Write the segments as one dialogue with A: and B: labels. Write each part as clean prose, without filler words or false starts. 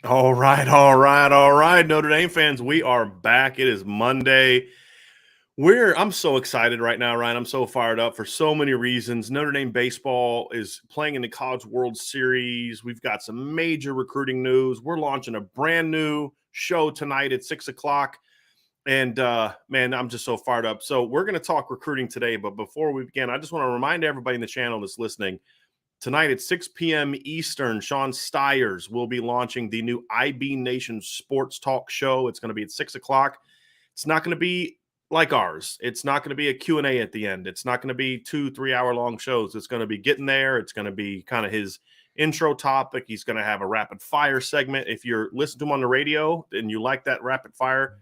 A: All right, all right, all right. Notre Dame fans, we are back. It is Monday. I'm so excited right now, Ryan. I'm so fired up for so many reasons. Notre Dame baseball is playing in the College World Series. We've got some major recruiting news. We're launching a brand new show tonight at 6 o'clock. And man, I'm just so fired up. So we're going to talk recruiting today. But before we begin, I just want to remind everybody in the channel that's listening. Tonight at 6 p.m. Eastern, Sean Stiers will be launching the new IB Nation Sports Talk show. It's going to be at 6 o'clock. It's not going to be like ours. It's not going to be a Q&A at the end. It's not going to be 2-3 hour long shows. It's going to be getting there. It's going to be kind of his intro topic. He's going to have a rapid fire segment. If you're listening to him on the radio and you like that rapid fire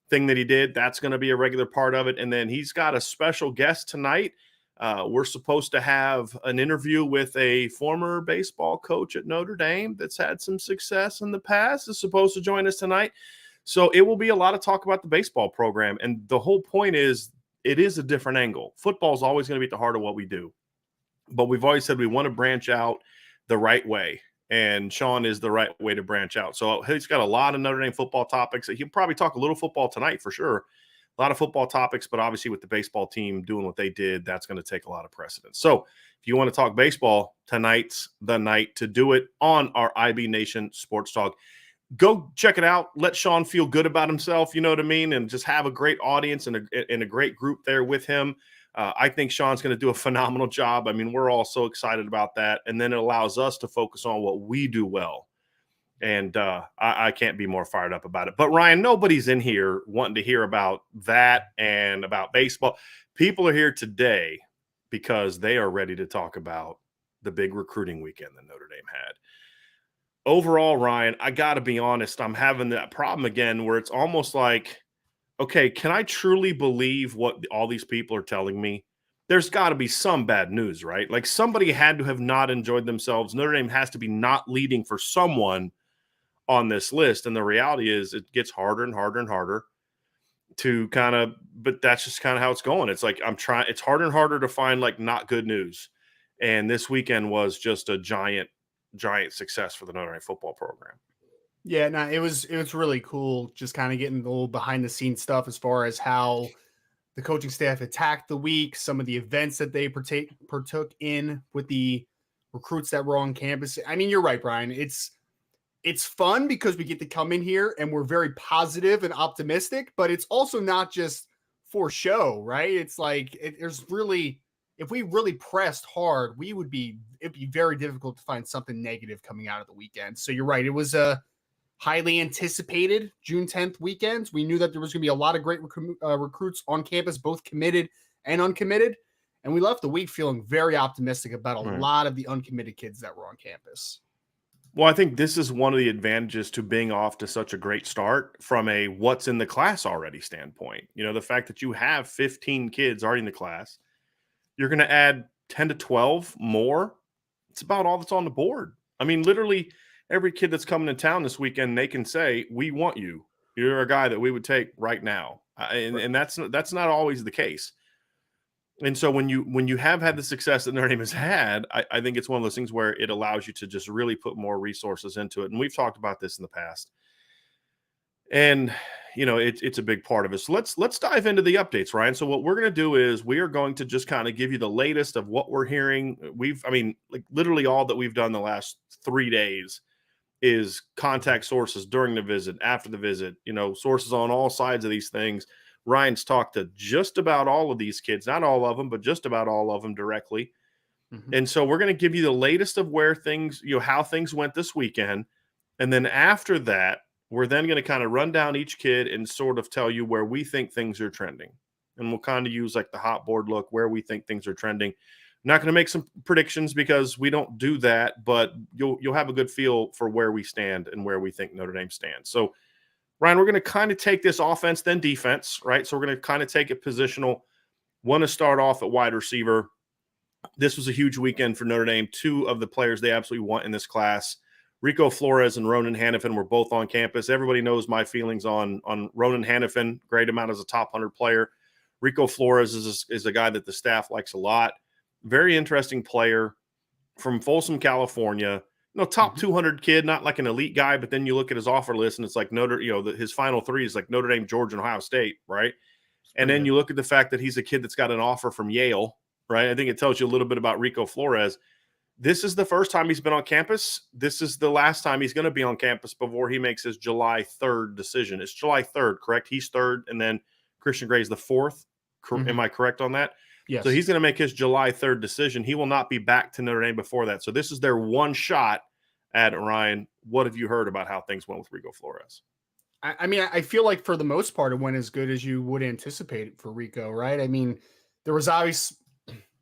A: thing that he did, that's going to be a regular part of it. And then he's got a special guest tonight. We're supposed to have an interview with a former baseball coach at Notre Dame that's had some success in the past, is supposed to join us tonight. So it will be a lot of talk about the baseball program. And the whole point is it is a different angle. Football is always going to be at the heart of what we do. But we've always said we want to branch out the right way. And Sean is the right way to branch out. So he's got a lot of Notre Dame football topics. He'll probably talk a little football tonight for sure. A lot of football topics, but obviously with the baseball team doing what they did, that's going to take a lot of precedence. So if you want to talk baseball, tonight's the night to do it on our IB Nation Sports Talk. Go check it out. Let Sean feel good about himself, you know what I mean? And just have a great audience and a great group there with him. I think Sean's going to do a phenomenal job. I mean, we're all so excited about that. And then it allows us to focus on what we do well. And I can't be more fired up about it. But, Ryan, nobody's in here wanting to hear about that and about baseball. People are here today because they are ready to talk about the big recruiting weekend that Notre Dame had. Overall, Ryan, I got to be honest, I'm having that problem again where it's almost like, okay, can I truly believe what all these people are telling me? There's got to be some bad news, right? Like somebody had to have not enjoyed themselves. Notre Dame has to be not leading for someone on this list. And the reality is it gets harder and harder and harder to kind of, but that's just kind of how it's going. It's like it's harder and harder to find like not good news. And this weekend was just a giant success for the Notre Dame football program.
B: Yeah, no, it was really cool just kind of getting a little behind the scenes stuff as far as how the coaching staff attacked the week, some of the events that they partook in with the recruits that were on campus. I mean, you're right, Brian. It's fun because we get to come in here and we're very positive and optimistic, but it's also not just for show, right? It's like there's really, if we really pressed hard, it'd be very difficult to find something negative coming out of the weekend. So you're right. It was a highly anticipated June 10th weekends. We knew that there was going to be a lot of great recruits on campus, both committed and uncommitted. And we left the week feeling very optimistic about a lot of the uncommitted kids that were on campus.
A: Well, I think this is one of the advantages to being off to such a great start from a what's in the class already standpoint. You know, the fact that you have 15 kids already in the class, you're going to add 10 to 12 more. It's about all that's on the board. I mean, literally every kid that's coming to town this weekend, they can say, we want you. You're a guy that we would take right now. And that's not always the case. And so when you have had the success that Notre Dame has had, I think it's one of those things where it allows you to just really put more resources into it. And we've talked about this in the past. And, you know, it's a big part of it. So let's dive into the updates, Ryan. So what we're going to do is we are going to just kind of give you the latest of what we're hearing. Like literally all that we've done the last 3 days is contact sources during the visit, after the visit, you know, sources on all sides of these things. Ryan's talked to just about all of these kids, not all of them, but just about all of them directly. Mm-hmm. And so we're going to give you the latest of where things, you know, how things went this weekend. And then after that, we're then going to kind of run down each kid and sort of tell you where we think things are trending. And we'll kind of use like the hot board look where we think things are trending. I'm not going to make some predictions because we don't do that, but you'll have a good feel for where we stand and where we think Notre Dame stands. So Ryan, we're going to kind of take this offense, then defense, right? So we're going to kind of take it positional. Want to start off at wide receiver. This was a huge weekend for Notre Dame. 2 of the players they absolutely want in this class, Rico Flores and Ronan Hanifin, were both on campus. Everybody knows my feelings on Ronan Hanafin. Great amount as a top 100 player. Rico Flores is a guy that the staff likes a lot. Very interesting player from Folsom, California. no, top 200 kid, not like an elite guy, but then you look at his offer list and it's like his final three is like Notre Dame, Georgia, and Ohio State, right? And then you look at the fact that he's a kid that's got an offer from Yale, right? I think it tells you a little bit about Rico Flores. This is the first time he's been on campus. This is the last time he's going to be on campus before he makes his July 3rd decision. It's July 3rd, correct? He's 3rd, and then Christian Gray's the 4th. Am I correct on that?
B: Yes.
A: So he's going to make his July 3rd decision. He will not be back to Notre Dame before that. So this is their one shot at Ryan. What have you heard about how things went with Rico Flores?
B: I mean, I feel like for the most part, it went as good as you would anticipate it for Rico, right? I mean, there was always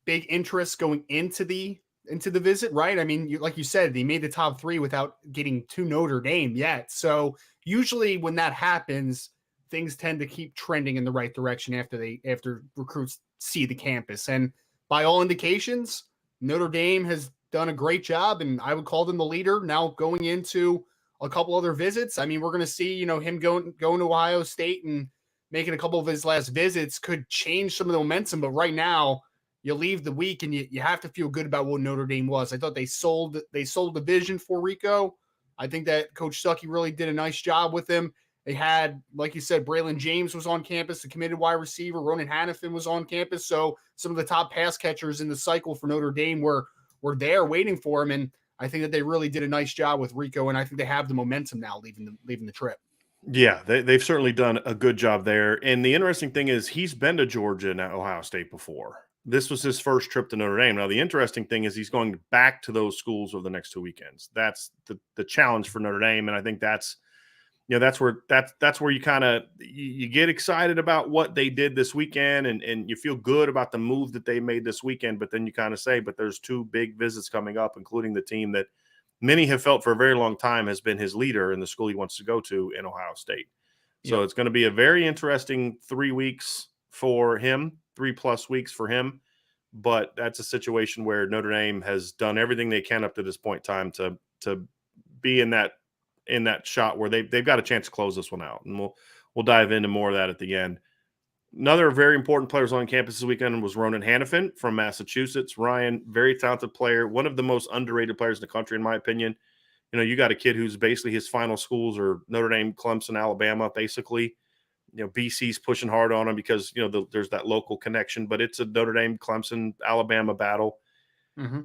B: big interest going into the visit, right? I mean, like you said, they made the top 3 without getting to Notre Dame yet. So usually when that happens, things tend to keep trending in the right direction after recruits see the campus. And by all indications, Notre Dame has done a great job, and I would call them the leader now going into a couple other visits. I mean, we're going to see, him going to Ohio State and making a couple of his last visits could change some of the momentum. But right now, you leave the week and you have to feel good about what Notre Dame was. I thought they sold the vision for Rico. I think that Coach Stuckey really did a nice job with him. They had, like you said, Braylon James was on campus, the committed wide receiver. Ronan Hanafin was on campus. So some of the top pass catchers in the cycle for Notre Dame were there waiting for him. And I think that they really did a nice job with Rico. And I think they have the momentum now leaving the trip.
A: Yeah, they've certainly done a good job there. And the interesting thing is he's been to Georgia and Ohio State before. This was his first trip to Notre Dame. Now, the interesting thing is he's going back to those schools over the next 2 weekends. That's the challenge for Notre Dame. And I think that's where you kind of you get excited about what they did this weekend and you feel good about the move that they made this weekend. But then you kind of say, but there's 2 big visits coming up, including the team that many have felt for a very long time has been his leader in the school he wants to go to in Ohio State. So It's going to be a very interesting 3 weeks for him, 3+ weeks for him. But that's a situation where Notre Dame has done everything they can up to this point in time to be in that shot where they've got a chance to close this one out. And we'll dive into more of that at the end. Another very important players on campus this weekend was Ronan Hanifin from Massachusetts. Ryan, very talented player, one of the most underrated players in the country, in my opinion. You got a kid who's basically his final schools are Notre Dame, Clemson, Alabama, basically. BC's pushing hard on him because, there's that local connection, but it's a Notre Dame, Clemson, Alabama battle.
B: Mm-hmm.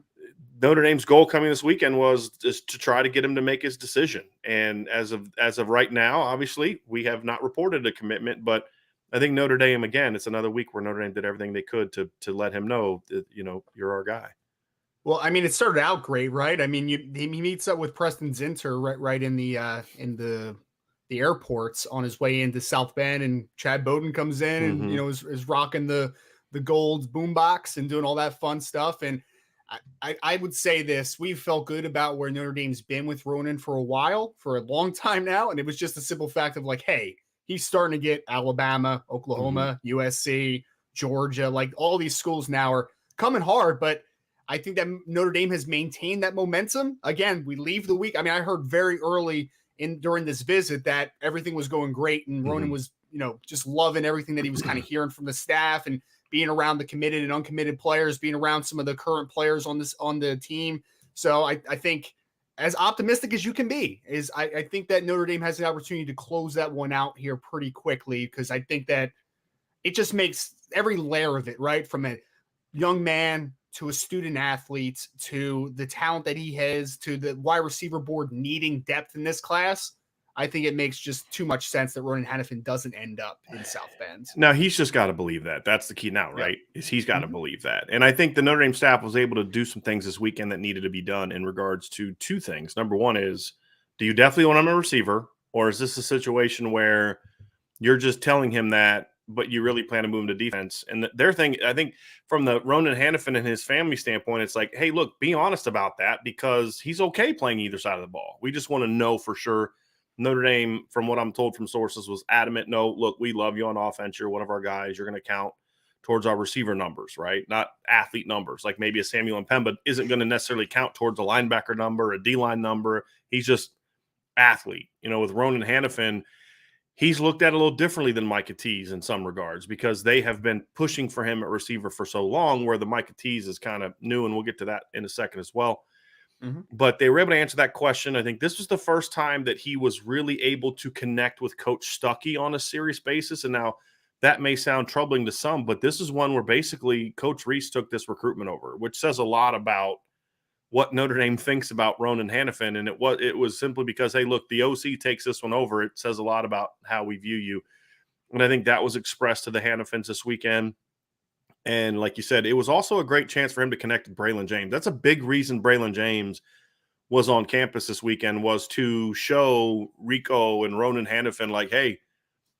A: Notre Dame's goal coming this weekend was just to try to get him to make his decision. And as of right now, obviously, we have not reported a commitment, but I think Notre Dame, again, it's another week where Notre Dame did everything they could to let him know that, you're our guy.
B: Well, I mean, it started out great, right? I mean, he meets up with Preston Zinter right in the airports on his way into South Bend, and Chad Bowden comes in and is rocking the gold boombox and doing all that fun stuff. And I would say this: we've felt good about where Notre Dame's been with Ronan for a long time now, and it was just a simple fact of like, hey, he's starting to get Alabama, Oklahoma, USC, Georgia, like all these schools now are coming hard, but I think that Notre Dame has maintained that momentum. Again, we leave the week. I mean, I heard very early during this visit that everything was going great and Ronan was, just loving everything that he was kind of hearing from the staff and being around the committed and uncommitted players, being around some of the current players on the team. So I think as optimistic as you can be is I think that Notre Dame has the opportunity to close that one out here pretty quickly, because I think that it just makes every layer of it, right? From a young man to a student athlete, to the talent that he has, to the wide receiver board needing depth in this class. I think it makes just too much sense that Ronan Hanifin doesn't end up in South Bend.
A: Now, he's just got to believe that. That's the key now, right? Is he's got to believe that. And I think the Notre Dame staff was able to do some things this weekend that needed to be done in regards to 2 things. Number one is, do you definitely want him a receiver? Or is this a situation where you're just telling him that, but you really plan to move him to defense? And their thing, I think from the Ronan Hanifin and his family standpoint, it's like, hey, look, be honest about that, because he's okay playing either side of the ball. We just want to know for sure. Notre Dame, from what I'm told from sources, was adamant, no, look, we love you on offense. You're one of our guys. You're going to count towards our receiver numbers, right? Not athlete numbers. Like maybe a Samuel Mpemba isn't going to necessarily count towards a linebacker number, a D-line number. He's just athlete. With Ronan Hanifin, he's looked at a little differently than Micah Tease in some regards, because they have been pushing for him at receiver for so long, where the Micah Tease is kind of new, and we'll get to that in a second as well. but they were able to answer that question. I think this was the first time that he was really able to connect with Coach Stuckey on a serious basis. And now that may sound troubling to some, but this is one where basically Coach Reese took this recruitment over, which says a lot about what Notre Dame thinks about Ronan Hanifin. And it was simply because, hey, look, the OC takes this one over. It says a lot about how we view you. And I think that was expressed to the Hanifins this weekend. And like you said, it was also a great chance for him to connect with Braylon James. That's a big reason Braylon James was on campus this weekend, was to show Rico and Ronan Hanafin, like, hey,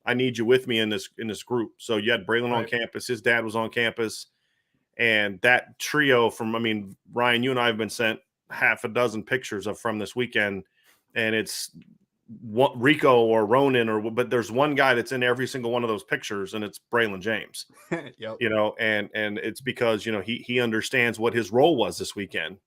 A: I need you with me in this group. So you had Braylon on campus. His dad was on campus. And that trio Ryan, you and I have been sent half a dozen pictures from this weekend. And it's Rico or Ronan, but there's one guy that's in every single one of those pictures, and it's Braylon James.
B: Yep.
A: And it's because, he understands what his role was this weekend,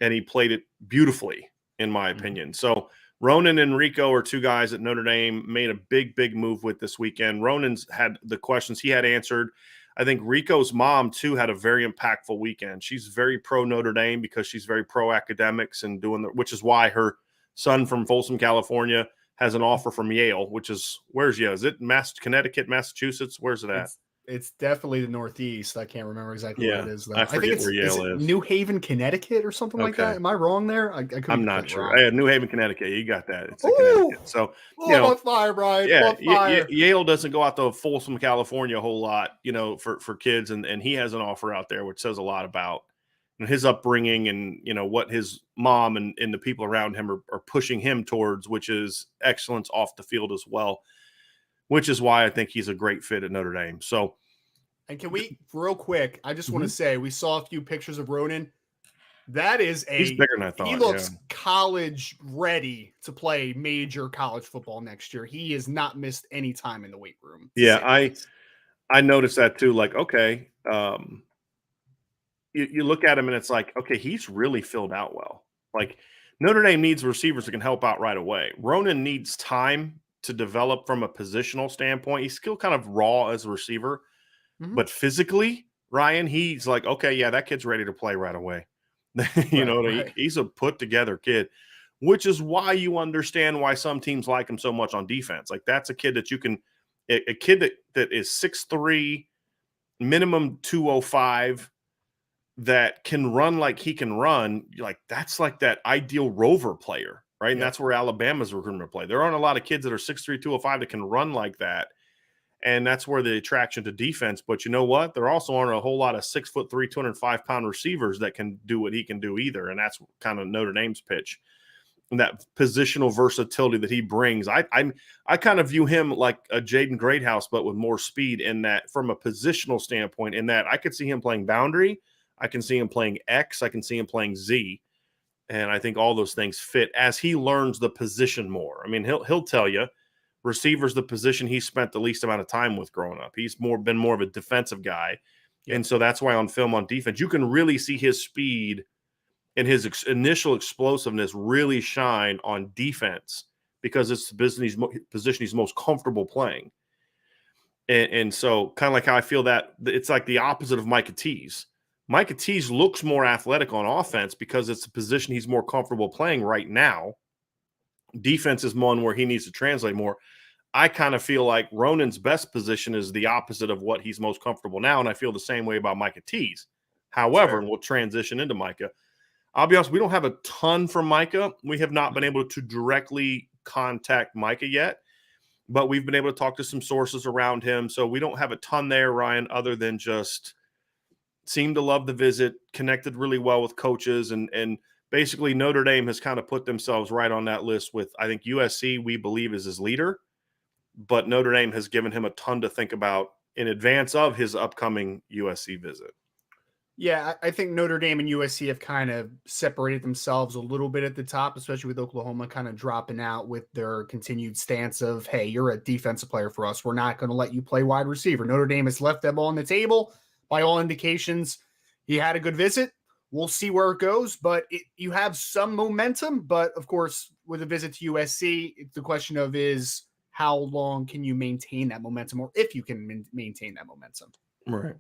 A: and he played it beautifully, in my opinion. So Ronan and Rico are two guys that Notre Dame made a big, big move with this weekend. Ronan's had the questions he had answered. I think Rico's mom, too, had a very impactful weekend. She's very pro Notre Dame because she's very pro academics and which is why her son from Folsom, California, has an offer from Yale, which is, where's Yale? Is it Connecticut, Massachusetts? Where's it at?
B: It's definitely the Northeast. I can't remember exactly where it is, though.
A: I think it's, where Yale is.
B: New Haven, Connecticut or something like that. Am I wrong there?
A: I'm not sure. New Haven, Connecticut. You got that. It's Connecticut. So,
B: I'm on fire, Brian.
A: Yeah, Yale doesn't go out to Folsom, California a whole lot, for kids. And he has an offer out there, which says a lot about his upbringing and, what his mom and the people around him are pushing him towards, which is excellence off the field as well, which is why I think he's a great fit at Notre Dame. So,
B: and can we, real quick, I just want to say, we saw a few pictures of Ronan. He's
A: bigger than I thought.
B: He looks college ready to play major college football next year. He has not missed any time in the weight room.
A: Yeah, I noticed that too. Like, okay, you look at him and it's like, okay, he's really filled out well. Like, Notre Dame needs receivers that can help out right away. Ronan needs time to develop from a positional standpoint. He's still kind of raw as a receiver, but physically, Ryan, he's like, okay, yeah, that kid's ready to play right away. He's a put together kid, which is why you understand why some teams like him so much on defense. Like, that's a kid that you can, a kid that is 6'3", minimum 205, that can run like he can run. Like, that's like that ideal rover player, right? And that's where Alabama's recruiting to play. There aren't a lot of kids that are 6'3", 205 that can run like that. And that's where the attraction to defense. But you know what? There also aren't a whole lot of 6'3", 205-pound receivers that can do what he can do either. And that's kind of Notre Dame's pitch. And that positional versatility that he brings. I kind of view him like a Jaden Greathouse, but with more speed, in that, from a positional standpoint, in that I could see him playing boundary. I can see him playing X. I can see him playing Z. And I think all those things fit as he learns the position more. I mean, he'll tell you, receiver's the position he spent the least amount of time with growing up. He's been more of a defensive guy. Yep. And so that's why on film on defense, you can really see his speed and his initial explosiveness really shine on defense, because it's the position he's most comfortable playing. And so kind of like how I feel that it's like the opposite of Micah Tease. Micah Tease looks more athletic on offense because it's the position he's more comfortable playing right now. Defense is one where he needs to translate more. I kind of feel like Ronan's best position is the opposite of what he's most comfortable now, and I feel the same way about Micah Tease. However, and we'll transition into Micah. I'll be honest, we don't have a ton from Micah. We have not been able to directly contact Micah yet, but we've been able to talk to some sources around him. So we don't have a ton there, Ryan, other than just seemed to love the visit, connected really well with coaches, and basically Notre Dame has kind of put themselves right on that list with, I think, USC, we believe, is his leader, but Notre Dame has given him a ton to think about in advance of his upcoming USC visit.
B: Yeah, I think Notre Dame and USC have kind of separated themselves a little bit at the top, especially with Oklahoma kind of dropping out with their continued stance of, hey, you're a defensive player for us. We're not going to let you play wide receiver. Notre Dame has left them on the table. By all indications, he had a good visit. We'll see where it goes, but you have some momentum. But of course, with a visit to USC, the question of is how long can you maintain that momentum, or if you can maintain that momentum.
A: Right.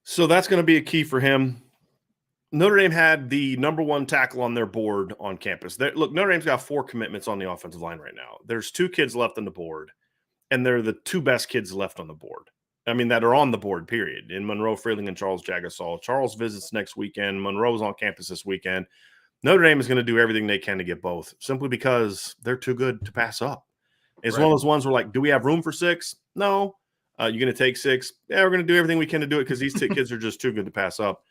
A: So that's going to be a key for him. Notre Dame had the number one tackle on their board on campus. Look, Notre Dame's got 4 commitments on the offensive line right now. There's 2 kids left on the board, and they're the 2 best kids left on the board. I mean, that are on the board, period. In Monroe, Freeling, and Charles Jagasol. Charles visits next weekend. Monroe's on campus this weekend. Notre Dame is going to do everything they can to get both, simply because they're too good to pass up. It's one of those ones where, like, do we have room for 6? No. You're going to take 6? Yeah, we're going to do everything we can to do it because these 2 kids are just too good to pass up.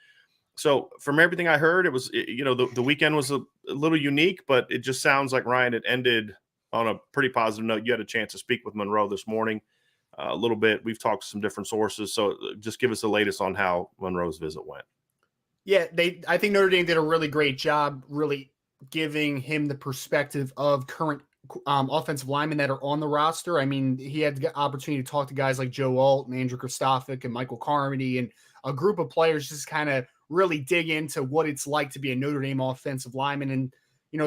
A: So from everything I heard, it was, the weekend was a little unique, but it just sounds like, Ryan, it ended on a pretty positive note. You had a chance to speak with Monroe this morning a little bit. We've talked to some different sources. So just give us the latest on how Monroe's visit went.
B: Yeah, I think Notre Dame did a really great job really giving him the perspective of current offensive linemen that are on the roster. I mean, he had the opportunity to talk to guys like Joe Alt and Andrew Kristofic and Michael Carmody and a group of players, just kind of really dig into what it's like to be a Notre Dame offensive lineman. And,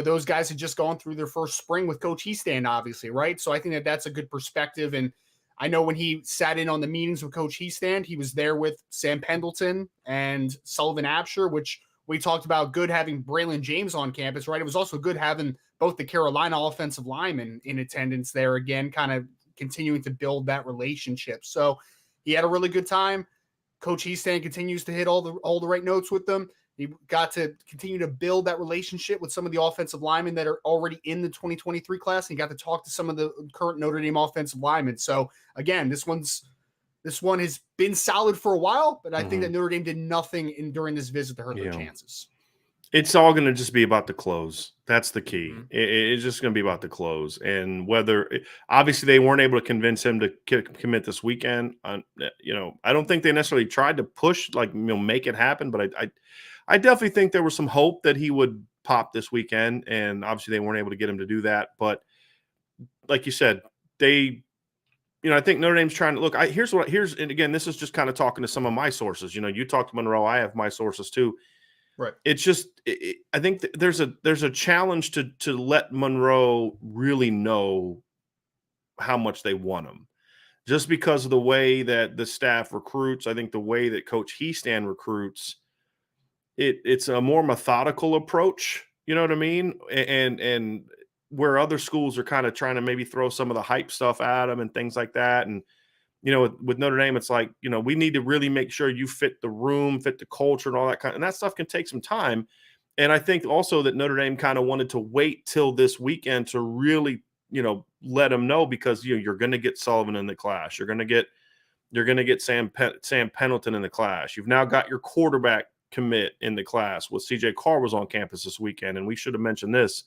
B: those guys had just gone through their first spring with Coach Heastand, obviously, right? So I think that that's a good perspective. And I know when he sat in on the meetings with Coach Heastand, he was there with Sam Pendleton and Sullivan Absher, which we talked about good having Braylon James on campus, right? It was also good having both the Carolina offensive linemen in attendance there again, kind of continuing to build that relationship. So he had a really good time. Coach Heastand continues to hit all the right notes with them. He got to continue to build that relationship with some of the offensive linemen that are already in the 2023 class. And he got to talk to some of the current Notre Dame offensive linemen. So again, this one has been solid for a while, but I think that Notre Dame did nothing during this visit to hurt their chances.
A: It's all going to just be about the close. That's the key. It's just going to be about the close. And whether obviously they weren't able to convince him to commit this weekend. I don't think they necessarily tried to push, make it happen. But I definitely think there was some hope that he would pop this weekend. And obviously they weren't able to get him to do that. But like you said, I think Notre Dame's trying to look. And again, this is just kind of talking to some of my sources. You talked to Monroe. I have my sources too.
B: Right.
A: It's just, I think there's a challenge to let Monroe really know how much they want him, just because of the way that the staff recruits. I think the way that Coach Heastand recruits, it's a more methodical approach. You know what I mean? And where other schools are kind of trying to maybe throw some of the hype stuff at him and things like that. And with Notre Dame, it's like, we need to really make sure you fit the room, fit the culture and all that and that stuff can take some time. And I think also that Notre Dame kind of wanted to wait till this weekend to really, let them know, because, you're going to get Sullivan in the class. You're going to get Sam Pendleton in the class. You've now got your quarterback commit in the class. With CJ Carr was on campus this weekend. And we should have mentioned this,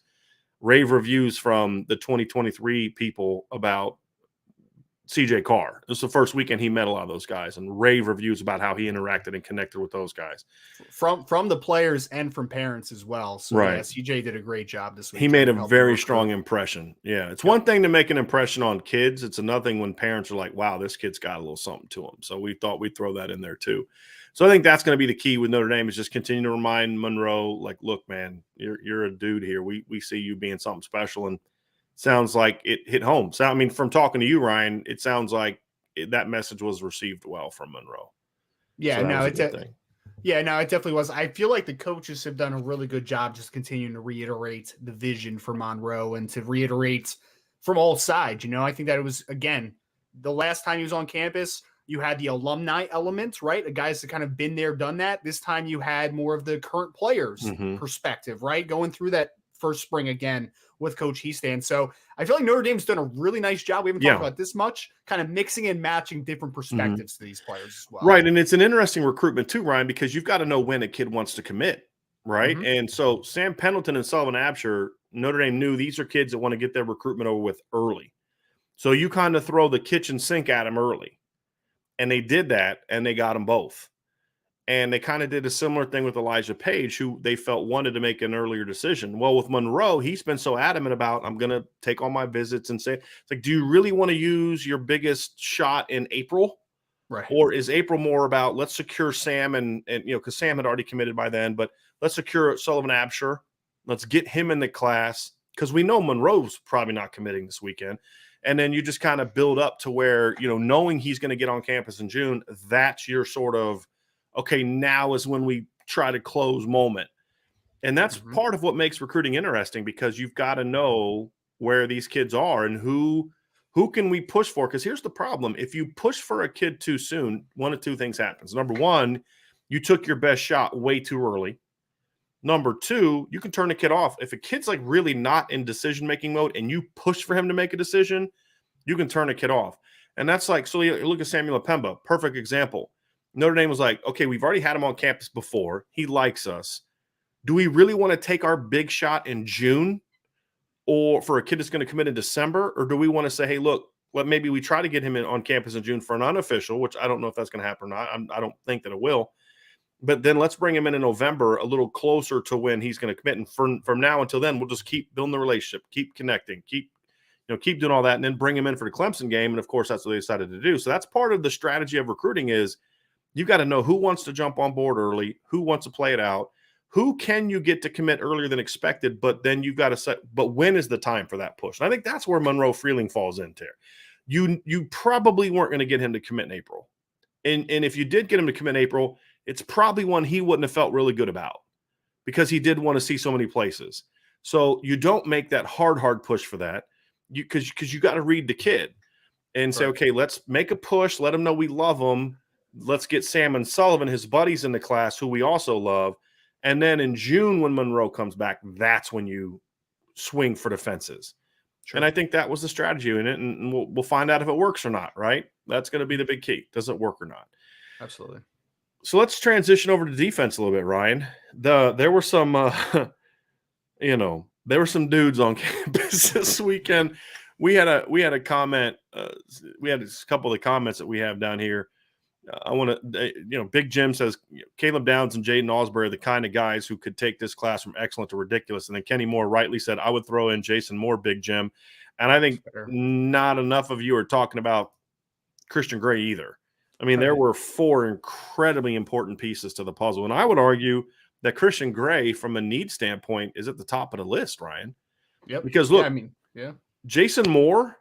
A: rave reviews from the 2023 people about CJ Carr. This was the first weekend he met a lot of those guys, and rave reviews about how he interacted and connected with those guys
B: from the players and from parents as well. So
A: right.
B: Yeah, CJ did a great job this week.
A: He made a very strong impression. Yeah. It's one thing to make an impression on kids. It's another thing when parents are like, wow, this kid's got a little something to him. So we thought we'd throw that in there too. So I think that's going to be the key with Notre Dame, is just continue to remind Monroe, like, look, man, you're a dude here. We see you being something special. And sounds like it hit home. So, I mean, from talking to you, Ryan, it sounds like that message was received well from Monroe.
B: Yeah,
A: so
B: no, it definitely was. I feel like the coaches have done a really good job just continuing to reiterate the vision for Monroe and to reiterate from all sides. I think that it was, again, the last time he was on campus, you had the alumni element, right? The guys that kind of been there, done that. This time you had more of the current players' perspective, right? Going through that first spring again with Coach Heastand. So I feel like Notre Dame's done a really nice job. We haven't talked about this much, kind of mixing and matching different perspectives to these players as well.
A: Right. And it's an interesting recruitment too, Ryan, because you've got to know when a kid wants to commit. Right. And so Sam Pendleton and Sullivan Absher, Notre Dame knew these are kids that want to get their recruitment over with early. So you kind of throw the kitchen sink at them early. And they did that, and they got them both. And they kind of did a similar thing with Elijah Page, who they felt wanted to make an earlier decision. Well, with Monroe, he's been so adamant about, I'm going to take all my visits and say, it's like, do you really want to use your biggest shot in April?
B: Right.
A: Or is April more about, let's secure Sam and because Sam had already committed by then, but let's secure Sullivan Absher. Let's get him in the class, because we know Monroe's probably not committing this weekend. And then you just kind of build up to where, knowing he's going to get on campus in June, that's your sort of, okay, now is when we try to close moment. And that's part of what makes recruiting interesting, because you've got to know where these kids are and who can we push for. Because here's the problem. If you push for a kid too soon, one of two things happens. Number one, you took your best shot way too early. Number two, you can turn a kid off. If a kid's like really not in decision-making mode and you push for him to make a decision, you can turn a kid off. And that's like, so you look at Samuel Apemba, perfect example. Notre Dame was like, okay, we've already had him on campus before. He likes us. Do we really want to take our big shot in June, or for a kid that's going to commit in December? Or do we want to say, hey, look, maybe we try to get him on campus in June for an unofficial, which I don't know if that's going to happen or not. I don't think that it will. But then let's bring him in November, a little closer to when he's going to commit. And from now until then, we'll just keep building the relationship, keep connecting, keep doing all that, and then bring him in for the Clemson game. And of course, that's what they decided to do. So that's part of the strategy of recruiting is you've got to know who wants to jump on board early, who wants to play it out, who can you get to commit earlier than expected, but then you've got to set, but when is the time for that push? And I think that's where Monroe Freeling falls into. You probably weren't going to get him to commit in April. And if you did get him to commit in April, it's probably one he wouldn't have felt really good about, because he did want to see so many places. So you don't make that hard push for that, because you got to read the kid and say, okay, let's make a push. Let him know we love him. Let's get Sam and Sullivan, his buddies in the class, who we also love. And then in June, when Monroe comes back, that's when you swing for the fences. Sure. And I think that was the strategy in it, and we'll find out if it works or not, right? That's going to be the big key. Does it work or not?
B: Absolutely. So
A: let's transition over to defense a little bit, Ryan. There were some, there were some dudes on campus this weekend. We had a comment. We had a couple of the comments that we have down here. I want to, Big Jim says Caleb Downs and Jayden Alsberry are the kind of guys who could take this class from excellent to ridiculous. And then Kenny Moore rightly said, I would throw in Jason Moore, Big Jim. And I think not enough of you are talking about Christian Gray either. I mean, there were 4 incredibly important pieces to the puzzle. And I would argue that Christian Gray, from a need standpoint, is at the top of the list, Ryan.
B: Yep.
A: Because look, Jason Moore,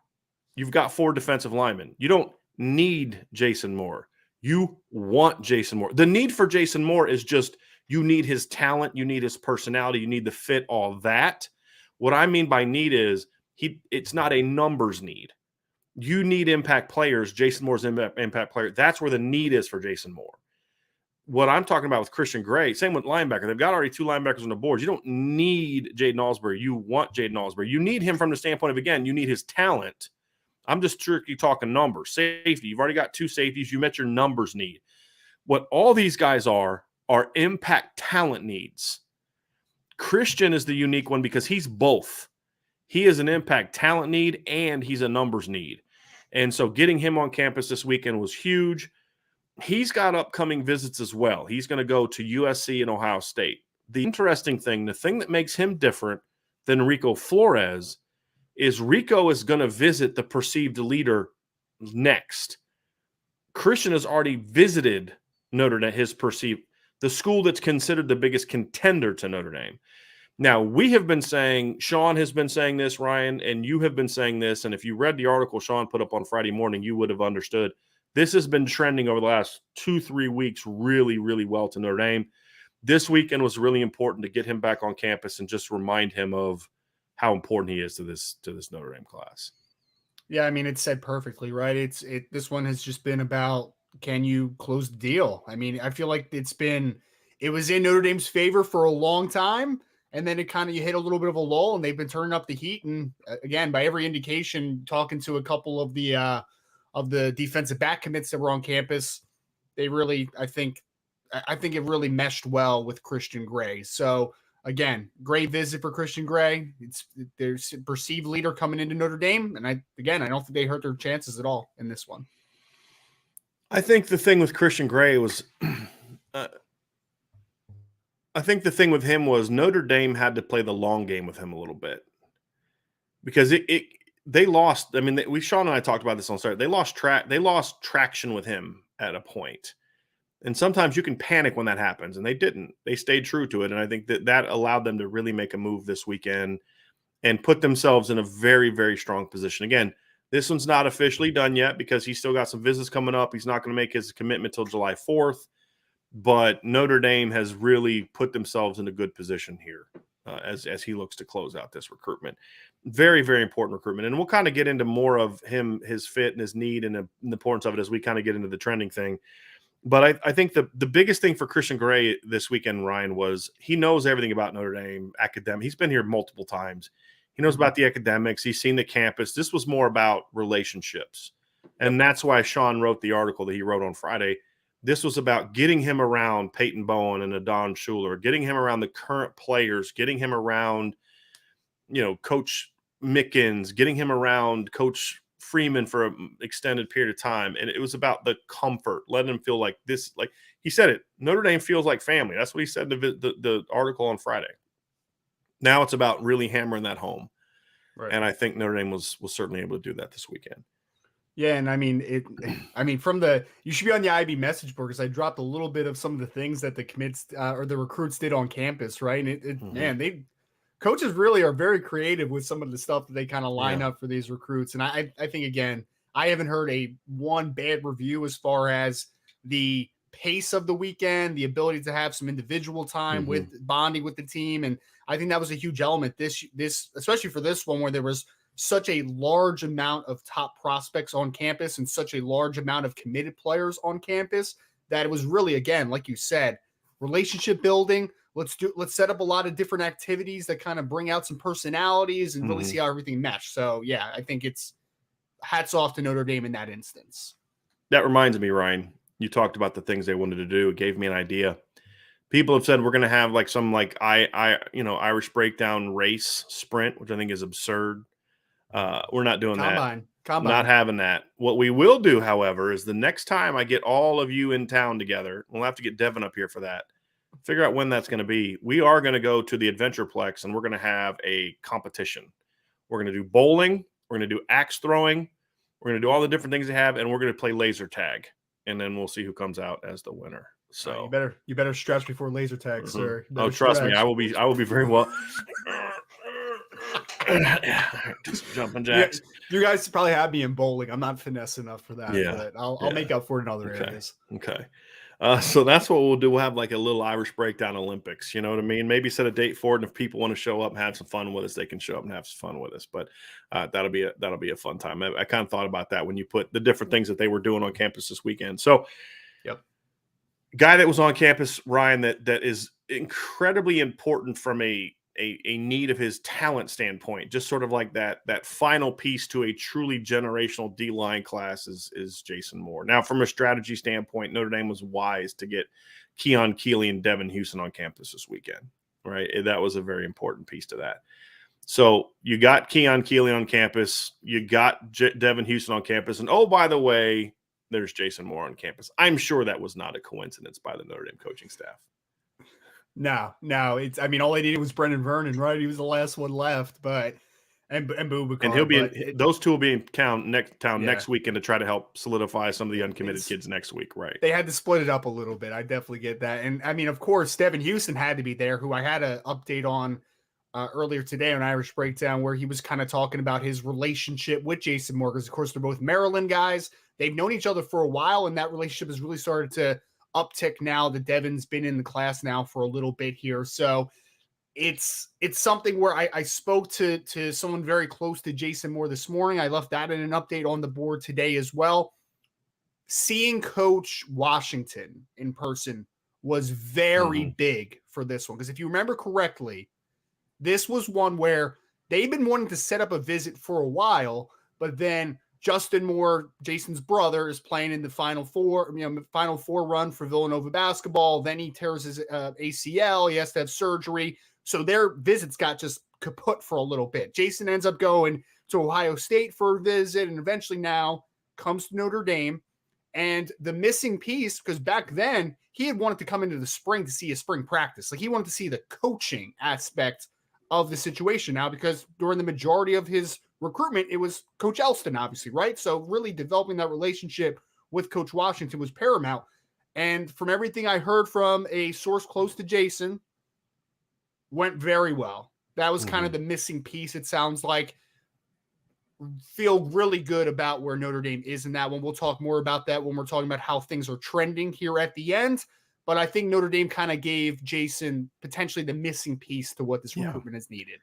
A: you've got 4 defensive linemen. You don't need Jason Moore. You want Jason Moore. The need for Jason Moore is just you need his talent, you need his personality, you need the fit, all that. What I mean by need is it's not a numbers need. You need impact players. Jason Moore's an impact player. That's where the need is for Jason Moore. What I'm talking about with Christian Gray, same with linebacker. They've got already 2 linebackers on the board. You don't need Jayden Alsberry. You want Jayden Alsberry. You need him from the standpoint of, again, you need his talent. I'm just strictly talking numbers. Safety, you've already got 2 safeties. You met your numbers need. What all these guys are impact talent needs. Christian is the unique one because he's both. He is an impact talent need and he's a numbers need. And so getting him on campus this weekend was huge. He's got upcoming visits as well. He's going to go to USC and Ohio State. The interesting thing, the thing that makes him different than Rico Flores is Rico is going to visit the perceived leader next. Christian has already visited Notre Dame, the school that's considered the biggest contender to Notre Dame. Now, we have been saying, Sean has been saying this, Ryan, and you have been saying this, and if you read the article Sean put up on Friday morning, you would have understood. This has been trending over the last 2-3 weeks really, really well to Notre Dame. This weekend was really important to get him back on campus and just remind him of how important he is to this Notre Dame class.
B: Yeah, I mean, it's said perfectly, right? This one has just been about, can you close the deal? I mean, I feel like it was in Notre Dame's favor for a long time, and then you hit a little bit of a lull, and they've been turning up the heat. And again, by every indication, talking to a couple of the defensive back commits that were on campus, they really, I think it really meshed well with Christian Gray. So again, great visit for Christian Gray. There's a perceived leader coming into Notre Dame. And I don't think they hurt their chances at all in this one.
A: I think the thing with Christian Gray was, I think the thing with him was Notre Dame had to play the long game with him a little bit because they lost. I mean, Sean and I talked about this on Saturday. They lost traction with him at a point. And sometimes you can panic when that happens, and they didn't. They stayed true to it, and I think that allowed them to really make a move this weekend and put themselves in a very, very strong position. Again, this one's not officially done yet because he's still got some visits coming up. He's not going to make his commitment till July 4th. but Notre Dame has really put themselves in a good position here as he looks to close out this recruitment. Very, very important recruitment. And we'll kind of get into more of his fit and his need and the importance of it as we kind of get into the trending thing. But I think the biggest thing for Christian Gray this weekend, Ryan, was he knows everything about Notre Dame academic. He's been here multiple times. He knows about the academics. He's seen the campus. This was more about relationships. And that's why Sean wrote the article that he wrote on Friday. This was about getting him around Peyton Bowen and Adon Schuler, getting him around the current players, getting him around, Coach Mickens, getting him around Coach Freeman for an extended period of time. And it was about the comfort, letting him feel like this, like he said it, Notre Dame feels like family. That's what he said in the article on Friday. Now it's about really hammering that home. Right. And I think Notre Dame was certainly able to do that this weekend.
B: Yeah, and you should be on the IB message board because I dropped a little bit of some of the things that the commits or the recruits did on campus, right? And man, coaches really are very creative with some of the stuff that they kind of line up for these recruits. And I think, again, I haven't heard one bad review as far as the pace of the weekend, the ability to have some individual time with bonding with the team. And I think that was a huge element this, especially for this one where there was such a large amount of top prospects on campus and such a large amount of committed players on campus that it was really, again, like you said, relationship building. Let's set up a lot of different activities that kind of bring out some personalities and really see how everything meshed. So yeah, I think it's hats off to Notre Dame in that instance.
A: That reminds me, Ryan, you talked about the things they wanted to do. It gave me an idea. People have said we're going to have like some Irish breakdown race sprint, which I think is absurd. We're not doing that.
B: Combine.
A: Not having that. What we will do, however, is the next time I get all of you in town together, we'll have to get Devin up here for that. Figure out when that's going to be. We are going to go to the Adventureplex and we're going to have a competition. We're going to do bowling. We're going to do axe throwing. We're going to do all the different things they have, and we're going to play laser tag. And then we'll see who comes out as the winner. So
B: you better stretch before laser tag, sir.
A: Oh, trust me, I will be very well. Jumping jacks.
B: You guys probably have me in bowling. I'm not finesse enough for that. Yeah, but I'll make up for it in other areas.
A: Okay. So that's what we'll do. We'll have like a little Irish breakdown Olympics. You know what I mean? Maybe set a date for it, and if people want to show up and have some fun with us, they can show up and have some fun with us. But that'll be a fun time. I kind of thought about that when you put the different things that they were doing on campus this weekend. So, guy that was on campus, Ryan, that is incredibly important from a need of his talent standpoint, just sort of like that final piece to a truly generational D-line class is Jason Moore. Now, from a strategy standpoint, Notre Dame was wise to get Keon Keeley and Devin Houston on campus this weekend, right? That was a very important piece to that. So you got Keon Keeley on campus, you got Devin Houston on campus, and oh, by the way, there's Jason Moore on campus. I'm sure that was not a coincidence by the Notre Dame coaching staff.
B: No, all they needed was Brendan Vernon, right? He was the last one left, and Boubacar.
A: And those two will be in town next weekend to try to help solidify some of the uncommitted kids next week, right?
B: They had to split it up a little bit. I definitely get that. And of course, Devin Houston had to be there, who I had an update on earlier today on Irish Breakdown, where he was kind of talking about his relationship with Jason Moore, because of course they're both Maryland guys. They've known each other for a while, and that relationship has really started to uptick now that Devin's been in the class now for a little bit here. So it's something where I spoke to someone very close to Jason Moore this morning. I left that in an update on the board today as well. Seeing Coach Washington in person was very big for this one, because if you remember correctly, this was one where they've been wanting to set up a visit for a while, but then Justin Moore, Jason's brother, is playing in the Final Four run for Villanova basketball. Then he tears his ACL. He has to have surgery. So their visits got just kaput for a little bit. Jason ends up going to Ohio State for a visit, and eventually now comes to Notre Dame. And the missing piece, because back then he had wanted to come into the spring to see a spring practice. Like, he wanted to see the coaching aspect of the situation now, because during the majority of his recruitment, it was Coach Elston, obviously, right? So really developing that relationship with Coach Washington was paramount. And from everything I heard from a source close to Jason, went very well. That was kind of the missing piece, it sounds like. Feel really good about where Notre Dame is in that one. We'll talk more about that when we're talking about how things are trending here at the end. But I think Notre Dame kind of gave Jason potentially the missing piece to what this recruitment has needed.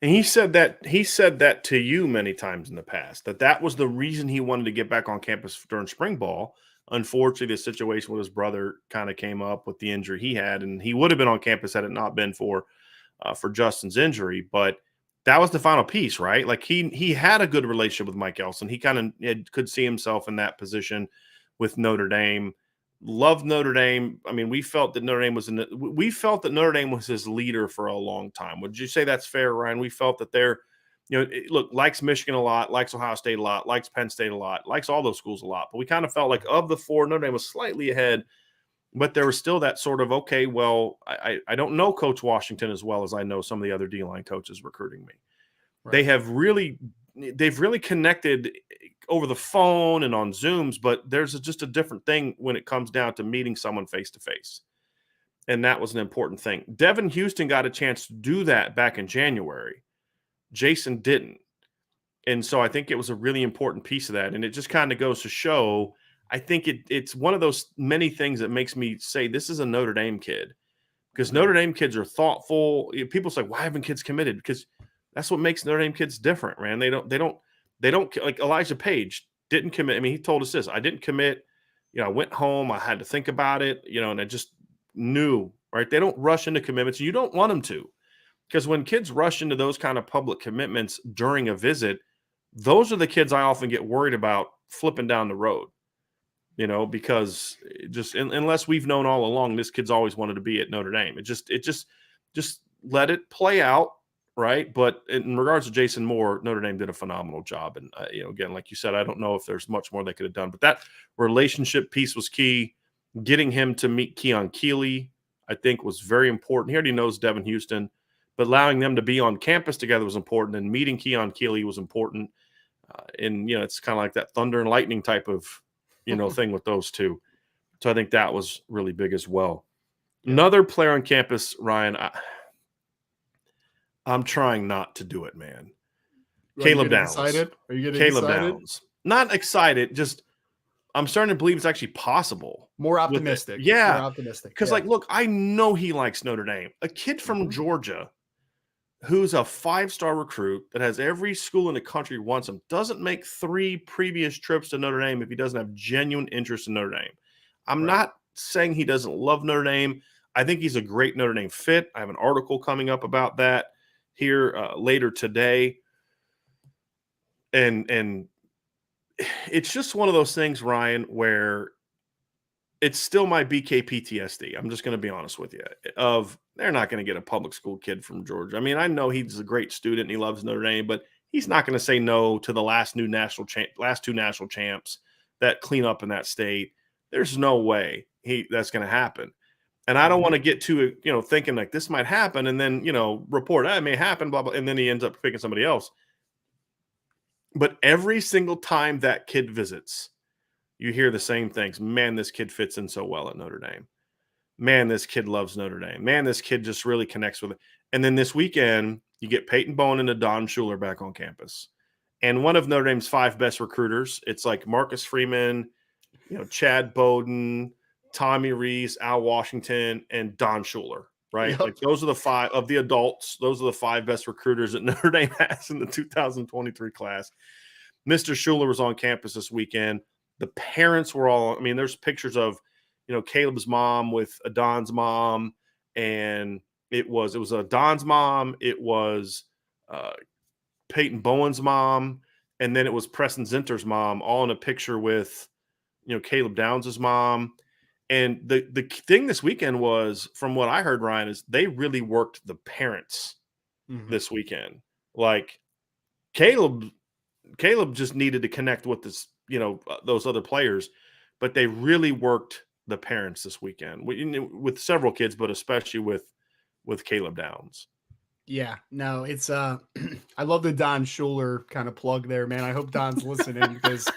A: And he said that to you many times in the past, that was the reason he wanted to get back on campus during spring ball. Unfortunately, the situation with his brother kind of came up with the injury he had, and he would have been on campus had it not been for Justin's injury. But that was the final piece, right? Like he had a good relationship with Mike Elson. He kind of could see himself in that position with Notre Dame. Loved Notre Dame. I mean, we felt that Notre Dame was his leader for a long time. Would you say that's fair, Ryan? We felt that they're, likes Michigan a lot, likes Ohio State a lot, likes Penn State a lot, likes all those schools a lot. But we kind of felt like of the four, Notre Dame was slightly ahead, but there was still that sort of, okay, well, I don't know Coach Washington as well as I know some of the other D-line coaches recruiting me. Right. They've really connected over the phone and on Zooms, but there's just a different thing when it comes down to meeting someone face to face. And that was an important thing. Devin Houston got a chance to do that back in January. Jason didn't. And so I think it was a really important piece of that. And it just kind of goes to show, I think it's one of those many things that makes me say this is a Notre Dame kid. Because Notre Dame kids are thoughtful. People say, why haven't kids committed? Because that's what makes Notre Dame kids different, man. They don't like Elijah Page didn't commit. I mean, he told us this. I didn't commit. I went home. I had to think about it, and I just knew, right? They don't rush into commitments. You don't want them to, because when kids rush into those kind of public commitments during a visit, those are the kids I often get worried about flipping down the road, because just unless we've known all along, this kid's always wanted to be at Notre Dame. It just let it play out. Right. But in regards to Jason Moore, Notre Dame did a phenomenal job. And, again, like you said, I don't know if there's much more they could have done, but that relationship piece was key. Getting him to meet Keon Keeley, I think, was very important. He already knows Devin Houston, but allowing them to be on campus together was important. And meeting Keon Keeley was important. And, it's kind of like that thunder and lightning type of, thing with those two. So I think that was really big as well. Yeah. Another player on campus, Ryan, I'm trying not to do it, man. Caleb Downs.
B: Excited? Are you getting excited?
A: Downs. Not excited. Just I'm starting to believe it's actually possible.
B: More optimistic.
A: Yeah.
B: More optimistic.
A: Because, look, I know he likes Notre Dame. A kid from Georgia who's a 5-star recruit that has every school in the country wants him doesn't make 3 previous trips to Notre Dame if he doesn't have genuine interest in Notre Dame. I'm not saying he doesn't love Notre Dame. I think he's a great Notre Dame fit. I have an article coming up about that here later today. And it's just one of those things, Ryan, where it's still my BK PTSD. I'm just going to be honest with you, of they're not going to get a public school kid from Georgia. I mean, I know he's a great student and he loves Notre Dame, but he's not going to say no to the last two national champs that clean up in that state. There's no way that's going to happen. And I don't want to get to, thinking like this might happen and then, report, it may happen, blah, blah, and then he ends up picking somebody else. But every single time that kid visits, you hear the same things. Man, this kid fits in so well at Notre Dame. Man, this kid loves Notre Dame. Man, this kid just really connects with it. And then this weekend, you get Peyton Bowen and Don Schuler back on campus. And one of Notre Dame's 5 best recruiters, it's like Marcus Freeman, Chad Bowden, Tommy Rees, Al Washington, and Don Schuler, right? Yep. Like those are the 5 of the adults. Those are the 5 best recruiters that Notre Dame has in the 2023 class. Mr. Schuler was on campus this weekend. The parents were all, there's pictures of, Caleb's mom with Adon's mom, and it was Adon's mom. It was Peyton Bowen's mom, and then it was Preston Zinter's mom, all in a picture with, Caleb Downs' mom. And the thing this weekend was, from what I heard, Ryan, is they really worked the parents this weekend. Like Caleb just needed to connect with this, those other players, but they really worked the parents this weekend with several kids, but especially with Caleb Downs.
B: Yeah, no, it's I love the Don Schuler kind of plug there, man. I hope Don's listening because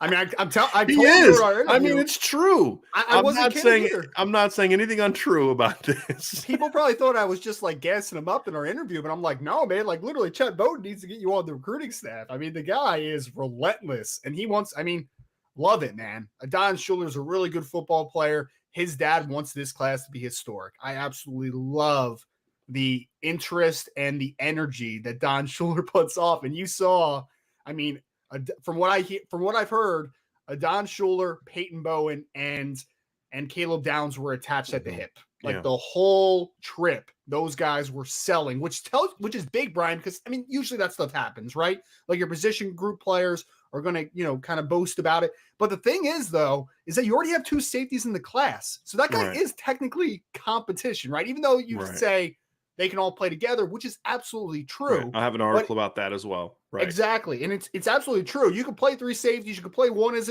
B: I told him
A: it's true. I'm not saying anything untrue about this.
B: People probably thought I was just like gassing him up in our interview, but I'm like, no, man, like literally Chet Bowden needs to get you on the recruiting staff. The guy is relentless and he wants, love it, man. Don Schuler's a really good football player. his dad wants this class to be historic. I absolutely love the interest and the energy that Don Schuler puts off. And you saw, I mean, from what I've heard, Don Schuler, Peyton Bowen, and Caleb Downs were attached at the hip. Like the whole trip, those guys were selling, which is big, Brian, because I mean, usually that stuff happens, right? Like your position group players are going to, kind of boast about it. But the thing is, though, is that you already have 2 safeties in the class. So that guy is technically competition, right? Even though you say they can all play together, which is absolutely true.
A: Right. I have an article about that as well. Right.
B: Exactly. And it's absolutely true. You can play 3 safeties. You can play one as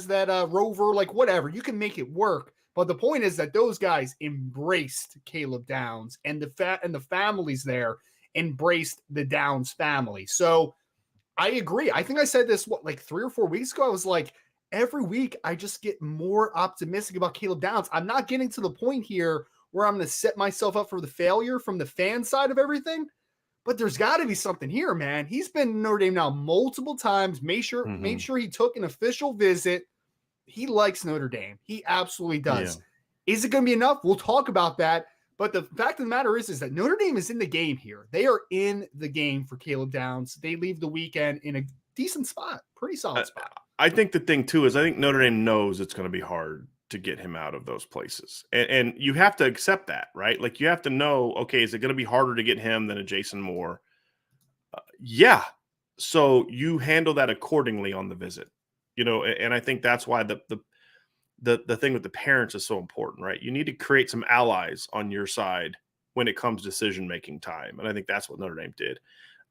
B: that rover, like whatever. You can make it work. But the point is that those guys embraced Caleb Downs, and the families there embraced the Downs family. So I agree. I think I said this, like 3 or 4 weeks ago. I was like, every week I just get more optimistic about Caleb Downs. I'm not getting to the point here where I'm going to set myself up for the failure from the fan side of everything. But there's got to be something here, man. He's been in Notre Dame now multiple times. Made sure he took an official visit. He likes Notre Dame. He absolutely does. Yeah. Is it going to be enough? We'll talk about that. But the fact of the matter is that Notre Dame is in the game here. They are in the game for Caleb Downs. They leave the weekend in a decent spot, pretty solid spot.
A: I think the thing, too, is I think Notre Dame knows it's going to be hard to get him out of those places. And you have to accept that, right? Like you have to know, okay, is it going to be harder to get him than a Jason Moore? Yeah. So you handle that accordingly on the visit, and I think that's why the thing with the parents is so important, right? You need to create some allies on your side when it comes decision-making time. And I think that's what Notre Dame did.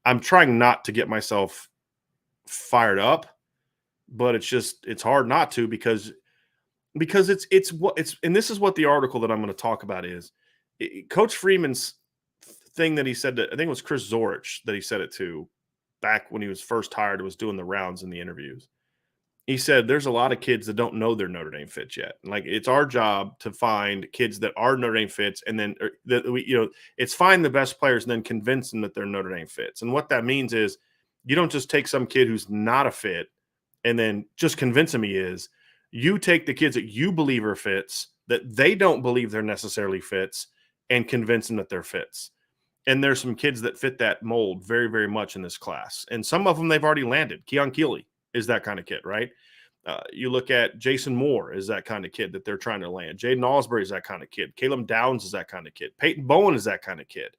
A: I'm trying not to get myself fired up, but it's hard not to because it's and this is what the article that I'm going to talk about is. Coach Freeman's thing that he said to, I think it was Chris Zorich that he said it to back when he was first hired, was doing the rounds in the interviews. He said, there's a lot of kids that don't know they're Notre Dame fits yet. Like it's our job to find kids that are Notre Dame fits. And then it's find the best players and then convince them that they're Notre Dame fits. And what that means is you don't just take some kid who's not a fit and then just convince him he is. You take the kids that you believe are fits, that they don't believe they're necessarily fits, and convince them that they're fits. And there's some kids that fit that mold very, very much in this class. And some of them they've already landed. Keon Keeley is that kind of kid, right? You look at Jason Moore is that kind of kid that they're trying to land. Jayden Alsberry is that kind of kid. Caleb Downs is that kind of kid. Peyton Bowen is that kind of kid.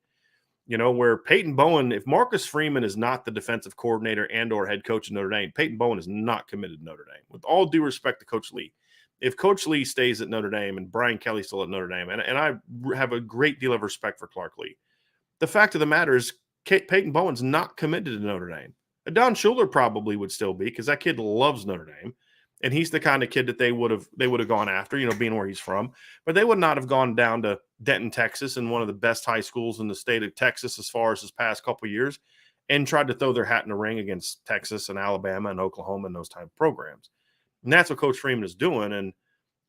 A: Where Peyton Bowen, if Marcus Freeman is not the defensive coordinator and or head coach of Notre Dame, Peyton Bowen is not committed to Notre Dame. With all due respect to Coach Lee, if Coach Lee stays at Notre Dame and Brian Kelly's still at Notre Dame, and I have a great deal of respect for Clark Lee, the fact of the matter is Peyton Bowen's not committed to Notre Dame. Don Schuler probably would still be because that kid loves Notre Dame. And he's the kind of kid that they would have gone after, being where he's from. But they would not have gone down to Denton, Texas, and one of the best high schools in the state of Texas as far as this past couple of years, and tried to throw their hat in the ring against Texas and Alabama and Oklahoma and those type of programs. And that's what Coach Freeman is doing. And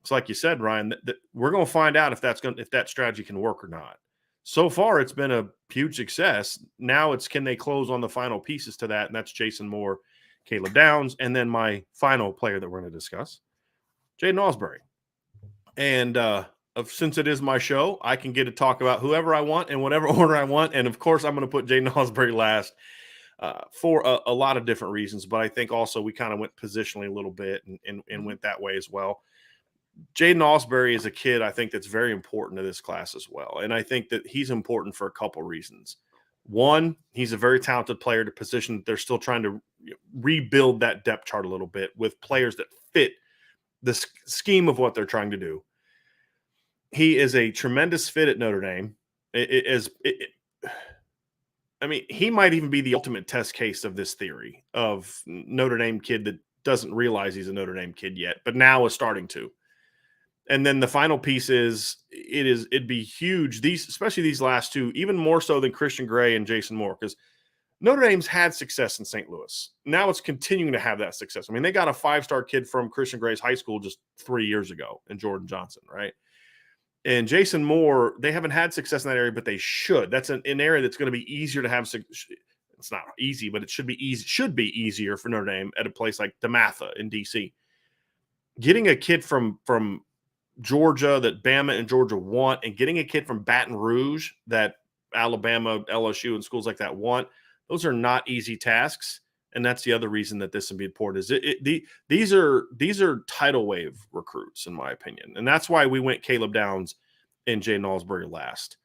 A: it's like you said, Ryan, that we're going to find out if that strategy can work or not. So far, it's been a huge success. Now it's can they close on the final pieces to that, and that's Jason Moore, Caleb Downs, and then my final player that we're going to discuss, Jayden Alsberry. And since it is my show, I can get to talk about whoever I want in whatever order I want. And, of course, I'm going to put Jayden Alsberry last for a lot of different reasons. But I think also we kind of went positionally a little bit and went that way as well. Jayden Alsberry is a kid I think that's very important to this class as well. And I think that he's important for a couple reasons. One, he's a very talented player to position that they're still trying to rebuild that depth chart a little bit with players that fit the scheme of what they're trying to do. He is a tremendous fit at Notre Dame. He might even be the ultimate test case of this theory of Notre Dame kid that doesn't realize he's a Notre Dame kid yet, but now is starting to. And then the final piece is it'd be huge. Especially these last two, even more so than Christian Gray and Jason Moore, because Notre Dame's had success in St. Louis. Now it's continuing to have that success. They got a 5-star kid from Christian Gray's high school just 3 years ago in Jordan Johnson, right? And Jason Moore, they haven't had success in that area, but they should. That's an area that's going to be easier to have. It's not easy, but it should be easy. Should be easier for Notre Dame at a place like DeMatha in DC. Getting a kid from Georgia, that Bama and Georgia want, and getting a kid from Baton Rouge that Alabama, LSU, and schools like that want, those are not easy tasks. And that's the other reason that this would be important is these are tidal wave recruits, in my opinion. And that's why we went Caleb Downs and Jayden Alsberry last.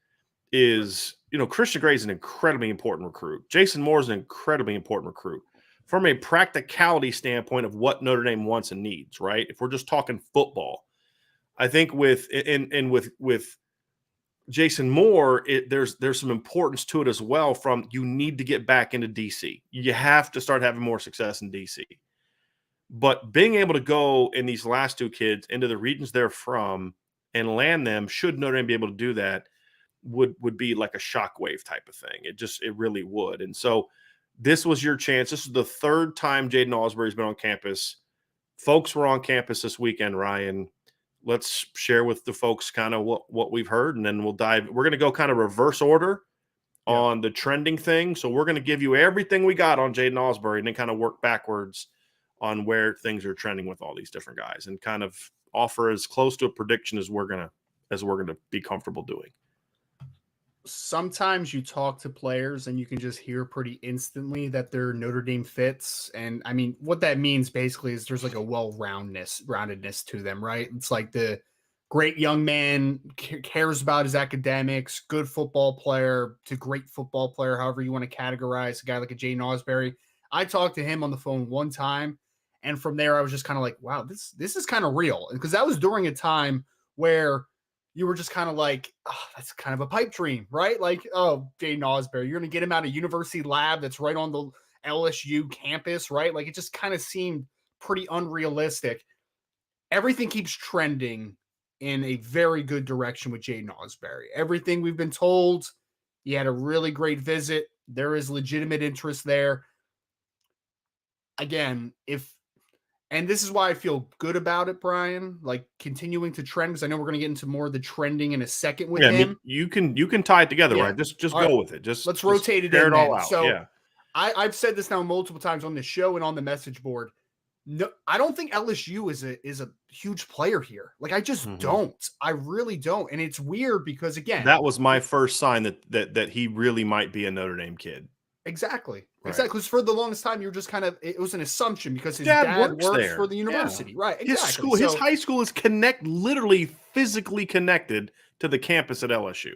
A: Is, Christian Gray is an incredibly important recruit. Jason Moore is an incredibly important recruit from a practicality standpoint of what Notre Dame wants and needs, right? If we're just talking football, I think with Jason Moore, there's some importance to it as well. From you need to get back into DC. You have to start having more success in DC. But being able to go in these last two kids into the regions they're from and land them, should Notre Dame be able to do that, would be like a shockwave type of thing. It really would. And so this was your chance. This is the third time Jayden Alsberry's been on campus. Folks were on campus this weekend, Ryan. Let's share with the folks kind of what we've heard, and then we're going to go kind of reverse order on the trending thing. So we're going to give you everything we got on Jayden Alsberry and then kind of work backwards on where things are trending with all these different guys and kind of offer as close to a prediction as we're going to be comfortable doing.
B: Sometimes you talk to players and you can just hear pretty instantly that they're Notre Dame fits. And I mean, what that means basically is there's like a roundedness to them, right? It's like the great young man cares about his academics, good football player to great football player, however you want to categorize a guy like a Jayden Asbury. I talked to him on the phone one time, and from there I was just kind of like, wow, this is kind of real. Because that was during a time where you were just kind of like, oh, that's kind of a pipe dream, right? Like, oh, Jayden Alsberry, you're going to get him out of University Lab that's right on the LSU campus, right? Like, it just kind of seemed pretty unrealistic. Everything keeps trending in a very good direction with Jayden Alsberry. Everything we've been told, he had a really great visit. There is legitimate interest there. Again, and this is why I feel good about it, Brian, like continuing to trend, because I know we're going to get into more of the trending in a second with him.
A: I mean, you can tie it together, right? Just go
B: right.
A: With it.
B: Let's rotate it in
A: all out.
B: So I've said this now multiple times on the show and on the message board. No, I don't think LSU is a huge player here. Like, I just don't. I really don't. And it's weird because, again,
A: that was my first sign that he really might be a Notre Dame kid.
B: Exactly. Right. Exactly. Because for the longest time, you're just it was an assumption because his dad works for the university. Yeah. Right. Exactly.
A: His high school is literally physically connected to the campus at LSU.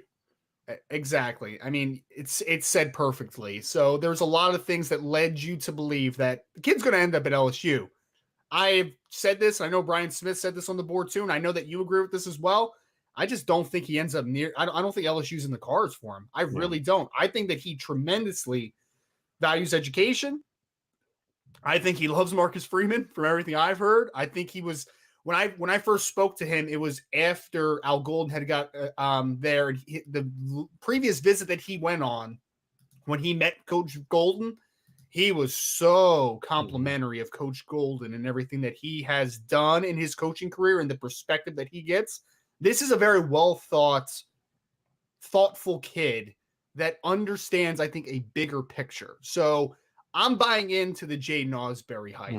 B: Exactly. I mean, it's said perfectly. So there's a lot of things that led you to believe that the kid's going to end up at LSU. I've said this. I know Brian Smith said this on the board too, and I know that you agree with this as well. I just don't think he ends up near. I don't think LSU's in the cards for him. I really don't. I think that he tremendously values education. I think he loves Marcus Freeman from everything I've heard. I think he was when I first spoke to him, it was after Al Golden had got there. And the previous visit that he went on when he met Coach Golden, he was so complimentary of Coach Golden and everything that he has done in his coaching career and the perspective that he gets. This is a very well thoughtful kid that understands, I think, a bigger picture. So I'm buying into the Jayden Asbury hype.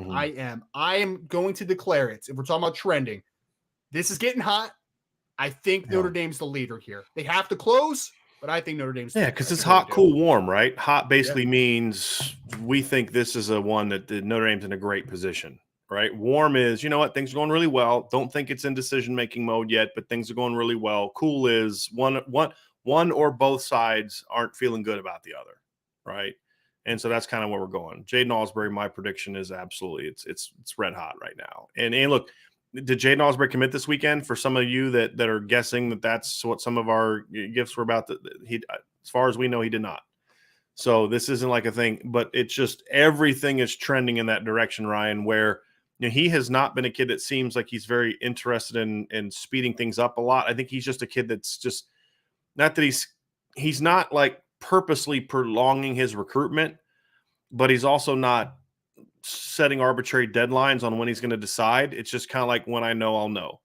B: I am going to declare it. If we're talking about trending, this is getting hot. I think Notre Dame's the leader here. They have to close, but I think Notre Dame's the leader.
A: Because it's hot, cool, warm, right? Hot basically means we think this is a one that Notre Dame's in a great position, right? Warm is, you know what, things are going really well. Don't think it's in decision-making mode yet, but things are going really well. Cool is one or both sides aren't feeling good about the other, right? And so that's kind of where we're going. Jayden Alsberry, my prediction is absolutely it's red hot right now. And look, did Jayden Alsberry commit this weekend? For some of you that are guessing that that's what some of our gifts were about, as far as we know, he did not. So this isn't like a thing, but it's just everything is trending in that direction, Ryan, where he has not been a kid that seems like he's very interested in speeding things up a lot. I think he's just a kid that's just not that he's not like purposely prolonging his recruitment, but he's also not setting arbitrary deadlines on when he's going to decide. It's just kind of like, when I know, I'll know.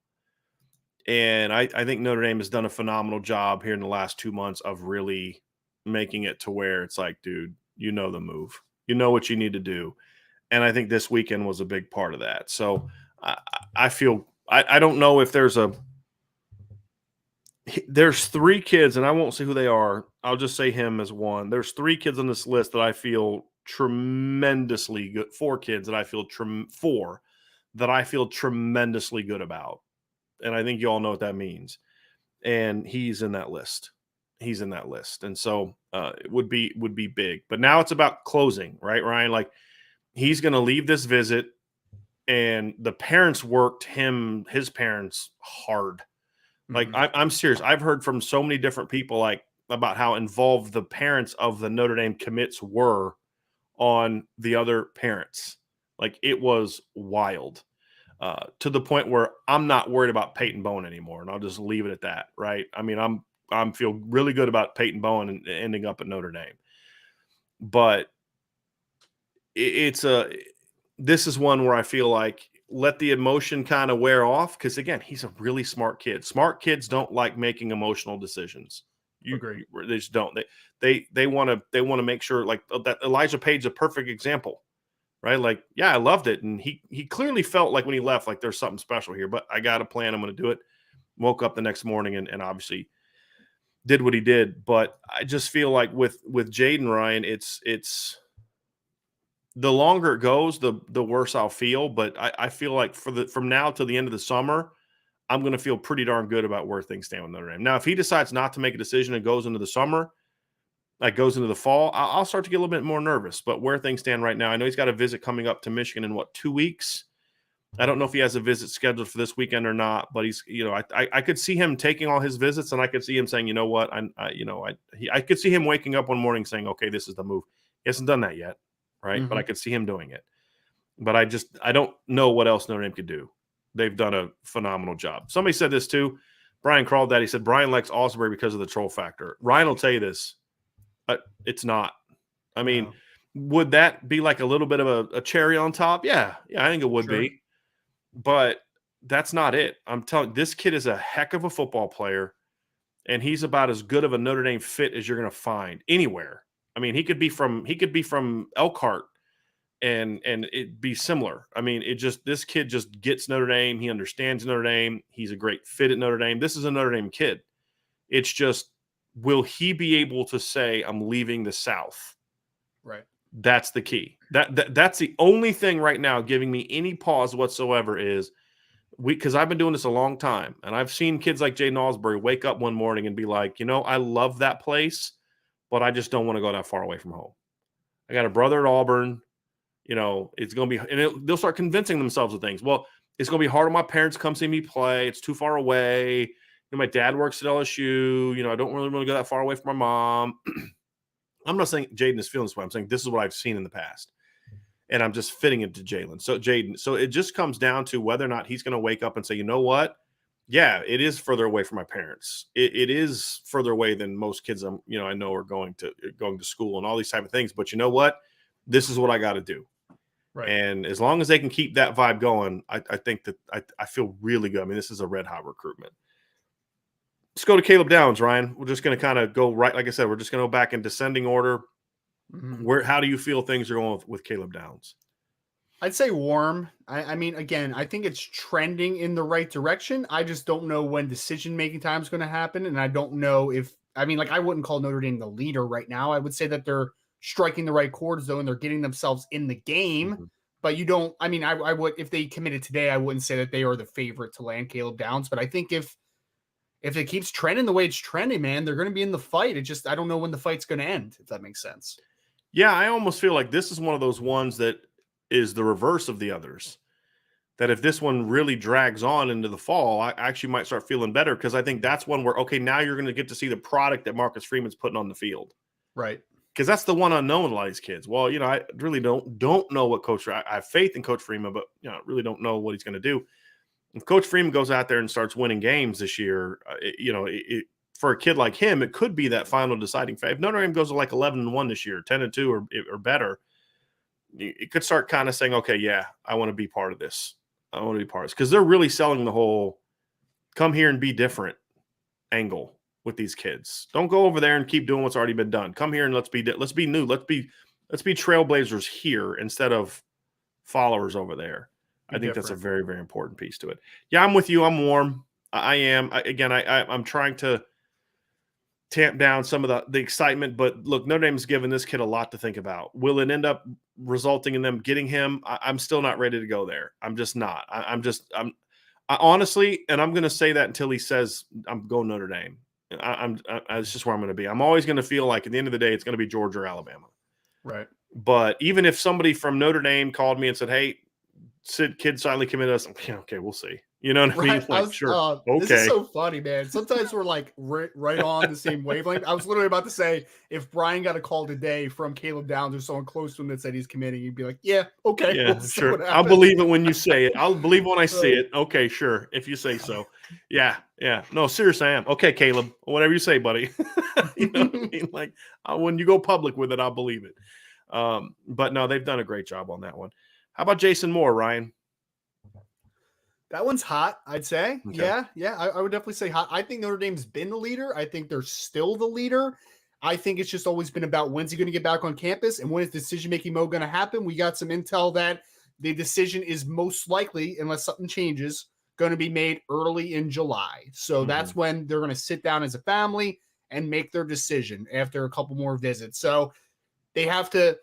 A: And I think Notre Dame has done a phenomenal job here in the last 2 months of really making it to where it's like, dude, you know the move. You know what you need to do. And I think this weekend was a big part of that. So I feel – I don't know if there's a There's 3 kids, and I won't say who they are. I'll just say him as one. There's 3 kids on this list that I feel tremendously good. 4 kids that I feel 4 that I feel tremendously good about, and I think you all know what that means. And he's in that list. He's in that list, and so it would be big. But now it's about closing, right, Ryan? Like he's going to leave this visit, and the parents worked his parents hard. Like I'm serious. I've heard from so many different people like about how involved the parents of the Notre Dame commits were on the other parents. Like it was wild to the point where I'm not worried about Peyton Bowen anymore, and I'll just leave it at that. Right? I mean, I'm feel really good about Peyton Bowen and ending up at Notre Dame, but this is one where I feel like let the emotion kind of wear off because again, he's a really smart kid. Smart kids don't like making emotional decisions.
B: Agree.
A: They just don't. They want to make sure like that. Elijah Page's a perfect example, right? Like, yeah, I loved it, and he clearly felt like when he left, like there's something special here. But I got a plan. I'm going to do it. Woke up the next morning and obviously did what he did. But I just feel like with Jayden, Ryan, it's the longer it goes, the worse I'll feel. But I feel like from now till the end of the summer, I'm going to feel pretty darn good about where things stand with Notre Dame. Now, if he decides not to make a decision and goes into the summer, like goes into the fall, I'll start to get a little bit more nervous. But where things stand right now, I know he's got a visit coming up to Michigan in 2 weeks. I don't know if he has a visit scheduled for this weekend or not, but he's, I could see him taking all his visits, and I could see him saying, you know what, I could see him waking up one morning saying, okay, this is the move. He hasn't done that yet. Right. But I could see him doing it. But I don't know what else Notre Dame could do. They've done a phenomenal job. Somebody said this too. Brian crawled that. He said, Brian likes Alsberry because of the troll factor. Ryan will tell you this. It's not. I mean, would that be like a little bit of a cherry on top? Yeah. Yeah, I think it would be. But that's not it. I'm telling you, this kid is a heck of a football player, and he's about as good of a Notre Dame fit as you're going to find anywhere. I mean, he could be from Elkhart and it'd be similar. I mean, this kid just gets Notre Dame. He understands Notre Dame. He's a great fit at Notre Dame. This is a Notre Dame kid. It's just, will he be able to say, I'm leaving the South?
B: Right.
A: That's the key. That's the only thing right now giving me any pause whatsoever is because I've been doing this a long time, and I've seen kids like Jayden Alsberry wake up one morning and be like, I love that place, but I just don't want to go that far away from home. I got a brother at Auburn. It's going to be – and they'll start convincing themselves of things. Well, it's going to be hard on my parents to come see me play. It's too far away. My dad works at LSU. I don't really want to go that far away from my mom. I'm not saying Jayden is feeling this way. I'm saying this is what I've seen in the past. And I'm just fitting it to Jayden. So it just comes down to whether or not he's going to wake up and say, you know what? Yeah, it is further away from my parents. It is further away than most kids I know are going to school and all these type of things. But you know what? This is what I got to do. Right. And as long as they can keep that vibe going, I think that I feel really good. I mean, this is a red hot recruitment. Let's go to Caleb Downs, Ryan. We're just going to kind of go right. Like I said, we're just going to go back in descending order. How do you feel things are going with Caleb Downs?
B: I'd say warm. I mean, again, I think it's trending in the right direction. I just don't know when decision-making time is going to happen. And I don't know I wouldn't call Notre Dame the leader right now. I would say that they're striking the right chords though, and they're getting themselves in the game. But I would, if they committed today, I wouldn't say that they are the favorite to land Caleb Downs. But I think if it keeps trending the way it's trending, man, they're going to be in the fight. I don't know when the fight's going to end, if that makes sense.
A: Yeah, I almost feel like this is one of those ones that is the reverse of the others. That if this one really drags on into the fall, I actually might start feeling better because I think that's one where, okay, now you're going to get to see the product that Marcus Freeman's putting on the field.
B: Right.
A: Because that's the one unknown a lot of these kids. Well, I really don't know what I have faith in Coach Freeman, but I really don't know what he's going to do. If Coach Freeman goes out there and starts winning games this year, for a kid like him, it could be that final deciding factor. If Notre Dame goes to like 11-1 this year, 10-2 or better, it could start kind of saying, okay, yeah, I want to be part of this. I want to be part of this because they're really selling the whole come here and be different angle with these kids. Don't go over there and keep doing what's already been done. Come here and let's be new. Let's be trailblazers here instead of followers over there. I think that's a very, very important piece to it. Yeah, I'm with you. I'm warm. I am. I'm trying to tamp down some of the excitement, but look, Notre Dame's given this kid a lot to think about. Will it end up resulting in them getting him? I'm still not ready to go there. I'm just not. I honestly, and I'm going to say that until he says I'm going Notre Dame. It's just where I'm going to be. I'm always going to feel like at the end of the day, it's going to be Georgia or Alabama.
B: Right.
A: But even if somebody from Notre Dame called me and said, "Hey, kid silently committed us," yeah, okay, we'll see. You know what I mean? Like, sure,
B: This is
A: okay.
B: so funny, man. Sometimes we're like right on the same wavelength. I was literally about to say, if Brian got a call today from Caleb Downs or someone close to him that said he's committing, you'd be like, yeah, okay,
A: Yeah,
B: we'll see what
A: sure. I'll
B: happens.
A: believe it when you say it. I'll believe when I see it. Okay, sure. If you say so. Yeah. No, seriously, I am. Okay, Caleb. Whatever you say, buddy. You know what I mean? Like, when you go public with it, I'll believe it. But no, they've done a great job on that one. How about Jason Moore, Ryan?
B: That one's hot, I'd say.
A: Okay.
B: Yeah. I would definitely say hot. I think Notre Dame's been the leader. I think they're still the leader. I think it's just always been about when's he going to get back on campus and when is decision-making mode going to happen. We got some intel that the decision is most likely, unless something changes, going to be made early in July. So that's when they're going to sit down as a family and make their decision after a couple more visits. So they have to,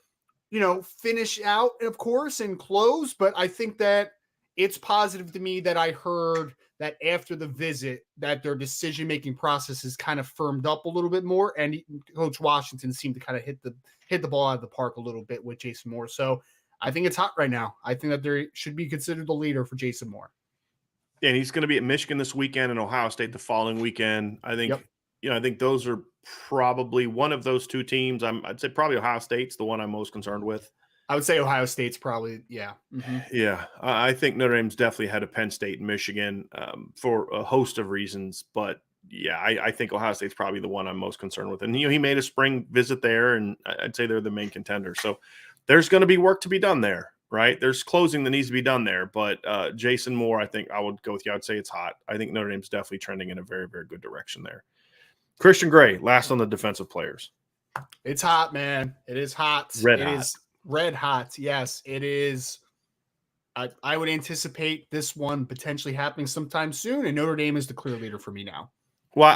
B: finish out, of course, and close. But I think that it's positive to me that I heard that after the visit that their decision-making process is kind of firmed up a little bit more. And Coach Washington seemed to kind of hit the ball out of the park a little bit with Jason Moore. So I think it's hot right now. I think that they should be considered the leader for Jason Moore.
A: Yeah, and he's going to be at Michigan this weekend and Ohio State the following weekend. I think, I think those are probably one of those two teams. I'd say probably Ohio State's the one I'm most concerned with.
B: I would say Ohio State's probably, yeah. Mm-hmm.
A: Yeah, I think Notre Dame's definitely ahead of Penn State and Michigan for a host of reasons. But yeah, I think Ohio State's probably the one I'm most concerned with. And, he made a spring visit there, and I'd say they're the main contender. So there's going to be work to be done there, right? There's closing that needs to be done there. But Jason Moore, I think I would go with you. I'd say it's hot. I think Notre Dame's definitely trending in a very, very good direction there. Christian Gray, last on the defensive players.
B: It's hot, man. It is hot.
A: Red
B: hot.
A: It
B: is red hot. Yes, it is. I would anticipate this one potentially happening sometime soon, and Notre Dame is the clear leader for me now.
A: Well,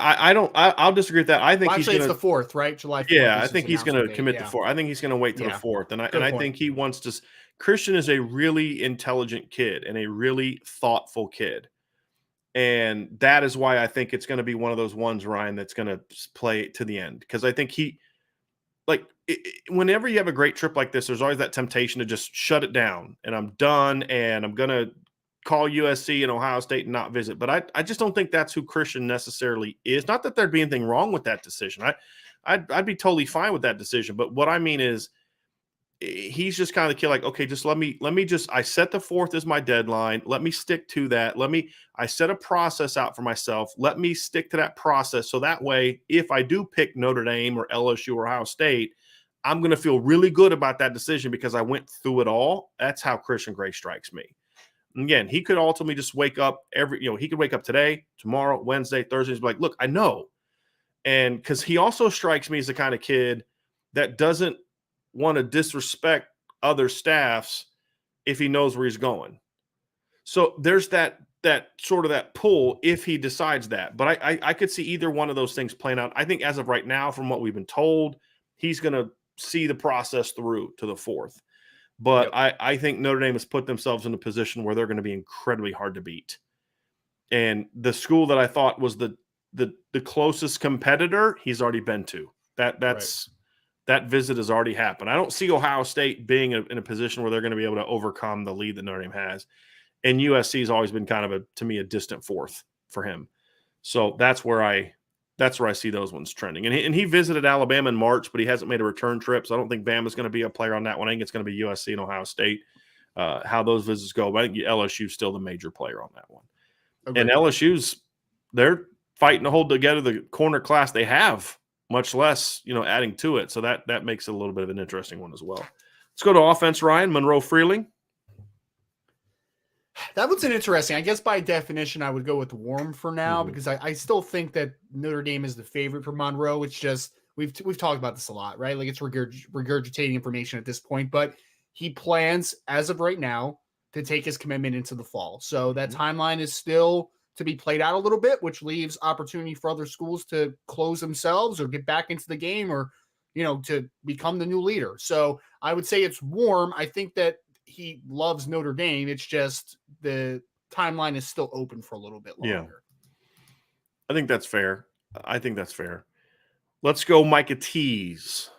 A: I'll disagree with that. I think
B: actually it's the 4th, right? July 4th.
A: Yeah, I think he's going to commit the 4th. I think he's going to wait till the 4th, and I think he wants to. Christian is a really intelligent kid and a really thoughtful kid. And that is why I think it's going to be one of those ones, Ryan, that's going to play to the end. Because I think whenever you have a great trip like this, there's always that temptation to just shut it down and I'm done and I'm going to call USC and Ohio State and not visit. But I just don't think that's who Christian necessarily is. Not that there'd be anything wrong with that decision. I'd be totally fine with that decision. But what I mean is, he's just kind of the kid like, okay, just let me I set the 4th as my deadline. Let me stick to that. I set a process out for myself. Let me stick to that process. So that way, if I do pick Notre Dame or LSU or Ohio State, I'm going to feel really good about that decision because I went through it all. That's how Christian Gray strikes me. And again, he could ultimately just wake up he could wake up today, tomorrow, Wednesday, Thursday, and be like, look, I know. And because he also strikes me as the kind of kid that doesn't want to disrespect other staffs if he knows where he's going. So there's that sort of that pull if he decides that. But I could see either one of those things playing out. I think as of right now, from what we've been told, he's going to see the process through to the 4th. But I think Notre Dame has put themselves in a position where they're going to be incredibly hard to beat. And the school that I thought was the closest competitor, he's already been to. That visit has already happened. I don't see Ohio State being in a position where they're going to be able to overcome the lead that Notre Dame has. And USC has always been kind of to me, a distant 4th for him. So that's where I see those ones trending. And he visited Alabama in March, but he hasn't made a return trip. So I don't think Bama's going to be a player on that one. I think it's going to be USC and Ohio State, how those visits go. But I think LSU is still the major player on that one. Okay. And they're fighting to hold together the corner class they have, much less, adding to it. So that makes it a little bit of an interesting one as well. Let's go to offense, Ryan. Monroe Freeling.
B: That was an interesting. I guess by definition, I would go with warm for now because I still think that Notre Dame is the favorite for Monroe. It's just we've talked about this a lot, right? Like it's regurgitating information at this point, but he plans as of right now to take his commitment into the fall. So that timeline is still to be played out a little bit, which leaves opportunity for other schools to close themselves or get back into the game or, to become the new leader. So I would say it's warm. I think that he loves Notre Dame. It's just the timeline is still open for a little bit longer.
A: Yeah. I think that's fair. Let's go Micah Tease.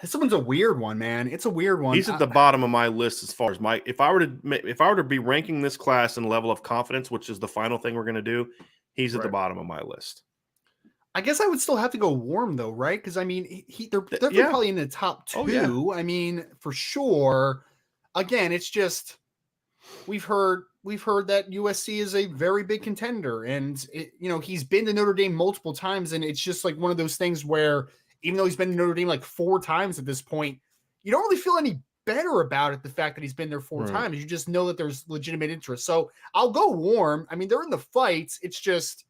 B: This one's a weird one, man. It's a weird one.
A: He's at the bottom of my list as far as Mike. If I were to be ranking this class in level of confidence, which is the final thing we're going to do, he's at the bottom of my list.
B: I guess I would still have to go warm though, right? Because I mean, they're probably in the top 2. Oh, yeah. I mean, for sure. Again, it's just we've heard that USC is a very big contender, and he's been to Notre Dame multiple times, and it's just like one of those things where even though he's been to Notre Dame like 4 times at this point, you don't really feel any better about it. The fact that he's been there 4 times, you just know that there's legitimate interest. So I'll go warm. I mean, they're in the fights. It's just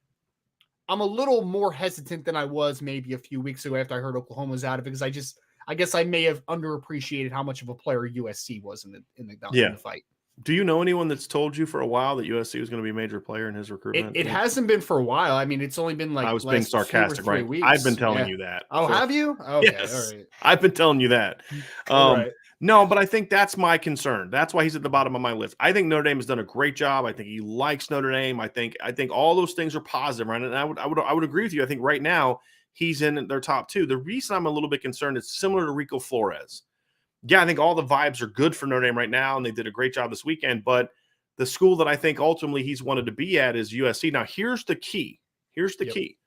B: I'm a little more hesitant than I was maybe a few weeks ago after I heard Oklahoma was out of it, because I guess I may have underappreciated how much of a player USC was in the fight.
A: Do you know anyone that's told you for a while that USC was going to be a major player in his recruitment?
B: It hasn't been for a while. I mean, it's only been like
A: I was being sarcastic, right?
B: Weeks.
A: I've been telling you that.
B: Oh, have you? Okay,
A: yes.
B: all right.
A: I've been telling you that.
B: Right.
A: No, but I think that's my concern. That's why he's at the bottom of my list. I think Notre Dame has done a great job. I think he likes Notre Dame. I think all those things are positive, right? And I would agree with you. I think right now he's in their top 2. The reason I'm a little bit concerned is similar to Rico Flores. Yeah, I think all the vibes are good for Notre Dame right now, and they did a great job this weekend. But the school that I think ultimately he's wanted to be at is USC. Now, here's the key. Key.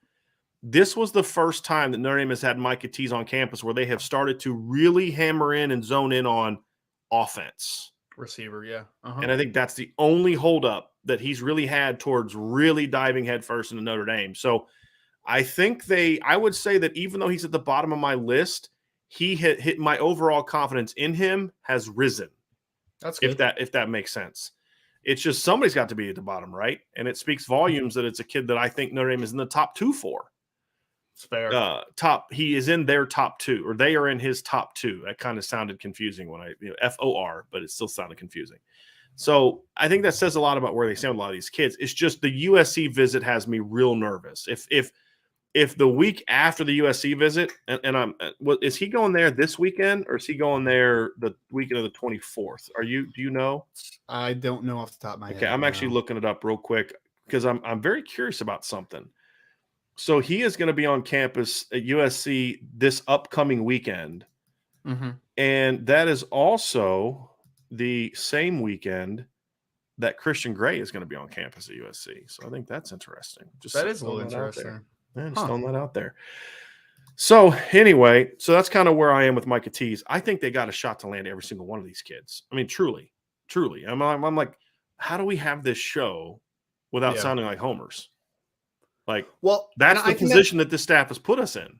A: This was the first time that Notre Dame has had Micah Tease on campus where they have started to really hammer in and zone in on offense.
B: Receiver, yeah.
A: And I think that's the only holdup that he's really had towards really diving headfirst into Notre Dame. So I think I would say that even though he's at the bottom of my list, he hit my overall confidence in him has risen.
B: That's good.
A: If that makes sense. It's just somebody's got to be at the bottom, right? And it speaks volumes that it's a kid that I think Notre Dame is in the top 2 for.
B: It's fair.
A: He is in their top 2, or they are in his top 2. That kind of sounded confusing when FOR, but it still sounded confusing. So I think that says a lot about where they stand with a lot of these kids. It's just the USC visit has me real nervous. If the week after the USC visit, is he going there this weekend, or is he going there the weekend of the 24th? Do you know?
B: I don't know off the top of my head.
A: Okay, I'm actually looking it up real quick because I'm very curious about something. So he is going to be on campus at USC this upcoming weekend.
B: Mm-hmm.
A: And that is also the same weekend that Christian Gray is going to be on campus at USC. So I think that's interesting.
B: That is a little interesting.
A: Just throwing that out there. So anyway, that's kind of where I am with Micah Tease. I think they got a shot to land every single one of these kids. I mean, truly. I'm like, how do we have this show without sounding like homers? Like, well, that's the position that this staff has put us in.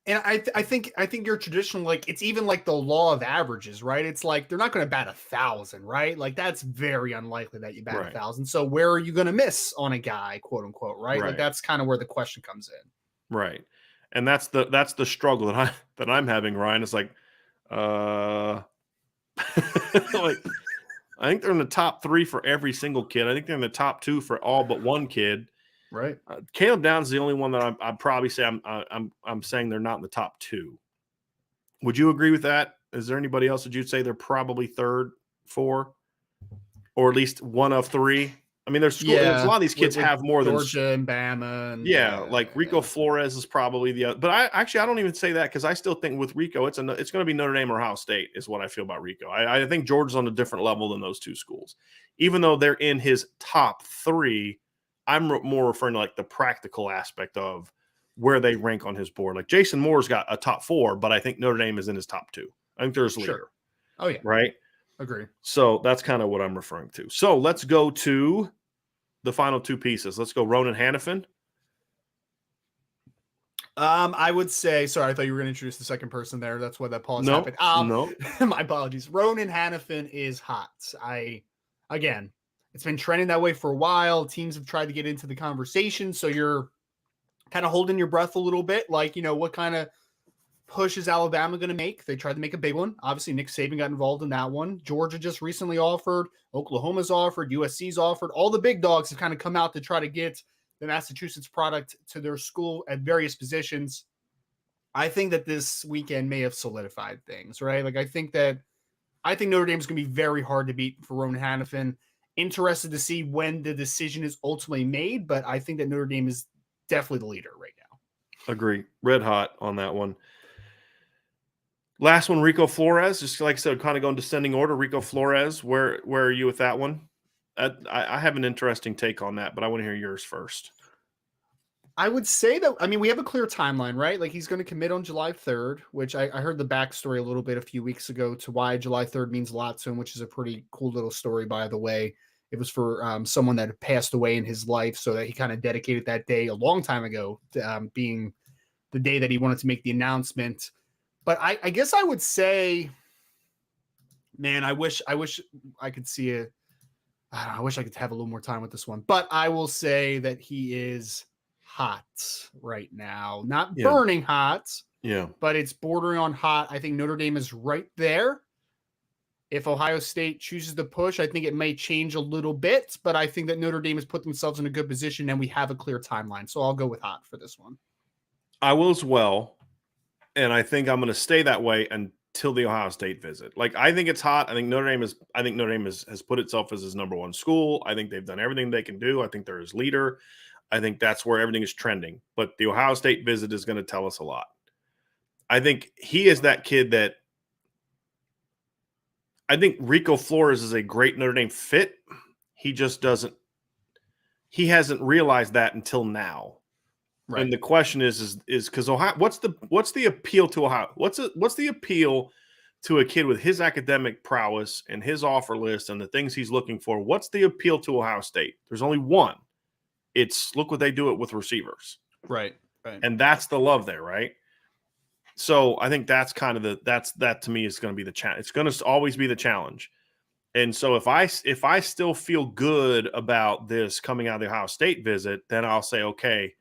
B: And I think you're traditional, like it's even like the law of averages, right? It's like they're not going to bat 1,000, right? Like that's very unlikely that you bat 1,000. So where are you going to miss on a guy, quote unquote, right? Like that's kind of where the question comes in,
A: right? And that's the struggle that I'm having, Ryan. It's like, like I think they're in the top 3 for every single kid. I think they're in the top 2 for all but one kid.
B: Right.
A: Caleb Downs is the only one that I'd probably say I'm saying they're not in the top 2. Would you agree with that? Is there anybody else that you'd say they're probably 3rd, 4, or at least one of 3? I mean, there's a lot of these kids have more than
B: Georgia and Bama. And,
A: like Rico Flores is probably the other. But I don't even say that because I still think with Rico, it's going to be Notre Dame or Ohio State is what I feel about Rico. I think Georgia's on a different level than those 2 schools. Even though they're in his top 3, I'm more referring to like the practical aspect of where they rank on his board. Like Jason Moore's got a top 4, but I think Notre Dame is in his top 2. I think there's a leader.
B: Sure. Oh yeah.
A: Right.
B: Agree.
A: So that's kind of what I'm referring to. So let's go to the final 2 pieces. Let's go Ronan Hanafin.
B: I would say, sorry, I thought you were going to introduce the second person there. That's what that pause happened.
A: No.
B: My apologies. Ronan Hanafin is hot. It's been trending that way for a while. Teams have tried to get into the conversation. So you're kind of holding your breath a little bit. Like, what kind of push is Alabama going to make? They tried to make a big one. Obviously, Nick Saban got involved in that one. Georgia just recently offered. Oklahoma's offered. USC's offered. All the big dogs have kind of come out to try to get the Massachusetts product to their school at various positions. I think that this weekend may have solidified things, right? Like, I think Notre Dame is going to be very hard to beat for Ronan Hanafin. Interested to see when the decision is ultimately made, but I think that Notre Dame is definitely the leader right now.
A: Agree. Red hot on that one. Last one, Rico Flores. Just like I said, kind of going descending order. Rico Flores, where are you with that one? I have an interesting take on that, but I want to hear yours first.
B: I would say that, I mean, we have a clear timeline, right? Like, he's going to commit on July 3rd, which I heard the backstory a little bit a few weeks ago to why July 3rd means a lot to him, which is a pretty cool little story, by the way. It was for someone that had passed away in his life, so that he kind of dedicated that day a long time ago to being the day that he wanted to make the announcement. But I guess I would say, man, I wish I could see it. I wish I could have a little more time with this one, but I will say that he is hot right now, not burning hot.
A: Yeah,
B: but it's bordering on hot. I think Notre Dame is right there. If Ohio State chooses to push, I think it may change a little bit, but I think that Notre Dame has put themselves in a good position and we have a clear timeline. So I'll go with hot for this one.
A: I will as well. And I think I'm going to stay that way until the Ohio State visit. Like, I think it's hot. I think Notre Dame has put itself as his number one school. I think they've done everything they can do. I think they're his leader. I think that's where everything is trending. But the Ohio State visit is going to tell us a lot. I think he is that kid that I think Rico Flores is a great Notre Dame fit. He just hasn't realized that until now. Right. And the question is because Ohio, what's the appeal to Ohio? What's the appeal to a kid with his academic prowess and his offer list and the things he's looking for? What's the appeal to Ohio State? There's only one. It's look what they do it with receivers.
B: Right.
A: And that's the love there, right? So I think that's kind of that to me is going to be the challenge. It's going to always be the challenge. And so if I still feel good about this coming out of the Ohio State visit, then I'll say, okay,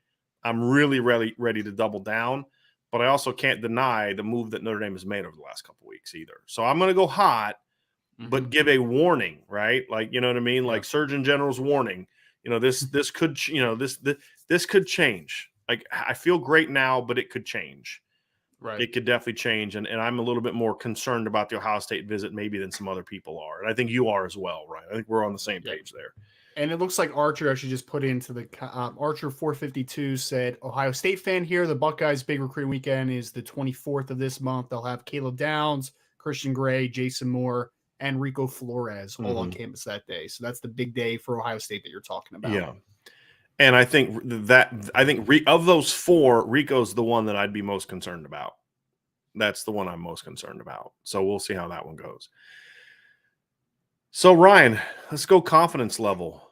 A: I'm really, really ready to double down. But I also can't deny the move that Notre Dame has made over the last couple of weeks either. So I'm going to go hot, but give a warning, right? Like, you know what I mean? Like Surgeon General's warning. You know, this could, this could change. Like, I feel great now, but it could change. Right. It could definitely change. And I'm a little bit more concerned about the Ohio State visit maybe than some other people are. And I think you are as well, right? I think we're on the same page there.
B: And it looks like Archer actually just put into the Archer 452 said, Ohio State fan here. The Buckeyes big recruiting weekend is the 24th of this month. They'll have Caleb Downs, Christian Gray, Jason Moore, and Rico Flores all on campus that day. So that's the big day for Ohio State that you're talking about.
A: Yeah. And I think of those four, Rico's the one that I'd be most concerned about. That's the one I'm most concerned about. So we'll see how that one goes. So Ryan, let's go confidence level.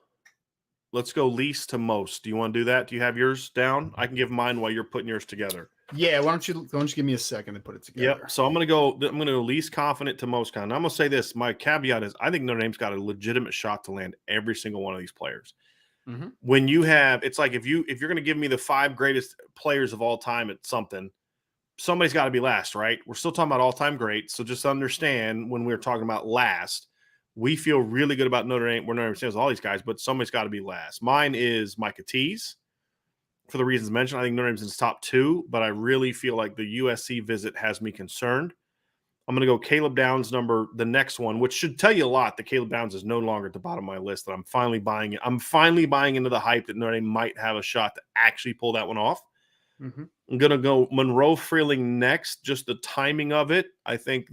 A: Let's go least to most. Do you want to do that? Do you have yours down? I can give mine while you're putting yours together.
B: Yeah, why don't you give me a second to put it together?
A: Yep. So I'm gonna go least confident to most confident. I'm gonna say this. My caveat is I think Notre Dame's got a legitimate shot to land every single one of these players. Mm-hmm. When you have, it's like if you're gonna give me the 5 greatest players of all time at something, somebody's got to be last, right? We're still talking about all-time greats, so just understand when we're talking about last. We feel really good about Notre Dame. We're Notre Dame fans, all these guys, but somebody's got to be last. Mine is Micah Tease for the reasons mentioned. I think Notre Dame's in his top 2, but I really feel like the USC visit has me concerned. I'm going to go Caleb Downs the next one, which should tell you a lot that Caleb Downs is no longer at the bottom of my list, that I'm finally buying it. I'm finally buying into the hype that Notre Dame might have a shot to actually pull that one off. Mm-hmm. I'm going to go Monroe Freeling next, just the timing of it. I think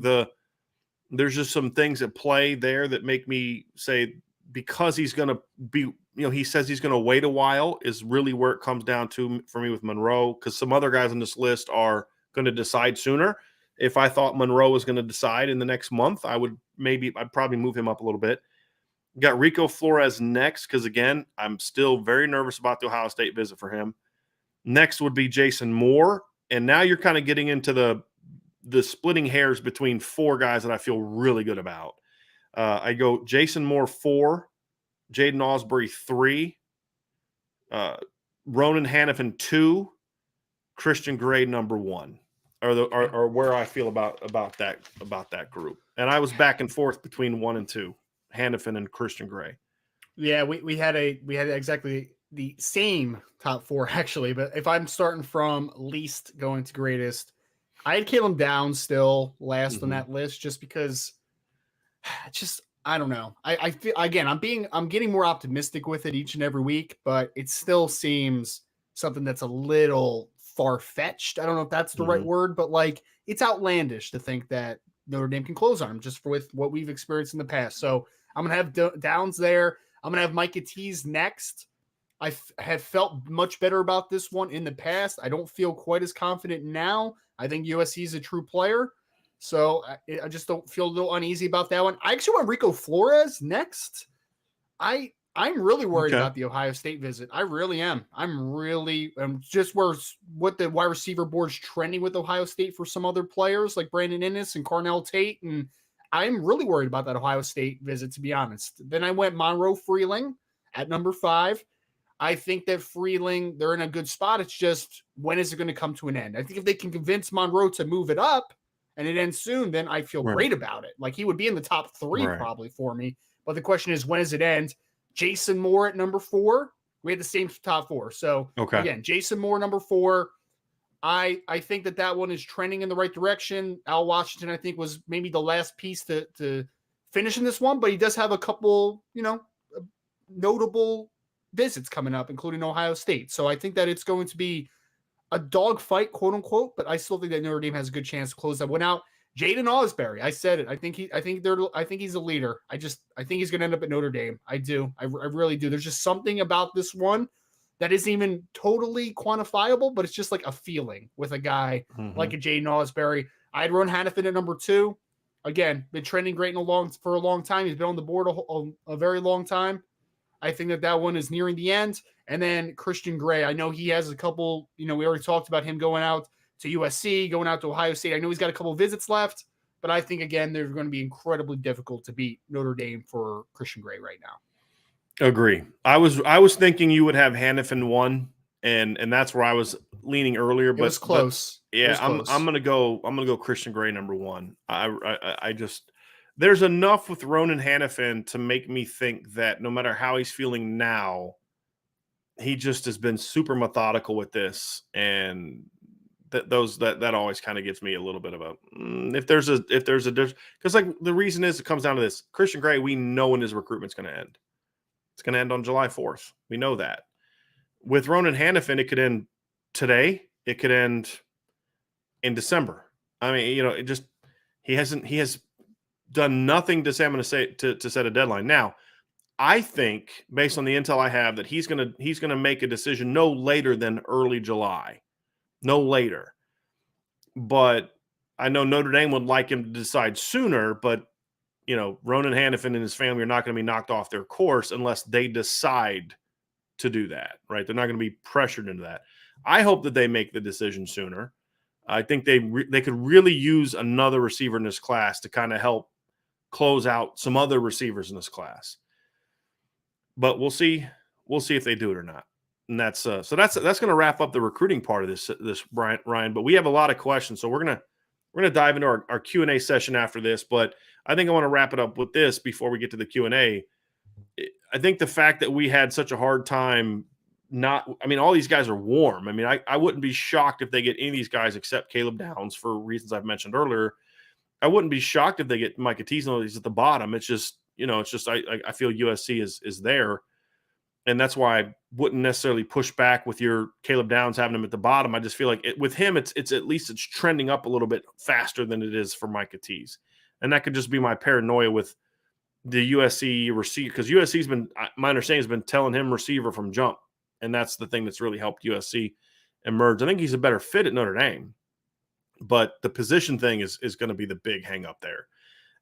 A: there's just some things at play there that make me say, because he's going to be, he says he's going to wait a while is really where it comes down to for me with Monroe, because some other guys on this list are going to decide sooner. If I thought Monroe was going to decide in the next month, I'd probably move him up a little bit. Got Rico Flores next, because again, I'm still very nervous about the Ohio State visit for him. Next would be Jason Moore. And now you're kind of getting into the splitting hairs between 4 guys that I feel really good about. I go Jason Moore 4, Jayden Alsberry 3, Ronan Hanifin 2, Christian Gray number 1. or where I feel about that group. And I was back and forth between 1 and 2, Hanifin and Christian Gray.
B: Yeah, we had exactly the same top 4 actually, but if I'm starting from least going to greatest, I had Caleb Downs still last on that list just because I don't know. I feel again I'm getting more optimistic with it each and every week, but it still seems something that's a little far-fetched. I don't know if that's the right word, but like it's outlandish to think that Notre Dame can close on him just with what we've experienced in the past. So I'm gonna have Downs there. I'm gonna have Micah Tease next. I have felt much better about this one in the past. I don't feel quite as confident now. I think USC is a true player. So I just don't feel a little uneasy about that one. I actually want Rico Flores next. I'm really worried about the Ohio State visit. I really am. I'm just what the wide receiver board's trending with Ohio State for some other players like Brandon Innes and Carnell Tate. And I'm really worried about that Ohio State visit, to be honest. Then I went Monroe Freeling at number 5. I think that Freeling, they're in a good spot. It's just, when is it going to come to an end? I think if they can convince Monroe to move it up and it ends soon, then I feel great about it. Like he would be in the top 3 probably for me. But the question is, when does it end? Jason Moore at number 4. We had the same top 4. So again, Jason Moore, number 4. I think that one is trending in the right direction. Al Washington, I think, was maybe the last piece to finish in this one, but he does have a couple, notable visits coming up, including Ohio State. So I think that it's going to be a dogfight, quote unquote, but I still think that Notre Dame has a good chance to close that one out. Jayden Alsberry, I said it. I think he's a leader. I think he's going to end up at Notre Dame. I do. I really do. There's just something about this one that isn't even totally quantifiable, but it's just like a feeling with a guy like a Jayden Asbury. I had Ronan Hanafin at number 2. Again, been trending great for a long time. He's been on the board a very long time. I think that one is nearing the end. And then Christian Gray, I know he has a couple, we already talked about him going out to USC, going out to Ohio State. I know he's got a couple visits left, but I think, again, they're going to be incredibly difficult to beat Notre Dame for Christian Gray right now.
A: Agree. I was thinking you would have Hanifin 1, and that's where I was leaning earlier. But
B: it was close.
A: I'm gonna go Christian Gray number 1. I just there's enough with Ronan Hanifin to make me think that no matter how he's feeling now, he just has been super methodical with this, and that always kind of gives me a little bit of a if there's a because like the reason is it comes down to this. Christian Gray, we know when his recruitment's going to end. It's going to end on July 4th. We know that. With Ronan Hanifin, it could end today. It could end in December. I mean, it just he has done nothing to say I'm going to say to set a deadline. Now, I think based on the intel I have that he's going to make a decision no later than early July. No later. But I know Notre Dame would like him to decide sooner, but Ronan Hanifin and his family are not going to be knocked off their course unless they decide to do that, right? They're not going to be pressured into that. I hope that they make the decision sooner. I think they could really use another receiver in this class to kind of help close out some other receivers in this class. But we'll see if they do it or not. And that's going to wrap up the recruiting part of this Ryan. But we have a lot of questions, so we're gonna dive into our Q&A session after this. But I think I want to wrap it up with this before we get to the Q&A. I think the fact that we had such a hard time all these guys are warm. I mean, I wouldn't be shocked if they get any of these guys except Caleb Downs for reasons I've mentioned earlier. I wouldn't be shocked if they get Micah Tease at the bottom. It's just, I feel USC is there. And that's why I wouldn't necessarily push back with your Caleb Downs having him at the bottom. I just feel like with him, it's at least it's trending up a little bit faster than it is for Micah Tease. And that could just be my paranoia with the USC receiver, because USC's been, my understanding has been telling him receiver from jump. And that's the thing that's really helped USC emerge. I think he's a better fit at Notre Dame, but the position thing is going to be the big hang up there.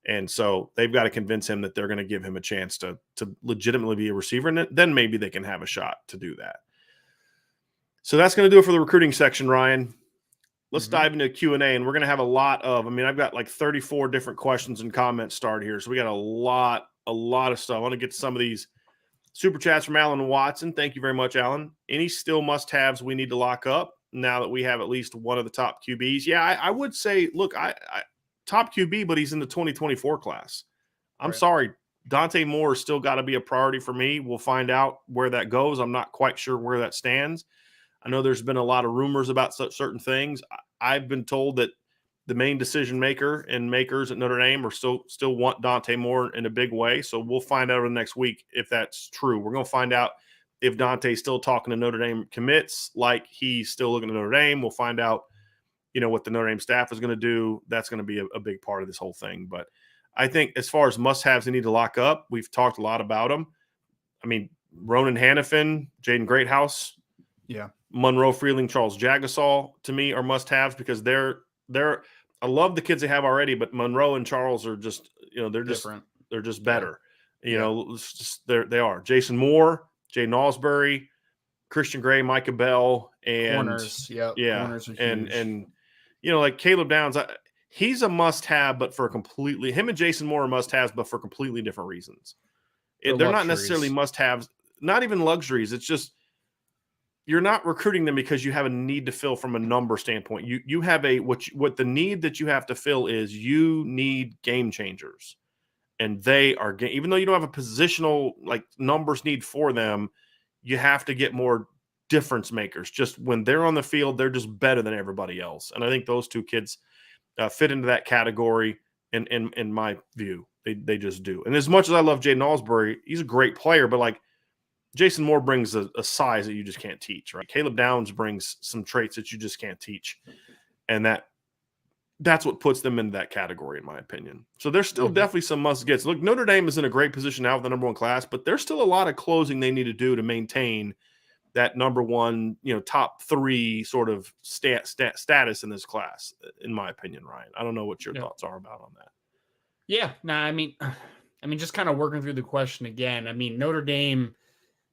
A: And so they've got to convince him that they're going to give him a chance to legitimately be a receiver. And then maybe they can have a shot to do that. So that's going to do it for the recruiting section, Ryan. Let's dive into Q&A, and we're going to have a lot of, I've got like 34 different questions and comments started here. So we got a lot of stuff. I want to get to some of these super chats from Alan Watson. Thank you very much, Alan. Any still must-haves we need to lock up? now that we have at least one of the top QBs. Yeah, I would say, look, I top QB, but he's in the 2024 class. I'm sorry. Dante Moore has still got to be a priority for me. We'll find out where that goes. I'm not quite sure where that stands. I know there's been a lot of rumors about certain things. I've been told that the main decision maker and makers at Notre Dame are still want Dante Moore in a big way. So we'll find out over the next week if that's true. We're going to find out if Dante's still talking to Notre Dame commits, like he's still looking at Notre Dame. We'll find out, what the Notre Dame staff is going to do. That's going to be a big part of this whole thing. But I think as far as must-haves they need to lock up, we've talked a lot about them. I mean, Ronan Hanafin, Jaden Greathouse, Monroe, Freeling, Charles Jagasaw, to me, are must-haves because they're I love the kids they have already, but Monroe and Charles are just, they're just different. They're just better. They are. Jason Moore, Jayden Alsberry, Christian Gray, Micah Bell, and
B: corners. Corners are huge.
A: And like Caleb Downs, he's a must-have, but for him and Jason Moore are must-haves, but for completely different reasons. They're not necessarily must-haves, not even luxuries. It's just you're not recruiting them because you have a need to fill from a number standpoint. You have what the need that you have to fill is you need game changers, and they are even though you don't have a positional like numbers need for them, you have to get more difference makers. Just when they're on the field, they're just better than everybody else, and I think those two kids fit into that category. In my view, they just do. And as much as I love Jayden Alsberry, he's a great player, but like Jason Moore brings a size that you just can't teach, right? Caleb Downs brings some traits that you just can't teach, and that's what puts them into that category, in my opinion. So there's still definitely some must-gets. Look, Notre Dame is in a great position now with the number one class, but there's still a lot of closing they need to do to maintain that number one, top three sort of status in this class, in my opinion, Ryan. I don't know what your thoughts are about on that.
B: Yeah, no, I mean, just kind of working through the question again. I mean, Notre Dame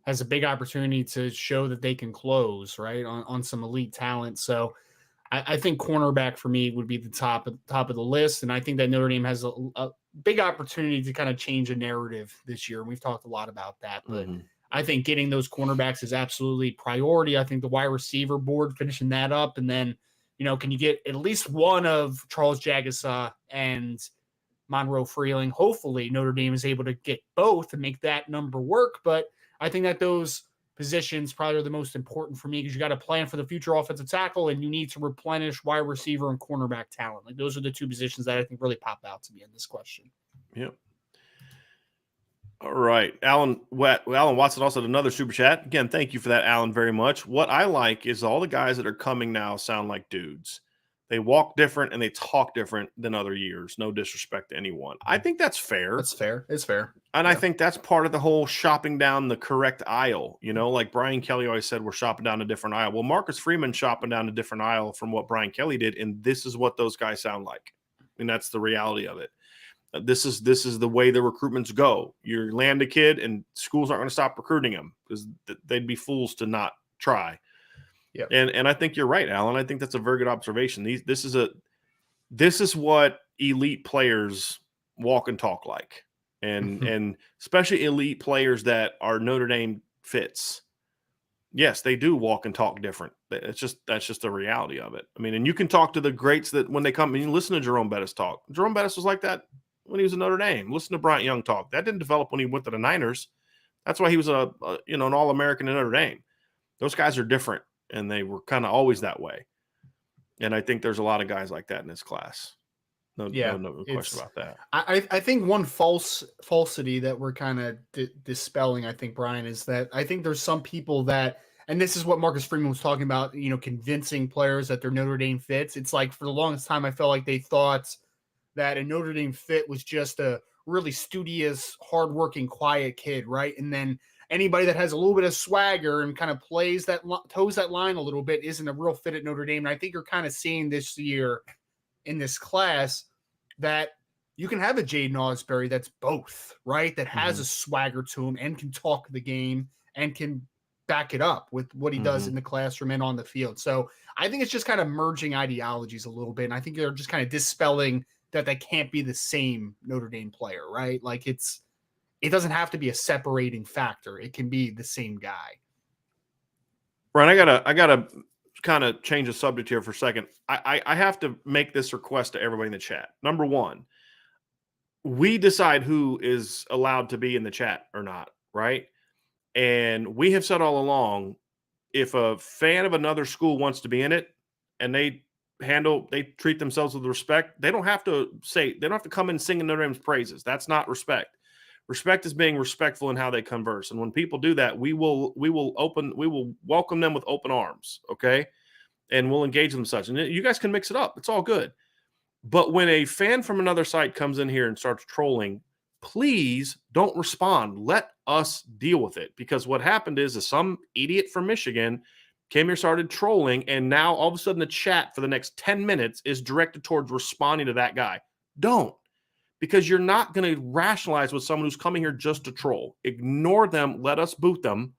B: has a big opportunity to show that they can close, right, on some elite talent. So I think cornerback for me would be the top of the list. And I think that Notre Dame has a big opportunity to kind of change a narrative this year. And we've talked a lot about that, but I think getting those cornerbacks is absolutely priority. I think the wide receiver board, finishing that up. And then, can you get at least one of Charles Jagasaw and Monroe Freeling? Hopefully Notre Dame is able to get both and make that number work. But I think that those positions probably are the most important for me because you got to plan for the future offensive tackle and you need to replenish wide receiver and cornerback talent. Like those are the two positions that I think really pop out to me in this question.
A: Yep. All right. Alan Watson also had another super chat. Again, thank you for that, Alan, very much. What I like is all the guys that are coming now sound like dudes. They walk different and they talk different than other years. No disrespect to anyone. I think that's fair.
B: That's fair. It's fair.
A: And I think that's part of the whole shopping down the correct aisle. Like Brian Kelly always said, we're shopping down a different aisle. Well, Marcus Freeman shopping down a different aisle from what Brian Kelly did. And this is what those guys sound like. And that's the reality of it. This is the way the recruitments go. You land a kid and schools aren't going to stop recruiting him because they'd be fools to not try. Yeah. And I think you're right, Alan. I think that's a very good observation. This is what elite players walk and talk like. And especially elite players that are Notre Dame fits. Yes, they do walk and talk different. That's just the reality of it. I mean, and you can talk to the greats that when they come and you listen to Jerome Bettis talk. Jerome Bettis was like that when he was at Notre Dame. Listen to Bryant Young talk. That didn't develop when he went to the Niners. That's why he was an All-American at Notre Dame. Those guys are different, and they were kind of always that way. And I think there's a lot of guys like that in this class. No question about that.
B: I think one falsity that we're kind of dispelling, I think, Brian, is that I think there's some people that, and this is what Marcus Freeman was talking about, convincing players that they're Notre Dame fits. It's like for the longest time, I felt like they thought that a Notre Dame fit was just a really studious, hardworking, quiet kid, right? And then anybody that has a little bit of swagger and kind of toes that line a little bit isn't a real fit at Notre Dame. And I think you're kind of seeing this year in this class that you can have a Jayden Asbury that's both, right? That has a swagger to him and can talk the game and can back it up with what he does in the classroom and on the field. So I think it's just kind of merging ideologies a little bit. And I think they're just kind of dispelling that they can't be the same Notre Dame player, right? Like it doesn't have to be a separating factor. It can be the same guy.
A: Brian, I gotta kind of change the subject here for a second. I have to make this request to everybody in the chat. Number one, we decide who is allowed to be in the chat or not, right? And we have said all along, if a fan of another school wants to be in it and they treat themselves with respect, they don't have to come in singing Notre Dame's praises. That's not respect. Respect is being respectful in how they converse. And when people do that, we will welcome them with open arms. Okay. And we'll engage them such. And you guys can mix it up. It's all good. But when a fan from another site comes in here and starts trolling, please don't respond. Let us deal with it. Because what happened is some idiot from Michigan came here, started trolling, and now all of a sudden the chat for the next 10 minutes is directed towards responding to that guy. Don't. Because you're not going to rationalize with someone who's coming here just to troll. Ignore them, let us boot them,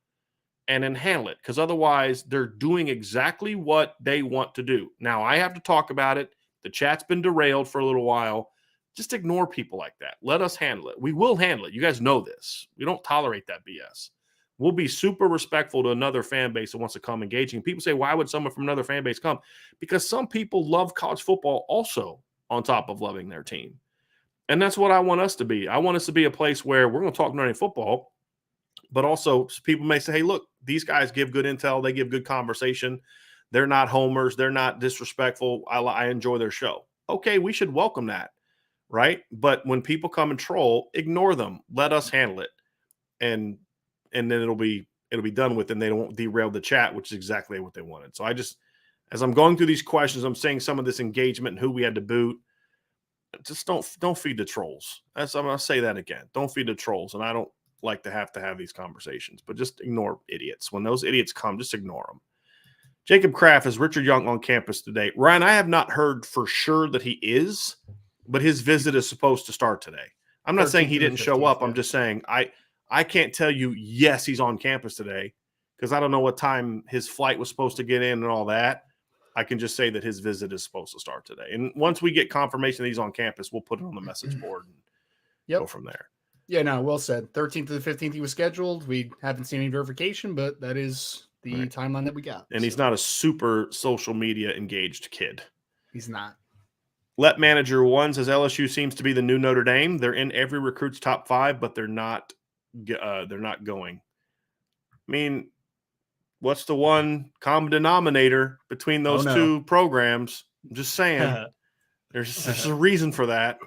A: and then handle it. Because otherwise, they're doing exactly what they want to do. Now, I have to talk about it. The chat's been derailed for a little while. Just ignore people like that. Let us handle it. We will handle it. You guys know this. We don't tolerate that BS. We'll be super respectful to another fan base that wants to come engaging. People say, why would someone from another fan base come? Because some people love college football also on top of loving their team. And that's what I want us to be. I want us to be a place where we're going to talk Notre Dame football, but also people may say, hey, look, these guys give good intel. They give good conversation. They're not homers. They're not disrespectful. I enjoy their show. Okay, we should welcome that, right? But when people come and troll, ignore them. Let us handle it. And then it'll be done with, and they won't derail the chat, which is exactly what they wanted. So as I'm going through these questions, I'm saying some of this engagement and who we had to boot. Just don't feed the trolls. I'm going to say that again. Don't feed the trolls. And I don't like to have these conversations, but just ignore idiots. When those idiots come, just ignore them. Jacob Kraft, is Richard Young on campus today? Ryan, I have not heard for sure that he is, but his visit is supposed to start today. I'm not saying he didn't show up. I'm just saying I can't tell you, yes, he's on campus today because I don't know what time his flight was supposed to get in and all that. I can just say that his visit is supposed to start today. And once we get confirmation that he's on campus, we'll put it on the message board and go from there.
B: Yeah, no, well said. 13th to the 15th he was scheduled. We haven't seen any verification, but that is the timeline that we got.
A: And he's not a super social media engaged kid.
B: He's not.
A: Let Manager 1 says LSU seems to be the new Notre Dame. They're in every recruit's top 5, but they're not going. I mean, what's the one common denominator between those two programs? I'm just saying. There's a reason for that.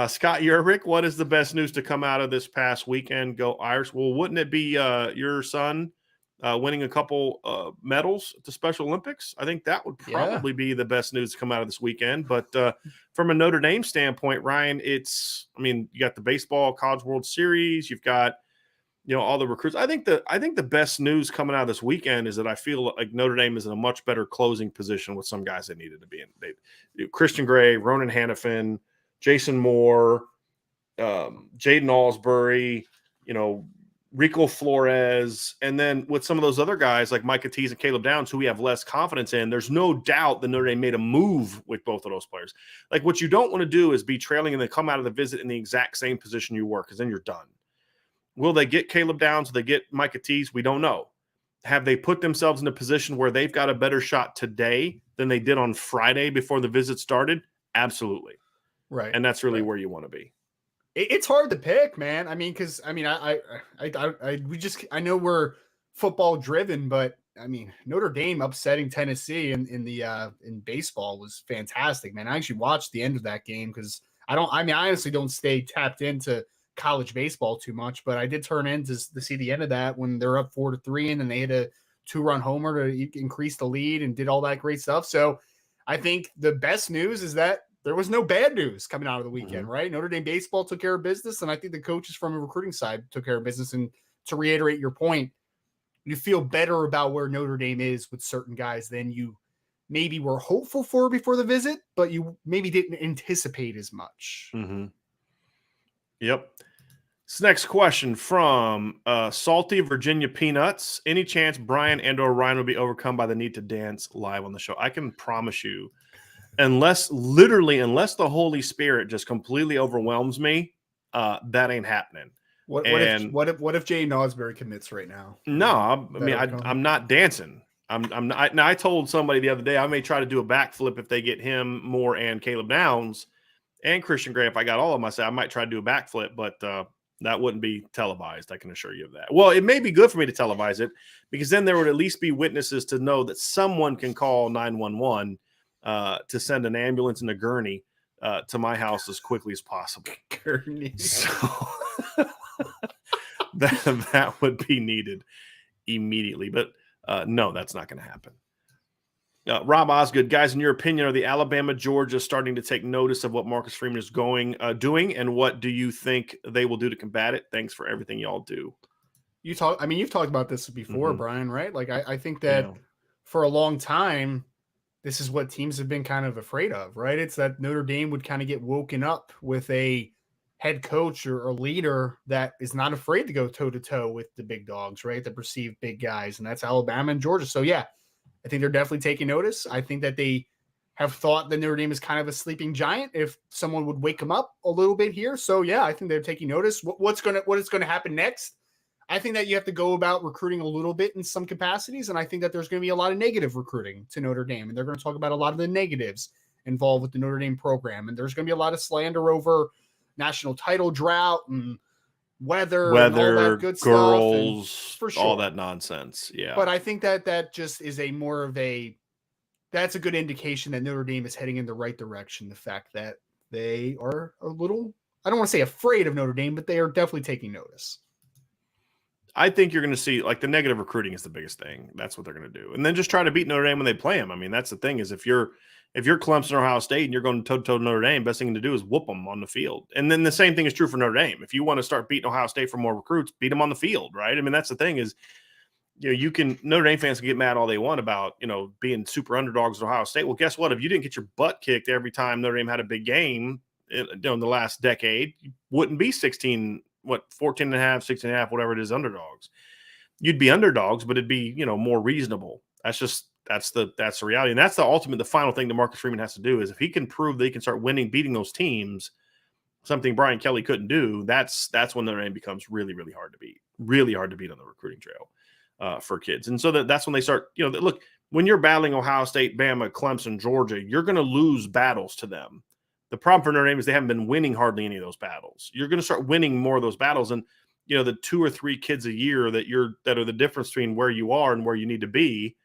A: Scott Yerbick, what is the best news to come out of this past weekend? Go Irish. Well, wouldn't it be your son winning a couple medals at the Special Olympics? I think that would probably be the best news to come out of this weekend. But from a Notre Dame standpoint, Ryan, you got the baseball College World Series. You've got, all the recruits. I think the best news coming out of this weekend is that I feel like Notre Dame is in a much better closing position with some guys they needed to be in. Christian Gray, Ronan Hanafin, Jason Moore, Jayden Alsberry, Rico Flores, and then with some of those other guys like Micah Tease and Caleb Downs, who we have less confidence in, there's no doubt that Notre Dame made a move with both of those players. Like, what you don't want to do is be trailing and then come out of the visit in the exact same position you were, because then you're done. Will they get Caleb Downs? Will they get Micah Tease? We don't know. Have they put themselves in a position where they've got a better shot today than they did on Friday before the visit started? Absolutely.
B: Right.
A: And that's really where you want to be.
B: It's hard to pick, man. I mean, because I know we're football driven, but I mean, Notre Dame upsetting Tennessee in baseball was fantastic, man. I actually watched the end of that game because I honestly don't stay tapped into college baseball too much, but I did turn in to see the end of that when they're up 4-3 and then they hit a 2-run homer to increase the lead and did all that great stuff. So I think the best news is that there was no bad news coming out of the weekend, right? Notre Dame baseball took care of business, and I think the coaches from a recruiting side took care of business. And to reiterate your point, you feel better about where Notre Dame is with certain guys than you maybe were hopeful for before the visit, but you maybe didn't anticipate as much.
A: Mm-hmm. Yep. This next question from Salty Virginia Peanuts. Any chance Brian and/or Ryan will be overcome by the need to dance live on the show? I can promise you, unless the Holy Spirit just completely overwhelms me, that ain't happening.
B: What if Jayden Asbury commits right now?
A: No, I'm not dancing. Now, I told somebody the other day I may try to do a backflip if they get him, Moore, and Caleb Downs and Christian Gray. If I got all of them, I said I might try to do a backflip, but that wouldn't be televised. I can assure you of that. Well, it may be good for me to televise it because then there would at least be witnesses to know that someone can call 911 to send an ambulance and a gurney to my house as quickly as possible.
B: Gurney.
A: So that would be needed immediately. But no, that's not going to happen. Rob Osgood, guys, in your opinion, are the Alabama, Georgia starting to take notice of what Marcus Freeman is doing, and what do you think they will do to combat it? Thanks for everything y'all do.
B: You've talked about this before, Brian, right? Like I think that for a long time, this is what teams have been kind of afraid of, right? It's that Notre Dame would kind of get woken up with a head coach or a leader that is not afraid to go toe-to-toe with the big dogs, right? The perceived big guys, and that's Alabama and Georgia. So, yeah, I think they're definitely taking notice. I think that they have thought that Notre Dame is kind of a sleeping giant if someone would wake them up a little bit here. So, yeah, I think they're taking notice. What is going to happen next? I think that you have to go about recruiting a little bit in some capacities, and I think that there's going to be a lot of negative recruiting to Notre Dame, and they're going to talk about a lot of the negatives involved with the Notre Dame program, and there's going to be a lot of slander over national title drought and weather and all that good
A: girls,
B: stuff, for sure.
A: All that nonsense. Yeah,
B: but I think that just is that's a good indication that Notre Dame is heading in the right direction. The fact that they are a little, I don't want to say afraid of Notre Dame, but they are definitely taking notice.
A: I think you're going to see, like, the negative recruiting is the biggest thing. That's what they're going to do. And then just try to beat Notre Dame when they play them. I mean, that's the thing is if you're Clemson or Ohio State and you're going toe-to-toe to Notre Dame, best thing to do is whoop them on the field. And then the same thing is true for Notre Dame. If you want to start beating Ohio State for more recruits, beat them on the field, right? I mean, that's the thing is, Notre Dame fans can get mad all they want about, being super underdogs at Ohio State. Well, guess what? If you didn't get your butt kicked every time Notre Dame had a big game in the last decade, you wouldn't be 14 and a half, 16 and a half, whatever it is, underdogs. You'd be underdogs, but it'd be, more reasonable. That's the reality. And that's the final thing that Marcus Freeman has to do is if he can prove that he can start beating those teams, something Brian Kelly couldn't do, that's when Notre Dame becomes really, really hard to beat on the recruiting trail for kids. And so that's when they start, look, when you're battling Ohio State, Bama, Clemson, Georgia, you're going to lose battles to them. The problem for Notre Dame is they haven't been winning hardly any of those battles. You're going to start winning more of those battles. And, the 2 or 3 kids a year that are the difference between where you are and where you need to be,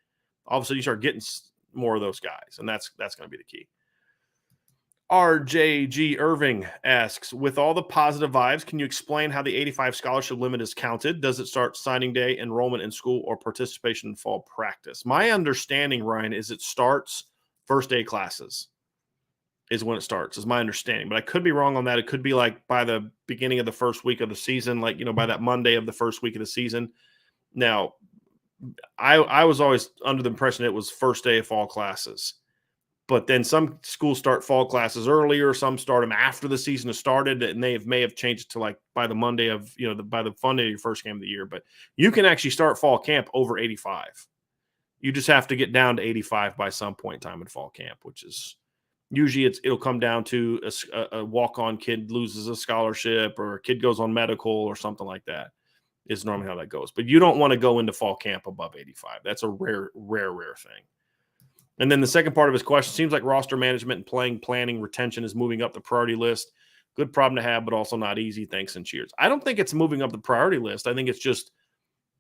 A: all of a sudden you start getting more of those guys. And that's going to be the key. RJG Irving asks, with all the positive vibes, can you explain how the 85 scholarship limit is counted? Does it start signing day, enrollment in school, or participation in fall practice? My understanding, Ryan, is it starts first day classes is when it starts, is my understanding. But I could be wrong on that. It could be like by the beginning of the first week of the season, like, by that Monday of the first week of the season. Now, I was always under the impression it was first day of fall classes. But then some schools start fall classes earlier, some start them after the season has started, and they may have changed it to like by the Monday of, by the Monday of your first game of the year. But you can actually start fall camp over 85. You just have to get down to 85 by some point in time in fall camp, which is usually it'll come down to a walk-on kid loses a scholarship or a kid goes on medical or something like that is normally how that goes. But you don't want to go into fall camp above 85. That's a rare thing. And then the second part of his question, seems like roster management and playing planning retention is moving up the priority list. Good problem to have, but also not easy. Thanks and cheers. I don't think it's moving up the priority list. I think it's just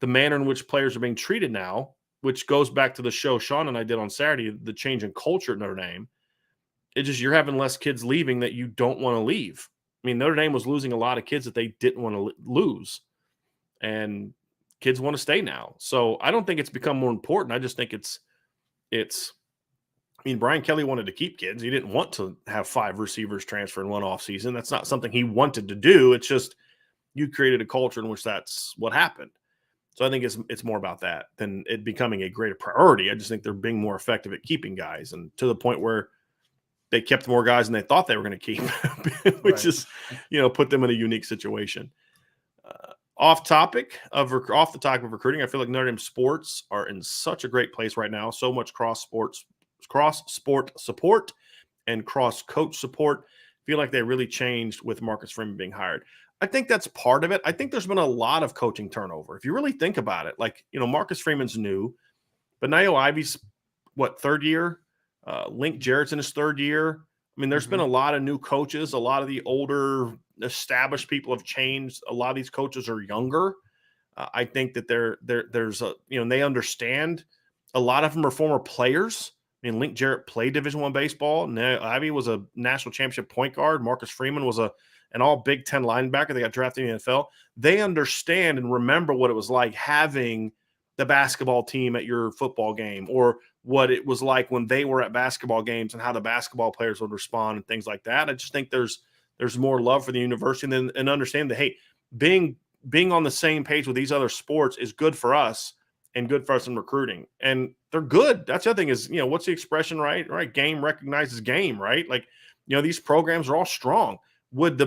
A: the manner in which players are being treated now, which goes back to the show Sean and I did on Saturday, the change in culture at Notre Dame. It's just you're having less kids leaving that you don't want to leave. I mean, Notre Dame was losing a lot of kids that they didn't want to lose. And kids want to stay now. So I don't think it's become more important. I just think it's Brian Kelly wanted to keep kids. He didn't want to have 5 receivers transfer in one offseason. That's not something he wanted to do. It's just you created a culture in which that's what happened. So I think it's more about that than it becoming a greater priority. I just think they're being more effective at keeping guys, and to the point where they kept more guys than they thought they were going to keep, which is, put them in a unique situation. Off the topic of recruiting, I feel like Notre Dame sports are in such a great place right now. So much cross sport support and cross coach support. I feel like they really changed with Marcus Freeman being hired. I think that's part of it. I think there's been a lot of coaching turnover. If you really think about it, like, Marcus Freeman's new. But Niall Ivy's, third year? Link Jarrett's in his third year. I mean, there's been a lot of new coaches. A lot of the older established people have changed. A lot of these coaches are younger. I think that there's a, and they understand. A lot of them are former players. I mean, Link Jarrett played Division I baseball. Ivy was a national championship point guard. Marcus Freeman was an all Big Ten linebacker. They got drafted in the NFL. They understand and remember what it was like having the basketball team at your football game, or what it was like when they were at basketball games and how the basketball players would respond and things like that. I just think there's more love for the university and understand that, hey, being on the same page with these other sports is good for us and good for us in recruiting. And they're good. That's the other thing is, what's the expression, right? Right. Game recognizes game, right? Like, these programs are all strong. Would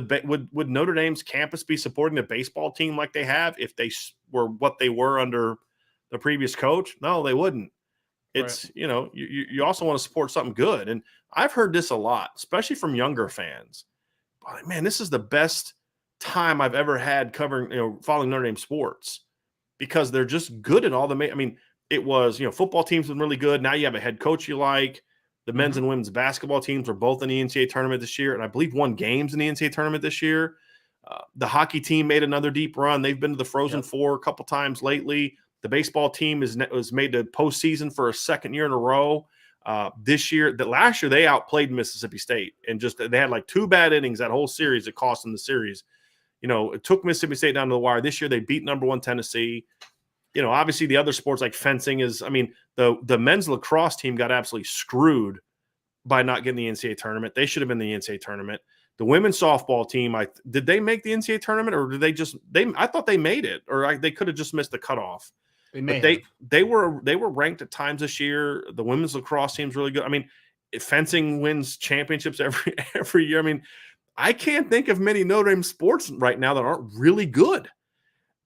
A: Notre Dame's campus be supporting the baseball team like they have if they were what they were under the previous coach? No, they wouldn't. It's, right. You also want to support something good. And I've heard this a lot, especially from younger fans. But, man, this is the best time I've ever had covering, following Notre Dame sports, because they're just good at all the – I mean, it was, football teams have been really good. Now you have a head coach you like. The men's and women's basketball teams are both in the NCAA tournament this year, and I believe won games in the NCAA tournament this year. The hockey team made another deep run. They've been to the Frozen Four a couple times lately. The baseball team was made to postseason for a second year in a row. Last year they outplayed Mississippi State, and they had like 2 bad innings that whole series that cost them the series. It took Mississippi State down to the wire. This year they beat number 1 Tennessee. Obviously the other sports like fencing the men's lacrosse team got absolutely screwed by not getting the NCAA tournament. They should have been in the NCAA tournament. The women's softball team, did they make the NCAA tournament, or did I thought they made it, or they could have just missed the cutoff. They were ranked at times this year. The women's lacrosse team's really good. I mean, fencing wins championships every year. I mean, I can't think of many Notre Dame sports right now that aren't really good.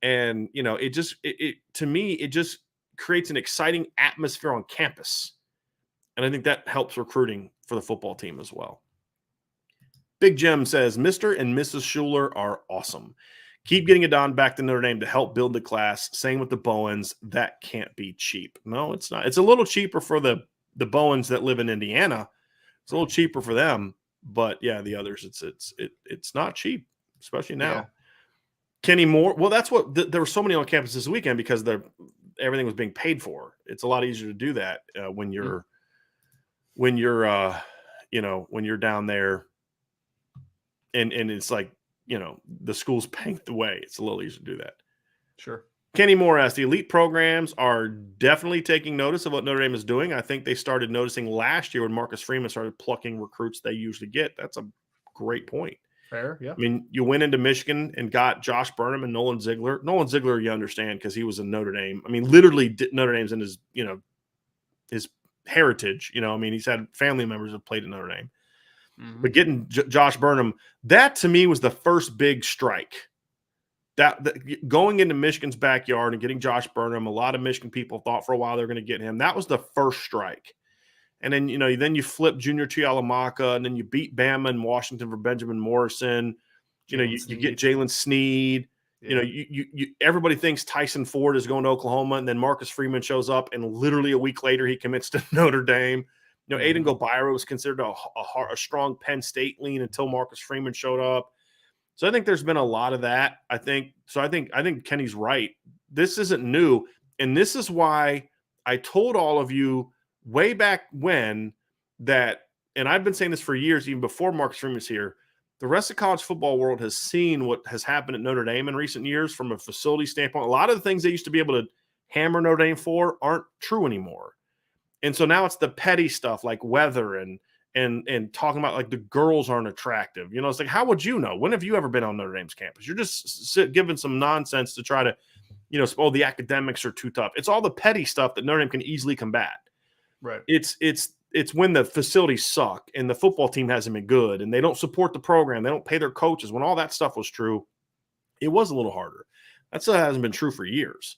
A: And, to me, it just creates an exciting atmosphere on campus. And I think that helps recruiting for the football team as well. Big Jim says, Mr. and Mrs. Schuler are awesome. Keep getting it on back to Notre Dame to help build the class. Same with the Bowens. That can't be cheap. No, it's not. It's a little cheaper for the Bowens that live in Indiana. It's a little cheaper for them. But, yeah, the others, it's not cheap, especially now. Yeah. Kenny Moore, well, that's what there were so many on campus this weekend because everything was being paid for. It's a lot easier to do that when you're down there, and it's like the school's paying the way. It's a little easier to do that.
B: Sure.
A: Kenny Moore asks, the elite programs are definitely taking notice of what Notre Dame is doing. I think they started noticing last year when Marcus Freeman started plucking recruits they usually get. That's a great point.
B: Fair, yeah.
A: I mean, you went into Michigan and got Josh Burnham and Nolan Ziegler. Nolan Ziegler, you understand, because he was in Notre Dame. I mean, literally Notre Dame's in his, his heritage. I mean, he's had family members that played in Notre Dame. Mm-hmm. But getting Josh Burnham, that to me was the first big strike. That going into Michigan's backyard and getting Josh Burnham, a lot of Michigan people thought for a while they were going to get him. That was the first strike. And then, then you flip Junior Tuihalamaka, and then you beat Bama and Washington for Benjamin Morrison. You get Jalen Sneed. Yeah. You everybody thinks Tyson Ford is going to Oklahoma, and then Marcus Freeman shows up, and literally a week later he commits to Notre Dame. Aiden Gobira was considered a strong Penn State lean until Marcus Freeman showed up. So I think there's been a lot of that. I think Kenny's right. This isn't new, and this is why I told all of you way back when that, and I've been saying this for years, even before Marcus Freeman was here, the rest of the college football world has seen what has happened at Notre Dame in recent years from a facility standpoint. A lot of the things they used to be able to hammer Notre Dame for aren't true anymore. And so now it's the petty stuff like weather and talking about like the girls aren't attractive. It's like, how would you know? When have you ever been on Notre Dame's campus? You're just giving some nonsense to try to, the academics are too tough. It's all the petty stuff that Notre Dame can easily combat. Right. It's when the facilities suck and the football team hasn't been good and they don't support the program. They don't pay their coaches. When all that stuff was true, it was a little harder. That still hasn't been true for years.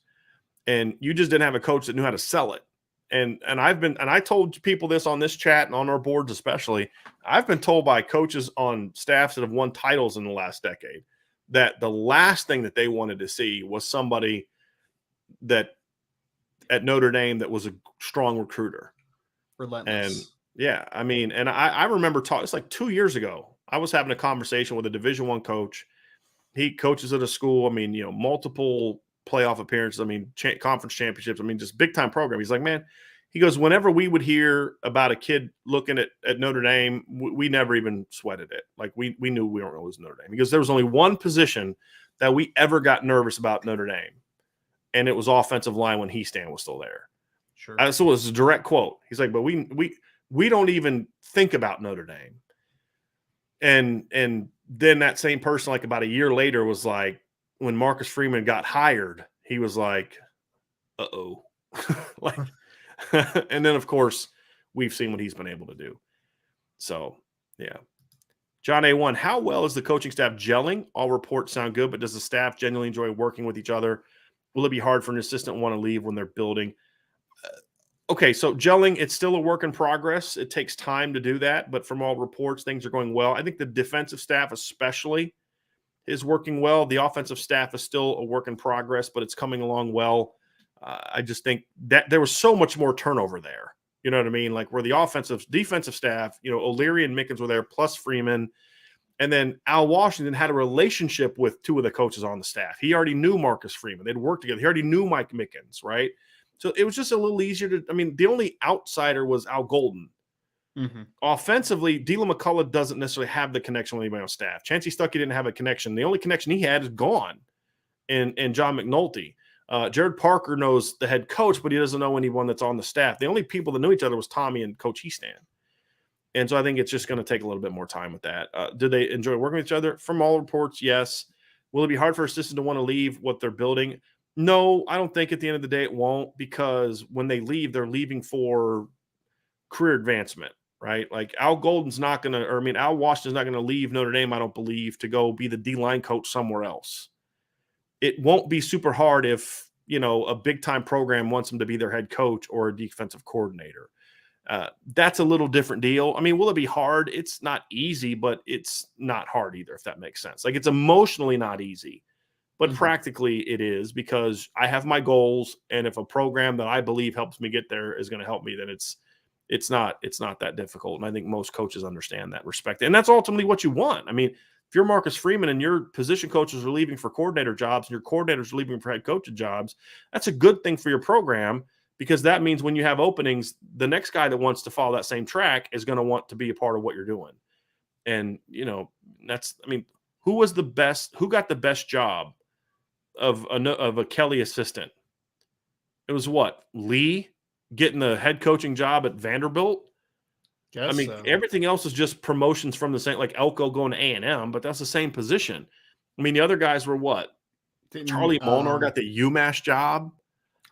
A: And you just didn't have a coach that knew how to sell it. And I told people this on this chat and on our boards especially. I've been told by coaches on staffs that have won titles in the last decade that the last thing that they wanted to see was somebody that at Notre Dame that was a strong recruiter.
B: Relentless.
A: And yeah, I mean, and I remember talking, it's like 2 years ago, I was having a conversation with a Division I coach. He coaches at a school. I mean, multiple playoff appearances. I mean, conference championships. I mean, just big time program. He's like, man, he goes, whenever we would hear about a kid looking at Notre Dame, we never even sweated it. Like we knew we weren't going to lose Notre Dame because there was only one position that we ever got nervous about Notre Dame. And it was offensive line when Heastan was still there.
B: Sure.
A: So it was a direct quote. He's like, but we don't even think about Notre Dame. And then that same person, like about a year later, was like, when Marcus Freeman got hired, he was like, uh-oh. Like, and then, of course, we've seen what he's been able to do. So, yeah. John A1, how well is the coaching staff gelling? All reports sound good, but does the staff genuinely enjoy working with each other? Will it be hard for an assistant to want to leave when they're building? Okay, so gelling, it's still a work in progress. It takes time to do that, but from all reports, things are going well. I think the defensive staff especially is working well. The offensive staff is still a work in progress, but it's coming along well. I just think that there was so much more turnover there. You know what I mean? Like where the defensive staff, O'Leary and Mickens were there, plus Freeman. And then Al Washington had a relationship with two of the coaches on the staff. He already knew Marcus Freeman. They'd worked together. He already knew Mike Mickens, right? So it was just a little easier the only outsider was Al Golden. Mm-hmm. Offensively, D'La McCullough doesn't necessarily have the connection with anybody on staff. Chancey Stuckey didn't have a connection. The only connection he had is gone in John McNulty. Jared Parker knows the head coach, but he doesn't know anyone that's on the staff. The only people that knew each other was Tommy and Coach Heastan. And so I think it's just going to take a little bit more time with that. Do they enjoy working with each other? From all reports, yes. Will it be hard for assistants to want to leave what they're building? No, I don't think at the end of the day it won't, because when they leave, they're leaving for career advancement, right? Like Al Washington's not going to leave Notre Dame, I don't believe, to go be the D-line coach somewhere else. It won't be super hard if, a big-time program wants him to be their head coach or a defensive coordinator. That's a little different deal. I mean, will it be hard? It's not easy, but it's not hard either, if that makes sense. Like it's emotionally not easy, but practically it is, because I have my goals, and if a program that I believe helps me get there is going to help me, then it's not that difficult. And I think most coaches understand that, respect it. And that's ultimately what you want. I mean, if you're Marcus Freeman and your position coaches are leaving for coordinator jobs and your coordinators are leaving for head coach jobs, that's a good thing for your program, because that means when you have openings, the next guy that wants to follow that same track is going to want to be a part of what you're doing. And, who got the best job of a Kelly assistant? It was what? Lee getting the head coaching job at Vanderbilt? Everything else is just promotions from the same, like Elko going to A&M, but that's the same position. I mean, the other guys were what? Charlie Molnar got the UMass job.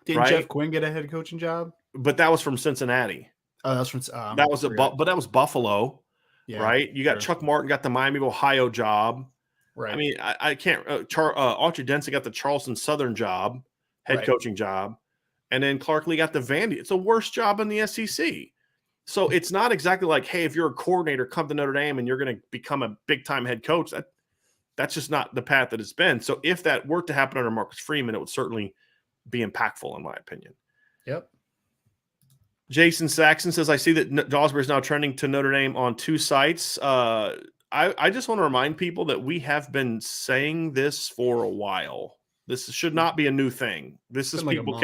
B: Didn't Jeff Quinn get a head coaching job?
A: But that was from Cincinnati.
B: Oh, that's from
A: but that was Buffalo,
B: yeah,
A: right? You got Chuck Martin got the Miami of Ohio job.
B: Right.
A: I mean, I can't. Archie Denson got the Charleston Southern job, head coaching job, and then Clark Lee got the Vandy. It's the worst job in the SEC. So it's not exactly like, hey, if you're a coordinator, come to Notre Dame and you're going to become a big-time head coach. That's just not the path that it's been. So if that were to happen under Marcus Freeman, it would certainly be impactful, in my opinion.
B: Yep.
A: Jason Saxon says, I see that Alsberry is now trending to Notre Dame on 2 sites. I just want to remind people that we have been saying this for a while. This should not be a new thing. This is people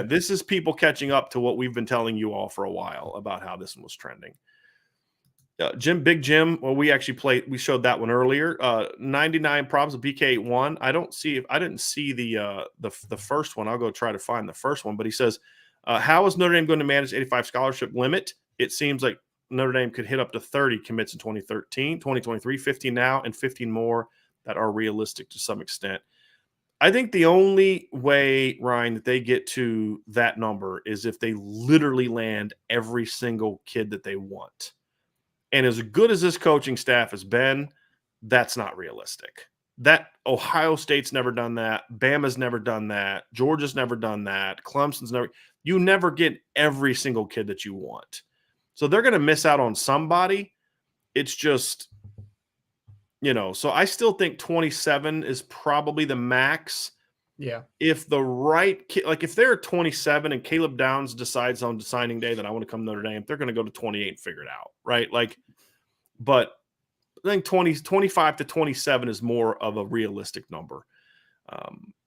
A: this is people catching up to what we've been telling you all for a while about how this one was trending. Big Jim. Well, we showed that one earlier. 99 problems with BK1. I didn't see the first one. I'll go try to find the first one. But he says, how is Notre Dame going to manage 85 scholarship limit? It seems like Notre Dame could hit up to 30 commits in 2013, 2023, 15 now, and 15 more that are realistic to some extent. I think the only way, Ryan, that they get to that number is if they literally land every single kid that they want. And as good as this coaching staff has been, that's not realistic. That Ohio State's never done that. Bama's never done that. Georgia's never done that. Clemson's never. You never get every single kid that you want. So they're going to miss out on somebody. It's just, so I still think 27 is probably the max.
B: Yeah.
A: If the right kid, like if they're 27 and Caleb Downs decides on signing day that I want to come to Notre Dame, they're going to go to 28 and figure it out, right? Like, but I think 25 to 27 is more of a realistic number.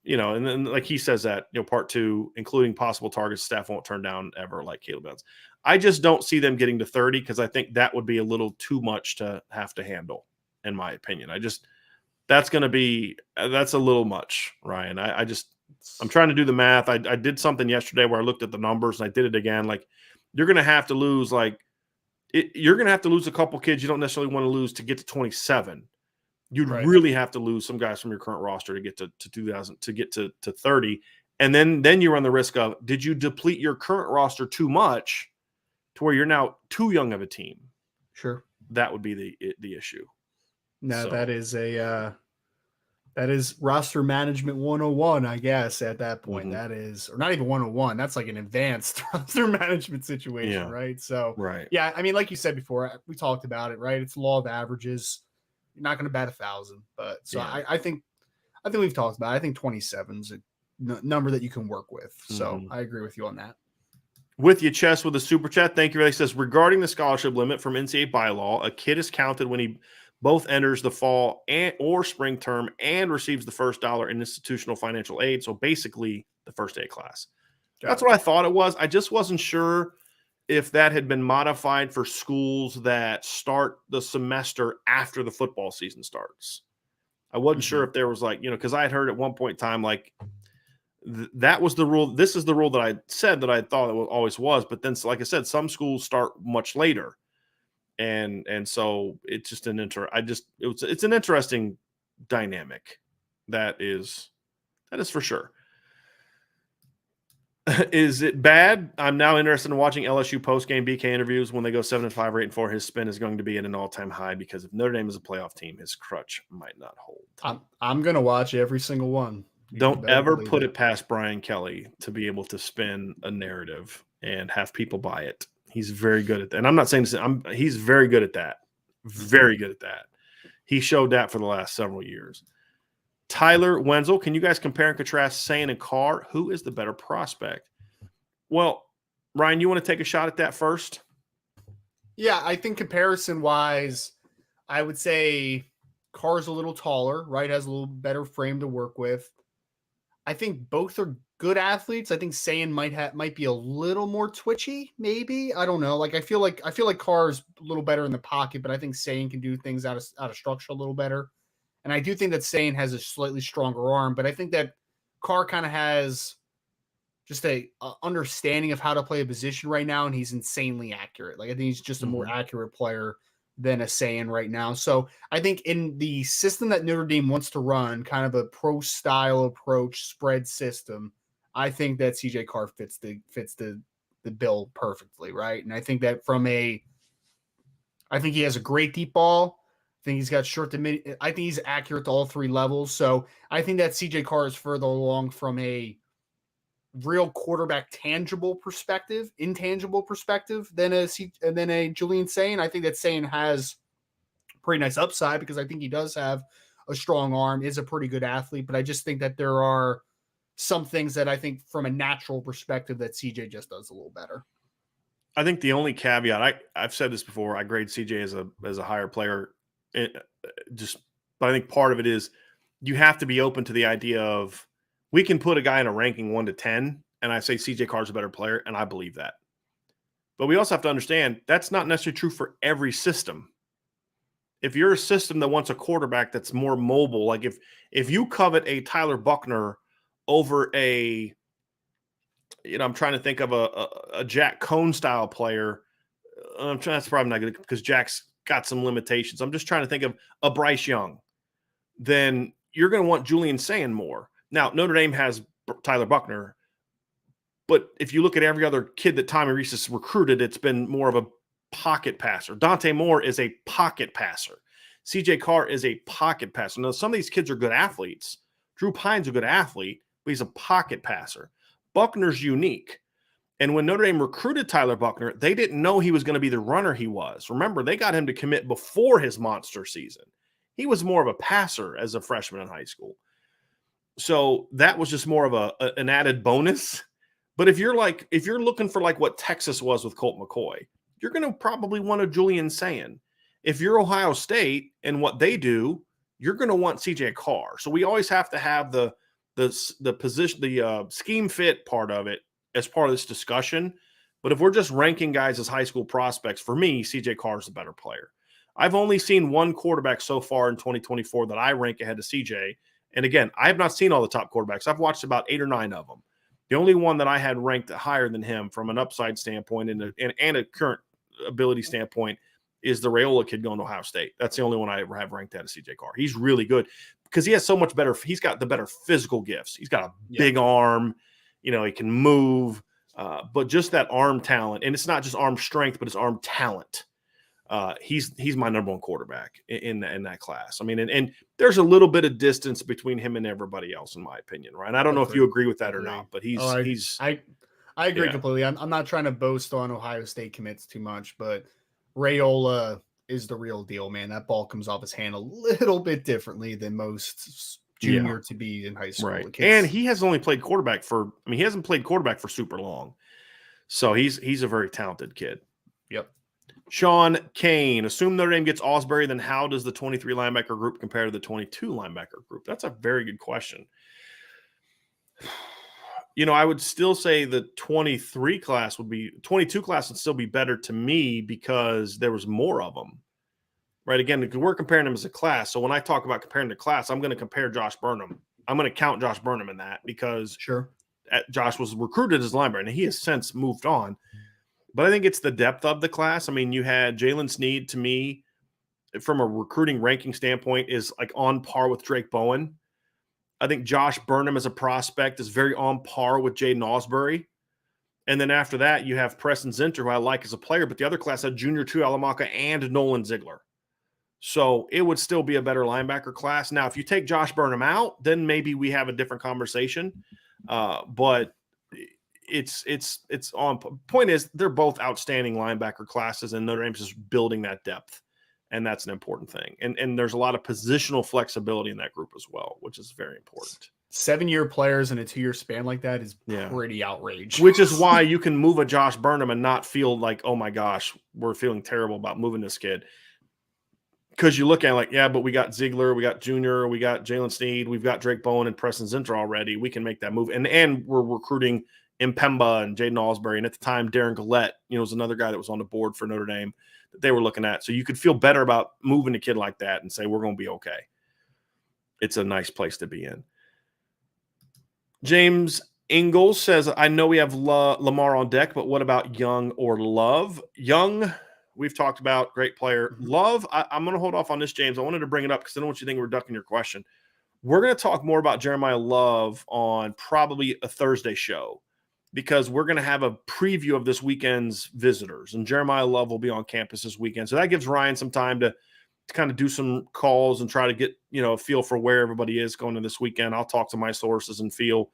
A: And then like he says that, part two, including possible targets, staff won't turn down ever like Caleb Downs. I just don't see them getting to 30 because I think that would be a little too much to have to handle, in my opinion. That's a little much, Ryan. I'm trying to do the math. I did something yesterday where I looked at the numbers and I did it again. Like you're going to have to lose you're going to have to lose a couple kids you don't necessarily want to lose to get to 27. You'd really have to lose some guys from your current roster to get to 2000 to get to 30. And then you run the risk of, did you deplete your current roster too much to where you're now too young of a team?
B: Sure.
A: That would be the issue.
B: No,
A: So.
B: that is roster management 101, I guess, at that point. That is, or not even 101. That's like an advanced roster management situation, right? So,
A: right.
B: Yeah, I mean, like you said before, we talked about it, right? It's law of averages. You're not going to bat 1,000, but so yeah. I think we've talked about it. I think 27 is a number that you can work with. So I agree with you on that.
A: With you, Chess, with a super chat. Thank you. He says, regarding the scholarship limit from NCAA bylaw, a kid is counted when he both enters the fall or spring term and receives the first dollar in institutional financial aid. So basically the first day of class. That's what I thought it was. I just wasn't sure if that had been modified for schools that start the semester after the football season starts. I wasn't sure if there was because I had heard at one point in time, that was the rule. This is the rule that I said that I thought it always was. But then, like I said, some schools start much later. And so it's just it's an interesting dynamic. That is for sure. Is it bad? I'm now interested in watching LSU post-game BK interviews when they go 7-5 or 8-4. His spin is going to be at an all-time high because if Notre Dame is a playoff team, his crutch might not hold.
B: I'm going to watch every single one.
A: Don't ever put it past Brian Kelly to be able to spin a narrative and have people buy it. He's very good at that. And I'm not saying he's very good at that. Very good at that. He showed that for the last several years. Tyler Wenzel, can you guys compare and contrast Sayin and Carr? Who is the better prospect? Well, Ryan, you want to take a shot at that first?
B: Yeah, I think comparison-wise, I would say Carr's a little taller, right? Has a little better frame to work with. I think both are good athletes. I think Sayin might be a little more twitchy, maybe. I don't know. I feel like Carr's a little better in the pocket, but I think Sayin can do things out of structure a little better. And I do think that Sayin has a slightly stronger arm, but I think that Carr kind of has just a understanding of how to play a position right now, and he's insanely accurate. I think he's just a more accurate player than a Sayin right now. So I think in the system that Notre Dame wants to run, kind of a pro-style approach, spread system, I think that CJ Carr fits the bill perfectly, right? And I think that I think he has a great deep ball. I think he's got short to mid. I think he's accurate to all three levels. So I think that CJ Carr is further along from a real quarterback intangible perspective than a Julian Sayin. I think that Sayin has pretty nice upside because I think he does have a strong arm, is a pretty good athlete. But I just think that there are some things that I think from a natural perspective that CJ just does a little better.
A: I think the only caveat, I've said this before, I grade CJ as a higher player. But I think part of it is you have to be open to the idea of we can put a guy in a ranking 1 to 10, and I say CJ Carr's a better player, and I believe that. But we also have to understand that's not necessarily true for every system. If you're a system that wants a quarterback that's more mobile, like if you covet a Tyler Buckner over I'm trying to think of a Jack Cohn style player. That's probably not good because Jack's got some limitations. I'm just trying to think of a Bryce Young. Then you're going to want Julian Sayin more. Now, Notre Dame has Tyler Buckner, but if you look at every other kid that Tommy Rees has recruited, it's been more of a pocket passer. Dante Moore is a pocket passer. CJ Carr is a pocket passer. Now, some of these kids are good athletes. Drew Pine's a good athlete, but he's a pocket passer. Buckner's unique. And when Notre Dame recruited Tyler Buckner, they didn't know he was going to be the runner he was. Remember, they got him to commit before his monster season. He was more of a passer as a freshman in high school. So that was just more of an added bonus. But if you're looking for like what Texas was with Colt McCoy, you're going to probably want a Julian Sand. If you're Ohio State and what they do, you're going to want CJ Carr. So we always have to have the position, the scheme fit part of it as part of this discussion. But if we're just ranking guys as high school prospects, for me, CJ Carr is the better player. I've only seen one quarterback so far in 2024 that I rank ahead of CJ. And again, I have not seen all the top quarterbacks. I've watched about 8 or 9 of them. The only one that I had ranked higher than him from an upside standpoint and a current ability standpoint is the Raiola kid going to Ohio State. That's the only one I ever have ranked out of CJ Carr. He's really good because he has so much better. He's got the better physical gifts. He's got a big arm. He can move, but just that arm talent. And it's not just arm strength, but it's arm talent. He's my number one quarterback in that class. I mean, and there's a little bit of distance between him and everybody else, in my opinion, right? And I don't know if you agree with that or not, but
B: I agree completely. I'm not trying to boast on Ohio State commits too much, but Raiola is the real deal, man. That ball comes off his hand a little bit differently than most junior to be in high school.
A: Right. And he has only played quarterback he hasn't played quarterback for super long. So he's a very talented kid.
B: Yep.
A: Sean Kane, assume Notre Dame gets Alsberry, then how does the 23 linebacker group compare to the 22 linebacker group? That's a very good question. I would still say the 22 class would still be better to me because there was more of them, right? Again, we're comparing them as a class. So when I talk about comparing the class, I'm going to compare Josh Burnham. I'm going to count Josh Burnham in that because Josh was recruited as linebacker and he has since moved on. But I think it's the depth of the class. I mean, you had Jalen Sneed, to me, from a recruiting ranking standpoint, is like on par with Drake Bowen. I think Josh Burnham as a prospect is very on par with Jayden Alsberry. And then after that, you have Preston Zinter, who I like as a player, but the other class had Junior Tuihalamaka and Nolan Ziegler. So it would still be a better linebacker class. Now, if you take Josh Burnham out, then maybe we have a different conversation. But it's on point is they're both outstanding linebacker classes, and Notre Dame's just building that depth. And that's an important thing. And there's a lot of positional flexibility in that group as well, which is very important.
B: 7-year players in a 2-year span like that is pretty outrageous.
A: Which is why you can move a Josh Burnham and not feel like, oh my gosh, we're feeling terrible about moving this kid. Because you look at it like, but we got Ziegler, we got Junior, we got Jalen Sneed, we've got Drake Bowen and Preston Zinter already. We can make that move. And we're recruiting Impemba and Jayden Alsberry. And at the time, Darren Gillette, was another guy that was on the board for Notre Dame that they were looking at. So you could feel better about moving a kid like that and say, we're going to be okay. It's a nice place to be in. James Ingalls says, I know we have Lamar on deck, but what about Young or Love? Young, we've talked about, great player. Love, I'm going to hold off on this, James. I wanted to bring it up because I don't want you to think we're ducking your question. We're going to talk more about Jeremiah Love on probably a Thursday show because we're going to have a preview of this weekend's visitors, and Jeremiah Love will be on campus this weekend. So that gives Ryan some time to kind of do some calls and try to get, a feel for where everybody is going to this weekend. I'll talk to my sources and feel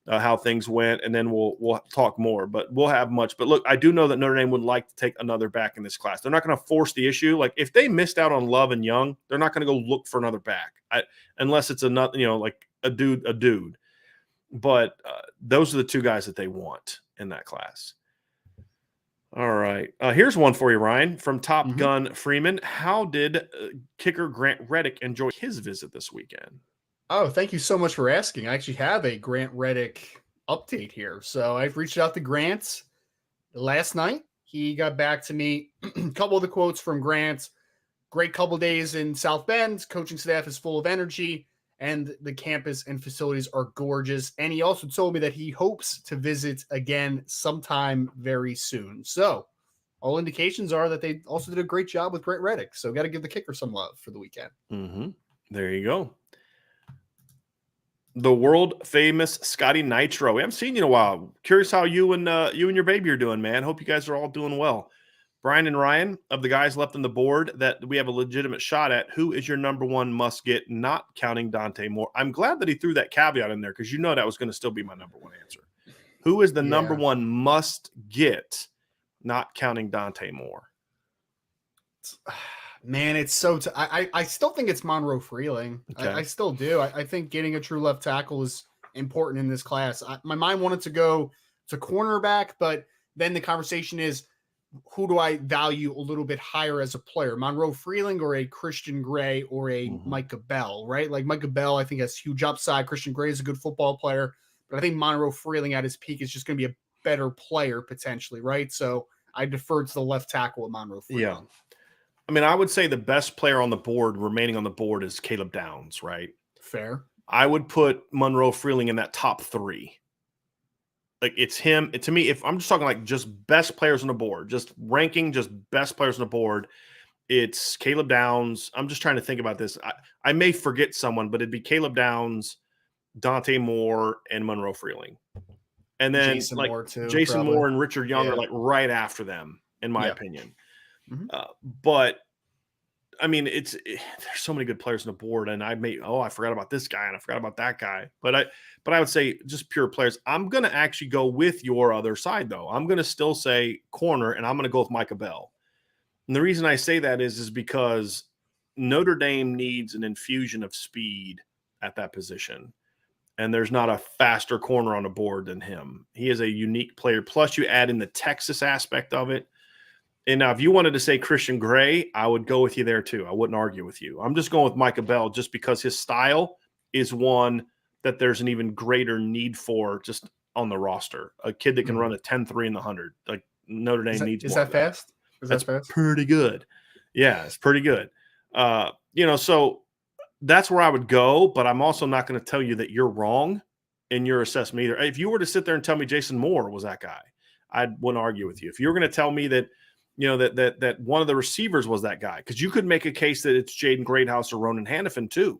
A: how things went, and then we'll talk more, but we'll have much. But look, I do know that Notre Dame would like to take another back in this class. They're not going to force the issue. Like if they missed out on Love and Young, they're not going to go look for another back unless it's another, like a dude. But those are the two guys that they want in that class. All right. Here's one for you, Ryan, from Top Gun Freeman. How did kicker Grant Reddick enjoy his visit this weekend?
B: Oh, thank you so much for asking. I actually have a Grant Reddick update here. So I've reached out to Grant last night. He got back to me. A couple of the quotes from Grant. Great couple days in South Bend. Coaching staff is full of energy, and the campus and facilities are gorgeous. And he also told me that he hopes to visit again sometime very soon. So all indications are that they also did a great job with Grant Reddick. So got to give the kicker some love for the weekend.
A: There you go. The world famous Scotty Nitro. We haven't seen you in a while. Curious how you and your baby are doing, man. Hope you guys are all doing well. Brian and Ryan, of the guys left on the board that we have a legitimate shot at, who is your number one must get, not counting Dante Moore? I'm glad that he threw that caveat in there because that was going to still be my number one answer. Who is the number one must get, not counting Dante Moore?
B: Man, it's so. I still think it's Monroe Freeling.
A: Okay.
B: I still do. I think getting a true left tackle is important in this class. My mind wanted to go to cornerback, but then the conversation is, who do I value a little bit higher as a player? Monroe Freeling or a Christian Gray or a Micah Bell, right? Like Micah Bell, I think has huge upside. Christian Gray is a good football player, but I think Monroe Freeling at his peak is just going to be a better player potentially, right? So I deferred to the left tackle with Monroe Freeling.
A: Yeah. I mean, I would say the best player on the board, remaining on the board, is Caleb Downs, right?
B: Fair.
A: I would put Monroe Freeling in that top 3. Like, it's him. To me, if I'm just talking like just best players on the board, just ranking just best players on the board, it's Caleb Downs. I'm just trying to think about this. I may forget someone, but it'd be Caleb Downs, Dante Moore, and Monroe Freeling. And then
B: Jason Moore too,
A: Jason
B: probably.
A: Moore and Richard Young are like right after them, in my opinion. But I mean, there's so many good players on the board, and I forgot about this guy and I forgot about that guy. But I would say just pure players. I'm going to actually go with your other side, though. I'm going to still say corner, and I'm going to go with Micah Bell. And the reason I say that is because Notre Dame needs an infusion of speed at that position. And there's not a faster corner on the board than him. He is a unique player. Plus, you add in the Texas aspect of it. And now if you wanted to say Christian Gray, I would go with you there too. I wouldn't argue with you. I'm just going with Micah Bell just because his style is one that there's an even greater need for just on the roster. A kid that can run a 10-3 in the 100. Like Notre Dame needs more.
B: Is that fast?
A: That's pretty good. Yeah, it's pretty good. So that's where I would go, but I'm also not going to tell you that you're wrong in your assessment either. If you were to sit there and tell me Jason Moore was that guy, I wouldn't argue with you. If you were going to tell me that, that one of the receivers was that guy, because you could make a case that it's Jaden Greathouse or Ronan Hanifin too,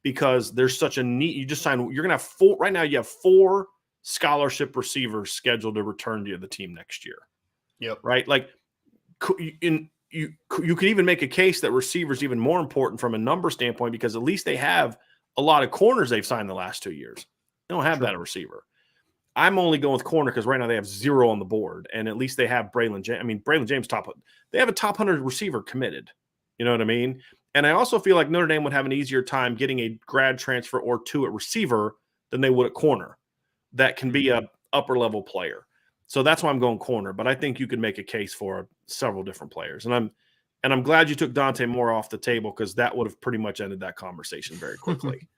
A: because there's such a need. You just signed. You're going to have 4 right now. You have 4 scholarship receivers scheduled to return to the team next year.
B: Yep.
A: Right. Like you could even make a case that receivers even more important from a number standpoint, because at least they have a lot of corners they've signed the last 2 years. They don't have that at receiver. I'm only going with corner because right now they have 0 on the board, and at least they have Braylon James. I mean, Braylon James they have a top 100 receiver committed. You know what I mean? And I also feel like Notre Dame would have an easier time getting a grad transfer or 2 at receiver than they would at corner. That can be a upper level player. So that's why I'm going corner, but I think you could make a case for several different players. And I'm glad you took Dante Moore off the table, because that would have pretty much ended that conversation very quickly.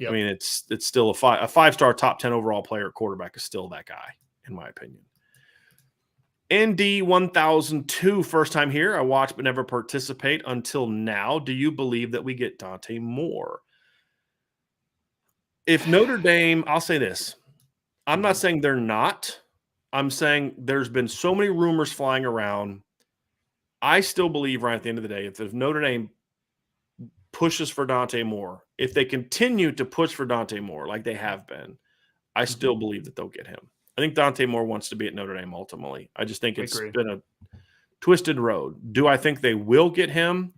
A: I mean, it's still a 5-star top 10 overall player at quarterback is still that guy, in my opinion. ND 1002, first time here. I watch but never participate until now. Do you believe that we get Dante Moore? If Notre Dame, I'll say this. I'm not saying they're not. I'm saying there's been so many rumors flying around. I still believe right at the end of the day, if Notre Dame pushes for Dante Moore, if they continue to push for Dante Moore like they have been, I still believe that they'll get him. I think Dante Moore wants to be at Notre Dame ultimately. I just think it's been a twisted road. Do I think they will get him?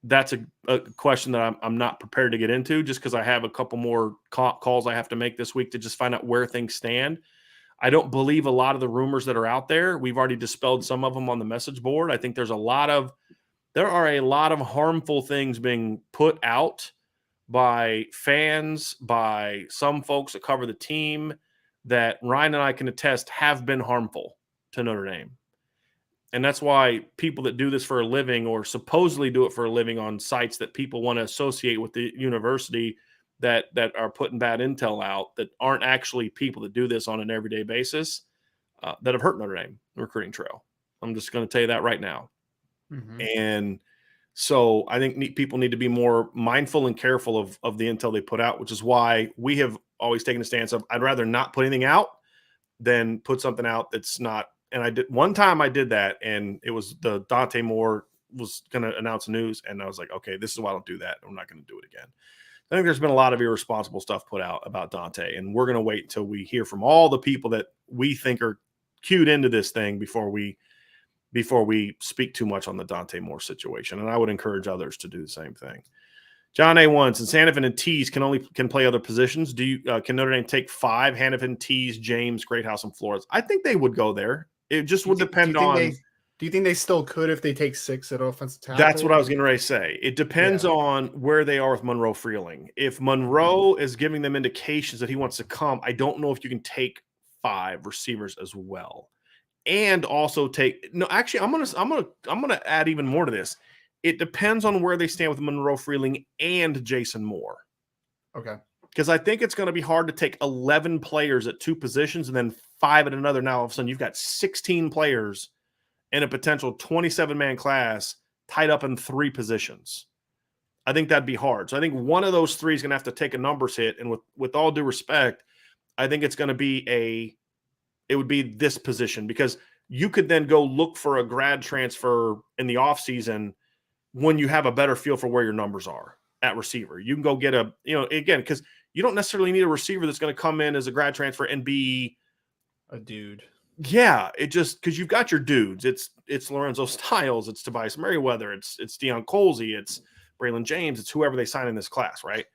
A: That's a question that I'm not prepared to get into, just because I have a couple more calls I have to make this week to just find out where things stand. I don't believe a lot of the rumors that are out there. We've already dispelled some of them on the message board. I think there are a lot of harmful things being put out by fans, by some folks that cover the team, that Ryan and I can attest have been harmful to Notre Dame. And that's why people that do this for a living, or supposedly do it for a living on sites that people want to associate with the university, that are putting bad intel out, that aren't actually people that do this on an everyday basis, that have hurt Notre Dame recruiting trail. I'm just going to tell you that right now. And so I think people need to be more mindful and careful of the intel they put out, which is why we have always taken a stance of, I'd rather not put anything out than put something out that's not. And one time I did that, and it was the Dante Moore was going to announce news, and I was like, okay, this is why I don't do that. I'm not going to do it again. I think there's been a lot of irresponsible stuff put out about Dante, and we're going to wait until we hear from all the people that we think are cued into this thing before we speak too much on the Dante Moore situation. And I would encourage others to do the same thing. John A1, since Hanifin and Tees can play other positions, can Notre Dame take 5 Hanifin, Tees, James, Greathouse, and Flores? I think they would go there. It just would depend on.
B: Do you think they still could if they take 6 at offensive tackle?
A: That's what I was getting ready to say. It depends on where they are with Monroe Freeling. If Monroe is giving them indications that he wants to come, I don't know if you can take 5 receivers as well. And also actually, I'm gonna add even more to this. It depends on where they stand with Monroe Freeling and Jason Moore.
B: Okay.
A: Because I think it's going to be hard to take 11 players at 2 positions and then 5 at another. Now all of a sudden you've got 16 players in a potential 27-man class tied up in 3 positions. I think that'd be hard. So I think one of those 3 is going to have to take a numbers hit. And with all due respect, I think it's going to be it would be this position, because you could then go look for a grad transfer in the offseason when you have a better feel for where your numbers are at receiver. You can go get again, because you don't necessarily need a receiver that's going to come in as a grad transfer and be
B: a dude.
A: Yeah, it just because you've got your dudes. It's Lorenzo Styles, it's Tobias Merriweather, it's Deion Colsey, it's Braylon James, it's whoever they sign in this class, right?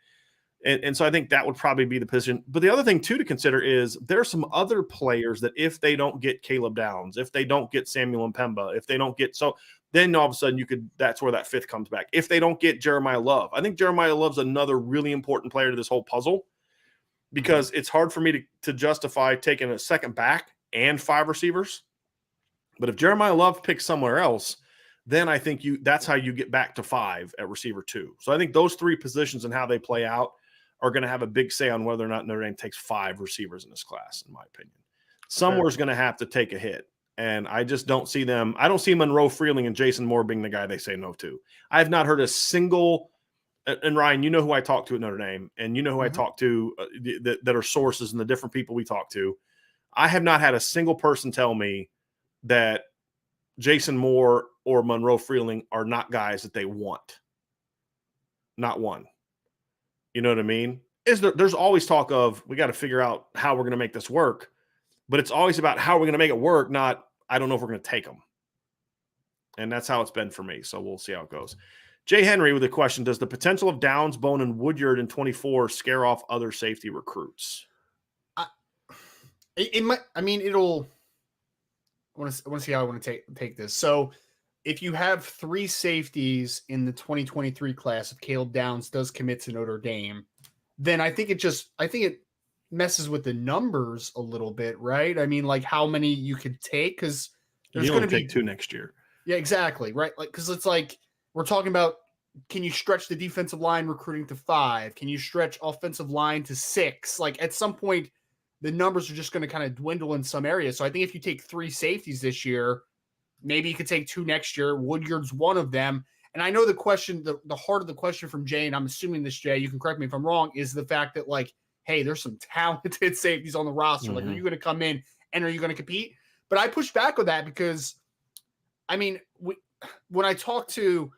A: And so I think that would probably be the position. But the other thing too to consider is there are some other players that if they don't get Caleb Downs, if they don't get Samuel Mpemba, if they don't get then all of a sudden that's where that 5th comes back. If they don't get Jeremiah Love, I think Jeremiah Love's another really important player to this whole puzzle, because it's hard for me to justify taking a second back and 5 receivers. But if Jeremiah Love picks somewhere else, then I think that's how you get back to 5 at receiver 2. So I think those 3 positions and how they play out are going to have a big say on whether or not Notre Dame takes 5 receivers in this class, in my opinion. Somewhere's going to have to take a hit. And I just don't see them. I don't see Monroe Freeling and Jason Moore being the guy they say no to. I have not heard a single – and Ryan, you know who I talk to at Notre Dame, and you know who I talk to that are sources and the different people we talk to. I have not had a single person tell me that Jason Moore or Monroe Freeling are not guys that they want. Not one. You know what I mean? There's always talk of we got to figure out how we're going to make this work, but it's always about how we're going to make it work, not I don't know if we're going to take them. And that's how it's been for me. So we'll see how it goes. Jay Henry with a question: does the potential of Downs, Bone, and Woodyard in 24 scare off other safety recruits?
B: It might. I mean, it'll. I want to see how I want to take this. So, if you have 3 safeties in the 2023 class, if Caleb Downs does commit to Notre Dame, then I think it messes with the numbers a little bit, right? I mean, like how many you could take, because there's going to be
A: 2 next year.
B: Yeah, exactly, right? Like, because it's like we're talking about, can you stretch the defensive line recruiting to 5? Can you stretch offensive line to 6? Like at some point, the numbers are just going to kind of dwindle in some areas. So I think if you take 3 safeties this year, maybe you could take 2 next year. Woodyard's one of them. And I know the question, the heart of the question from Jay, and I'm assuming this, Jay, you can correct me if I'm wrong, is the fact that like, hey, there's some talented safeties on the roster. Like, are you going to come in and are you going to compete? But I push back on that because, I mean, when I talked to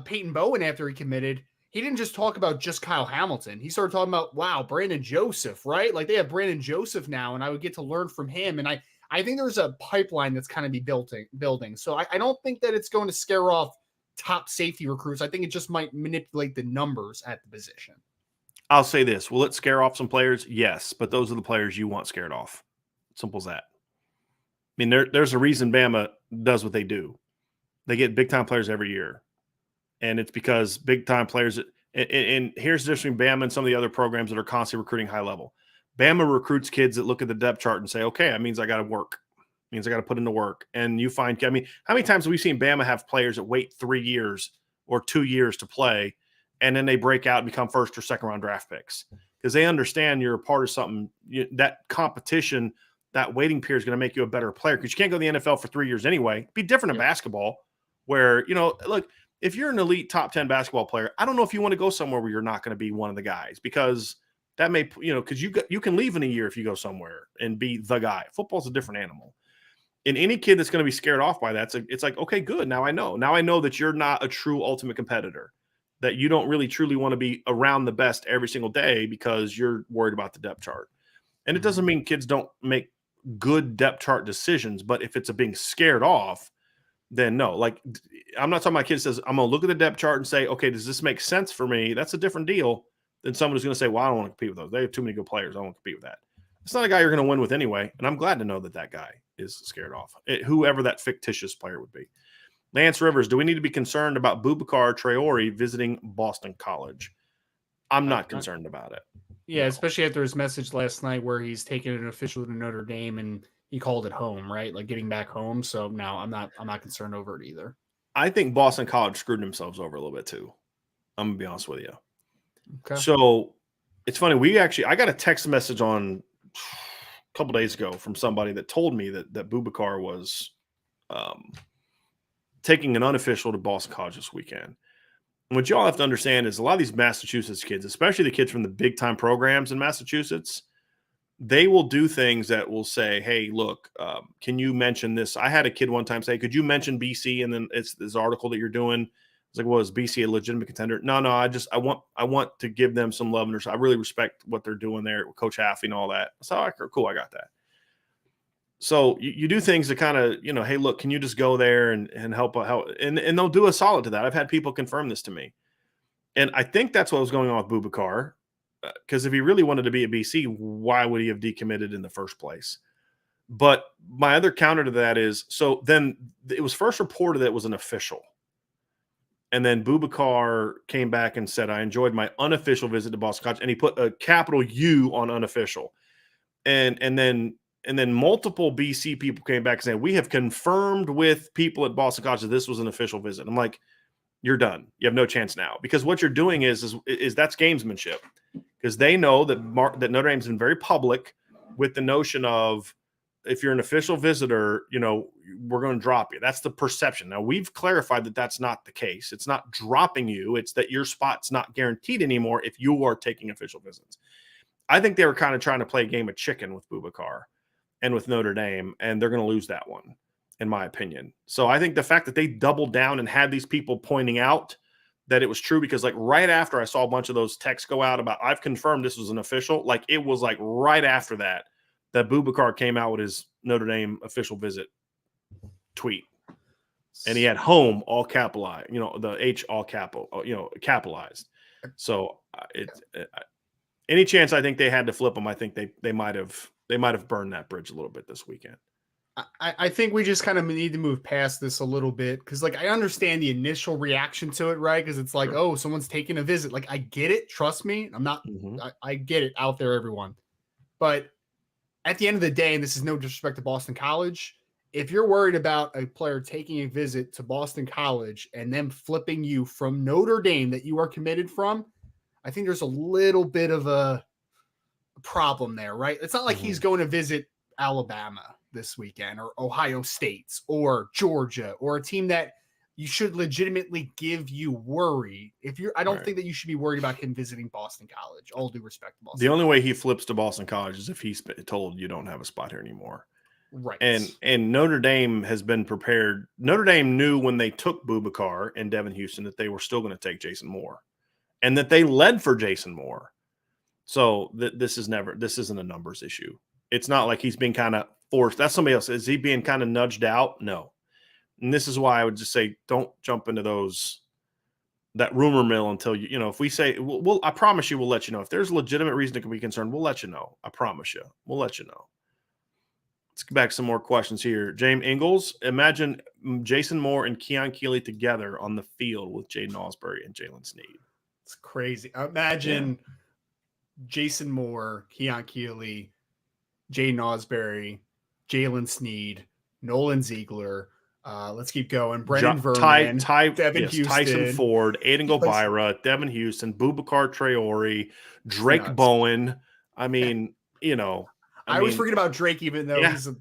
B: Peyton Bowen after he committed, he didn't just talk about just Kyle Hamilton. He started talking about, wow, Brandon Joseph, right? Like they have Brandon Joseph now, and I would get to learn from him. And I think there's a pipeline that's kind of be building. So I don't think that it's going to scare off top safety recruits. I think it just might manipulate the numbers at the position.
A: I'll say this. Will it scare off some players? Yes, but those are the players you want scared off. Simple as that. I mean, there's a reason Bama does what they do. They get big-time players every year. And it's because big-time players – and here's the difference between Bama and some of the other programs that are constantly recruiting high level. Bama recruits kids that look at the depth chart and say, okay, that means I got to work. It means I got to put into work. And you find – I mean, how many times have we seen Bama have players that wait 3 years or 2 years to play, and then they break out and become first or second-round draft picks? Because they understand you're a part of something. That competition, that waiting period is going to make you a better player because you can't go to the NFL for 3 years anyway. It'd be different in basketball where, look, if you're an elite top 10 basketball player, I don't know if you want to go somewhere where you're not going to be one of the guys because that may, because you can leave in a year if you go somewhere and be the guy. Football's a different animal. And any kid that's going to be scared off by that, it's like, okay, good. Now I know. Now I know that you're not a true ultimate competitor, that you don't really truly want to be around the best every single day because you're worried about the depth chart. And it doesn't mean kids don't make good depth chart decisions, but if it's a being scared off, then no. Like, I'm not talking about a kid says, I'm going to look at the depth chart and say, okay, does this make sense for me? That's a different deal than someone who's going to say, well, I don't want to compete with those. They have too many good players. I don't want to compete with that. It's not a guy you're going to win with anyway, and I'm glad to know that guy. is scared off. Whoever that fictitious player would be. Lance Rivers, do we need to be concerned about Boubacar Traore visiting Boston College? I'm not concerned about it.
B: Yeah, no. Especially after his message last night where he's taking an official to Notre Dame and he called it home, right? Like getting back home. So no, I'm not concerned over it either.
A: I think Boston College screwed themselves over a little bit too. I'm gonna be honest with you.
B: Okay.
A: So it's funny. I got a text message on a couple days ago from somebody that told me that Boubacar was taking an unofficial to Boston College this weekend. And what y'all have to understand is a lot of these Massachusetts kids, especially the kids from the big time programs in Massachusetts, they will do things that will say, hey, look, can you mention this? I had a kid one time say, could you mention BC? And then it's this article that you're doing. It's like, well, is BC a legitimate contender? No, I want to give them some love. And I really respect what they're doing there with Coach Hanifan and all that. So cool, I got that. So you do things to kind of, hey, look, can you just go there and help out? And they'll do a solid to that. I've had people confirm this to me. And I think that's what was going on with Boubacar. Because if he really wanted to be at BC, why would he have decommitted in the first place? But my other counter to that is, so then it was first reported that it was an official. And then Boubacar came back and said, I enjoyed my unofficial visit to Boston College. And he put a capital U on unofficial. And then multiple BC people came back and said, we have confirmed with people at Boston College that this was an official visit. I'm like, you're done. You have no chance now. Because what you're doing is that's gamesmanship. Because they know that Notre Dame's been very public with the notion of if you're an official visitor, we're going to drop you. That's the perception. Now, we've clarified that that's not the case. It's not dropping you. It's that your spot's not guaranteed anymore if you are taking official visits. I think they were kind of trying to play a game of chicken with Boubacar and with Notre Dame, and they're going to lose that one, in my opinion. So I think the fact that they doubled down and had these people pointing out that it was true, because like right after I saw a bunch of those texts go out about I've confirmed this was an official, like it was like right after that Boubacar came out with his Notre Dame official visit tweet. And he had home all capitalized, the H all capitalized. So any chance I think they had to flip them, I think they might have burned that bridge a little bit this weekend.
B: I think we just kind of need to move past this a little bit because, like, I understand the initial reaction to it, right? Because it's like, oh, someone's taking a visit. Like, I get it. Trust me. I'm not, I get it out there, everyone. But at the end of the day, and this is no disrespect to Boston College, if you're worried about a player taking a visit to Boston College and them flipping you from Notre Dame that you are committed from, I think there's a little bit of a problem there, right? It's not like he's going to visit Alabama this weekend or Ohio State or Georgia or a team that you should legitimately give you worry. I don't think that you should be worried about him visiting Boston College. All due respect to Boston.
A: The only way he flips to Boston College is if he's told you don't have a spot here anymore.
B: Right.
A: And Notre Dame has been prepared. Notre Dame knew when they took Boubacar and Devin Houston that they were still going to take Jason Moore and that they led for Jason Moore. So this isn't a numbers issue. It's not like he's being kind of forced. That's somebody else. Is he being kind of nudged out? No. And this is why I would just say, don't jump into that rumor mill until if we say, I promise you, we'll let you know. If there's a legitimate reason to be concerned, we'll let you know. I promise you. We'll let you know. Let's get back to some more questions here. James Ingalls, imagine Jason Moore and Keon Keeley together on the field with Jayden Alsberry and Jalen Sneed.
B: It's crazy. Imagine Jason Moore, Keon Keeley, Jayden Asbury, Jalen Sneed, Nolan Ziegler. Let's keep going. Brendan Vernon, Devin Houston,
A: Tyson Ford, Aiden Gobira, Devin Houston, Boubacar Traore, Drake Bowen. I mean,
B: I always forget about Drake, even though he's a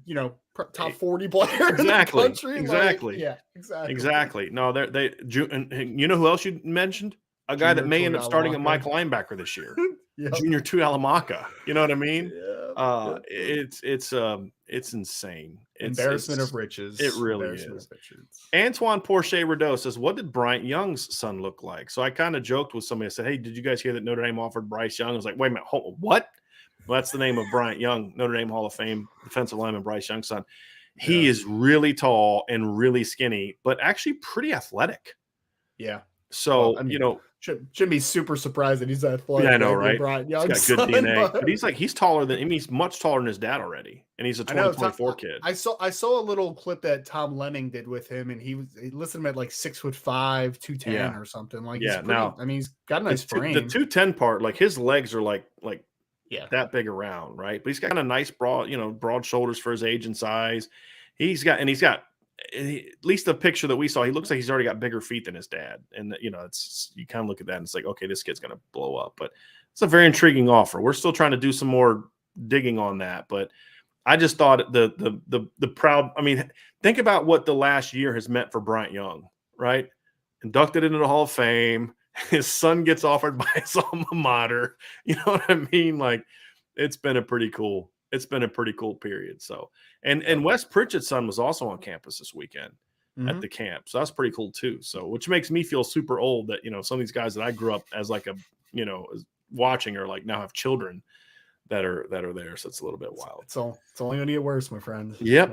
B: top 40 player in the country.
A: Exactly. Exactly. No, you know who else you mentioned? A guy that may end up starting at Mike linebacker this year. Junior Tuihalamaka. You know what I mean? It's insane.
B: Embarrassment of riches.
A: It really is. Antoine Porche Rideau says, what did Bryant Young's son look like? So I kind of joked with somebody. I said, hey, did you guys hear that Notre Dame offered Bryce Young? I was like, wait a minute, what? Well, that's the name of Bryant Young, Notre Dame Hall of Fame defensive lineman Bryce Young's son. He is really tall and really skinny, but actually pretty athletic.
B: Yeah.
A: So,
B: I mean, shouldn't be super surprised that he's athletic.
A: yeah, I know,
B: Like
A: right?
B: Brian
A: He's
B: Young's
A: got good
B: son,
A: DNA, but he's taller than, I mean, he's much taller than his dad already, and he's a
B: I know.
A: 2024 kid.
B: I saw a little clip that Tom Lenning did with him, and he listed him at like 6'5", 210 or something. Like, he's pretty.
A: Now,
B: I mean, he's got a nice frame.
A: The 210 part, like his legs are like
B: yeah,
A: that big around, right? But he's got kind of nice broad shoulders for his age and size. He's got at least the picture that we saw, he looks like he's already got bigger feet than his dad. And it's, you kind of look at that and it's like, okay, this kid's going to blow up. But it's a very intriguing offer. We're still trying to do some more digging on that, but I just thought the proud. I mean, think about what the last year has meant for Bryant Young, right? Inducted into the Hall of Fame. His son gets offered by his alma mater. You know what I mean? Like, it's been a pretty cool period. So, and Wes Pritchett's son was also on campus this weekend at the camp. So that's pretty cool too. So, which makes me feel super old that, some of these guys that I grew up as like watching are like now have children that are there. So it's a little bit wild.
B: It's only going to get worse, my friend.
A: Yep.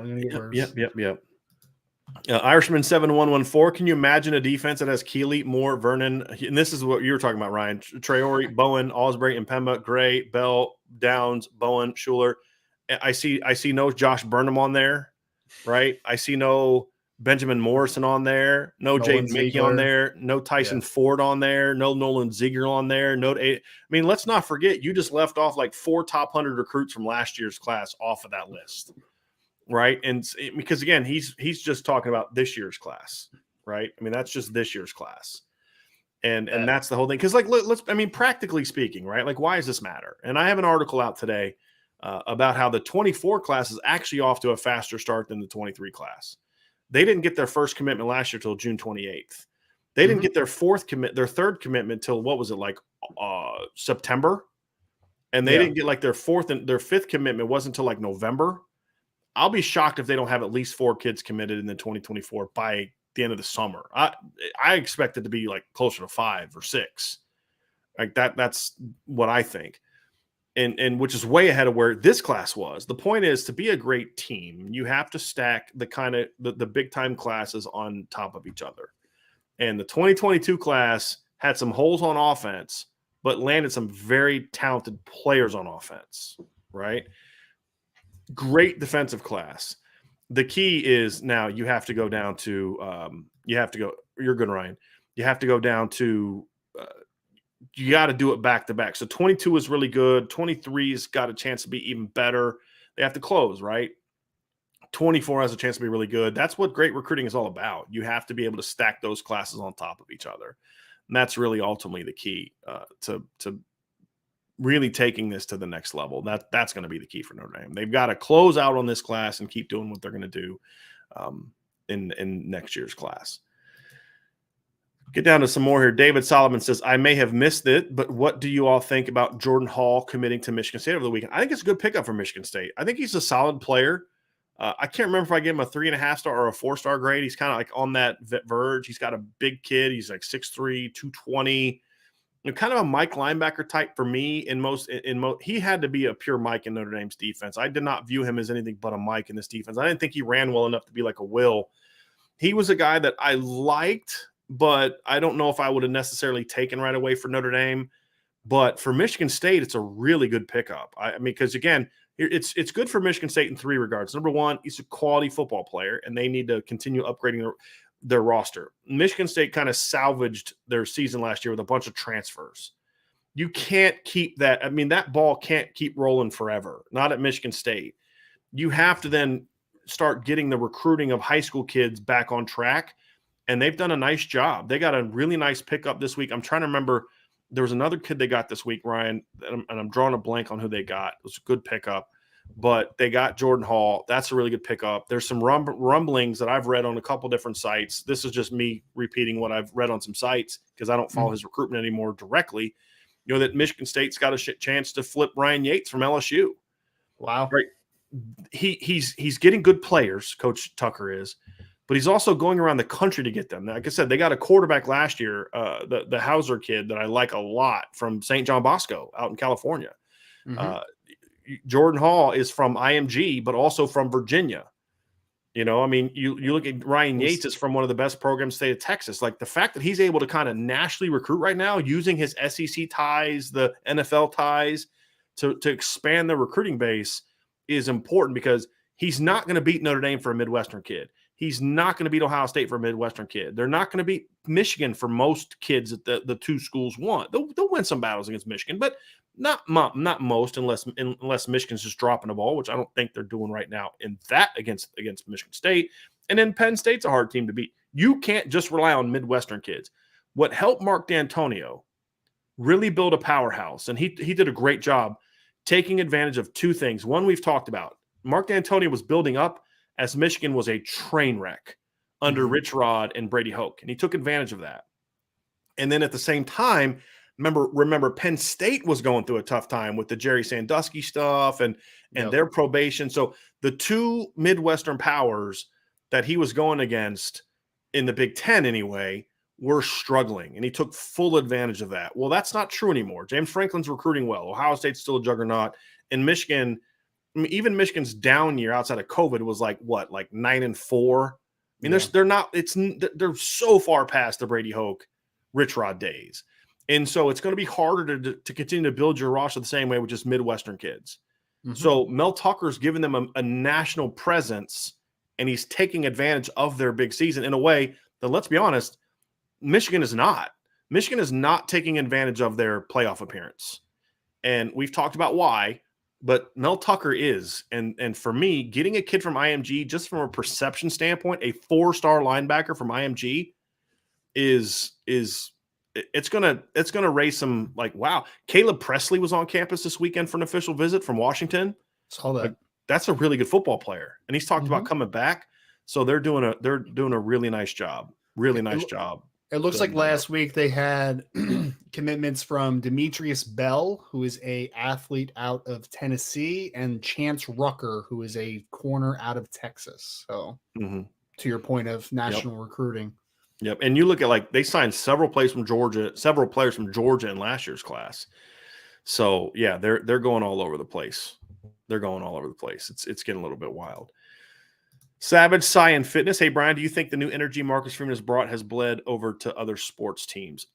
A: Irishman 7114. Can you imagine a defense that has Keeley, Moore, Vernon, and this is what you were talking about, Ryan? Traore, Bowen, Alsberry, Impemba, Gray, Bell, Downs, Bowen, Schuler. I see no Josh Burnham on there, right? I see no Benjamin Morrison on there, no Jaden Mickey on there, no Tyson Ford on there, no Nolan Ziegler on there, I mean, let's not forget, you just left off like 4 top 100 recruits from last year's class off of that list. Right. And because again, he's just talking about this year's class, right? I mean, that's just this year's class. And that's the whole thing. Cause like, practically speaking, right? Like, why does this matter? And I have an article out today about how the 24 class is actually off to a faster start than the 23 class. They didn't get their first commitment last year till June 28th. They didn't get their third commitment till what was it, like September? And they didn't get like their fifth commitment wasn't until like November. I'll be shocked if they don't have at least 4 kids committed in the 2024 by the end of the summer. I expect it to be like closer to 5 or 6. Like that's what I think. And which is way ahead of where this class was. The point is, to be a great team, you have to stack the kind of the big time classes on top of each other. And the 2022 class had some holes on offense, but landed some very talented players on offense, right? Great defensive class. The key is now you have to go down to you're good, Ryan. You have to go down to you got to do it back to back. So 22 is really good. 23's got a chance to be even better. They have to close, right? 24 has a chance to be really good. That's what great recruiting is all about. You have to be able to stack those classes on top of each other. And that's really ultimately the key to really taking this to the next level. That's going to be the key for Notre Dame. They've got to close out on this class and keep doing what they're going to do in next year's class. Get down to some more here. David Solomon says, I may have missed it, but what do you all think about Jordan Hall committing to Michigan State over the weekend? I think it's a good pickup for Michigan State. I think he's a solid player. I can't remember if I gave him a 3.5-star or a 4-star grade. He's kind of like on that verge. He's got a big kid. He's like 6'3", 220. Kind of a Mike linebacker type for me. He had to be a pure Mike in Notre Dame's defense. I did not view him as anything but a Mike in this defense. I didn't think he ran well enough to be like a Will. He was a guy that I liked, but I don't know if I would have necessarily taken right away for Notre Dame. But for Michigan State, it's a really good pickup. I mean, because again, it's good for Michigan State in 3 regards. Number one, he's a quality football player, and they need to continue upgrading their roster. Michigan State kind of salvaged their season last year with a bunch of transfers. You can't keep that. I mean, that ball can't keep rolling forever. Not at Michigan State. You have to then start getting the recruiting of high school kids back on track. And they've done a nice job. They got a really nice pickup this week. I'm trying to remember. There was another kid they got this week, Ryan, and I'm drawing a blank on who they got. It was a good pickup. But they got Jordan Hall. That's a really good pickup. There's some rumblings that I've read on a couple different sites. This is just me repeating what I've read on some sites because I don't follow his recruitment anymore directly. That Michigan State's got a chance to flip Ryan Yates from LSU.
B: Wow.
A: Right. He's getting good players, Coach Tucker is, but he's also going around the country to get them. Like I said, they got a quarterback last year, the Hauser kid that I like a lot from St. John Bosco out in California. Jordan Hall is from IMG, but also from Virginia. You know, I mean, you look at Ryan Yates is from one of the best programs in the state of Texas. Like the fact that he's able to kind of nationally recruit right now using his SEC ties, the NFL ties to expand the recruiting base is important because he's not going to beat Notre Dame for a Midwestern kid. He's not going to beat Ohio State for a Midwestern kid. They're not going to beat Michigan for most kids that the two schools want. They'll win some battles against Michigan, but not most, unless Michigan's just dropping the ball, which I don't think they're doing right now in that against Michigan State. And then Penn State's a hard team to beat. You can't just rely on Midwestern kids. What helped Mark D'Antonio really build a powerhouse, and he did a great job taking advantage of two things. One we've talked about. Mark D'Antonio was building up as Michigan was a train wreck under Rich Rod and Brady Hoke, and he took advantage of that. And then at the same time, remember Penn State was going through a tough time with the Jerry Sandusky stuff and their probation. So the two Midwestern powers that he was going against in the Big Ten anyway were struggling, and he took full advantage of that. Well, that's not true anymore. James Franklin's recruiting well. Ohio State's still a juggernaut. And Michigan, I mean, even Michigan's down year outside of COVID was like 9-4. I mean, they're so far past the Brady Hoke, Rich Rod days. And so it's going to be harder to continue to build your roster the same way with just Midwestern kids. Mm-hmm. So Mel Tucker's giving them a national presence, and he's taking advantage of their big season in a way that, let's be honest, Michigan is not. Michigan is not taking advantage of their playoff appearance. And we've talked about why, but Mel Tucker is. And for me, getting a kid from IMG, just from a perception standpoint, a 4-star linebacker from IMG is it's gonna raise some wow. Caleb Presley was on campus this weekend for an official visit from Washington.
B: Saw that.
A: That's a really good football player, and he's talked about coming back. So they're doing a really nice job. Really nice job.
B: It looks like last week they had commitments from Demetrius Bell, who is a athlete out of Tennessee, and Chance Rucker, who is a corner out of Texas. So to your point of national recruiting.
A: Yep. And you look at they signed several players from Georgia in last year's class. So yeah, they're going all over the place. It's getting a little bit wild. Savage Science Fitness. Hey, Brian, do you think the new energy Marcus Freeman has brought has bled over to other sports teams?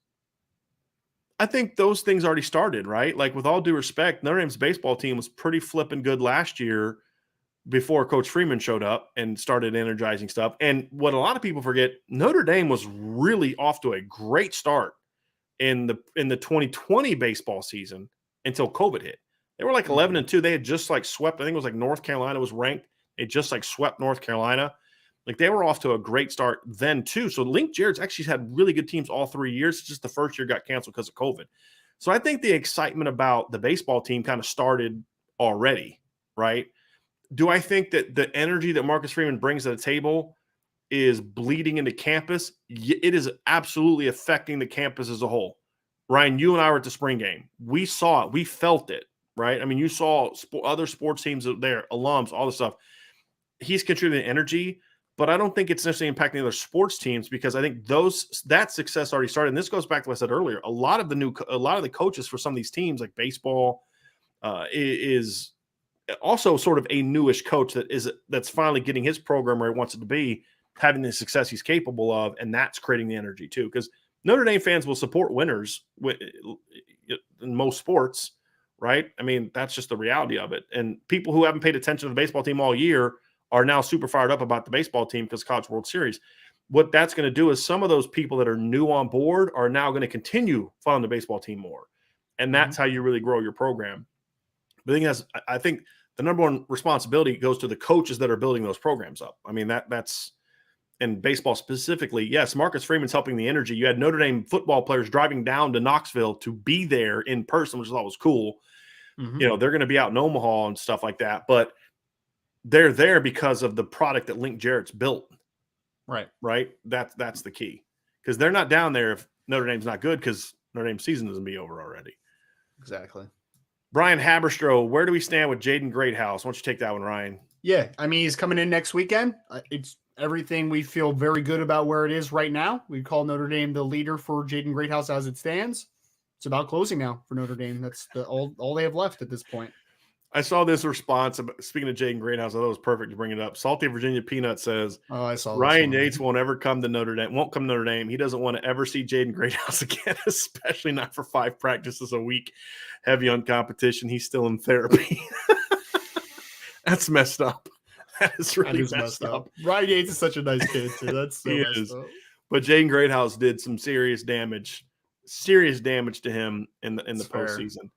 A: I think those things already started, right? Like, with all due respect, Notre Dame's baseball team was pretty flipping good last year before Coach Freeman showed up and started energizing stuff. And what a lot of people forget, Notre Dame was really off to a great start in the 2020 baseball season until COVID hit. They were 11-2. They had just swept. I think it was North Carolina was ranked. It just swept North Carolina. They were off to a great start then too. So Link Jarrett's actually had really good teams all 3 years. It's just the first year got canceled because of COVID. So I think the excitement about the baseball team kind of started already, right? Do I think that the energy that Marcus Freeman brings to the table is bleeding into campus? It is absolutely affecting the campus as a whole. Ryan, you and I were at the spring game. We saw it. We felt it, right? I mean, you saw other sports teams there, alums, all this stuff. He's contributing energy, but I don't think it's necessarily impacting other sports teams because I think that success already started. And this goes back to what I said earlier. A lot of the coaches for some of these teams, like baseball, is also sort of a newish coach that's finally getting his program where he wants it to be, having the success he's capable of, and that's creating the energy too. Because Notre Dame fans will support winners in most sports, right? I mean, that's just the reality of it. And people who haven't paid attention to the baseball team all year are now super fired up about the baseball team because College World Series. What that's going to do is some of those people that are new on board are now going to continue following the baseball team more. And that's how you really grow your program. But I think the number one responsibility goes to the coaches that are building those programs up. I mean, that's in baseball specifically. Yes, Marcus Freeman's helping the energy. You had Notre Dame football players driving down to Knoxville to be there in person, which I thought was cool. They're going to be out in Omaha and stuff like that. But they're there because of the product that Link Jarrett's built. Right. That's the key. Because they're not down there if Notre Dame's not good because Notre Dame's season doesn't be over already.
B: Exactly.
A: Brian Haberstroh, where do we stand with Jaden Greathouse? Why don't you take that one, Ryan?
B: Yeah, I mean, he's coming in next weekend. It's everything we feel very good about where it is right now. We call Notre Dame the leader for Jaden Greathouse as it stands. It's about closing now for Notre Dame. That's all they have left at this point.
A: I saw this response. Speaking of Jaden Greathouse, I thought it was perfect to bring it up. Salty Virginia Peanut says,
B: Oh, I saw
A: Ryan
B: this one.
A: Yates won't ever come to Notre Dame. Won't come to Notre Dame. He doesn't want to ever see Jaden Greathouse again, especially not for 5 practices a week. Heavy on competition. He's still in therapy. That's messed up. That is really messed up.
B: Ryan Yates is such a nice kid too. That's so
A: He
B: messed
A: is.
B: up.
A: But Jaden Greathouse did some serious damage to him in the postseason.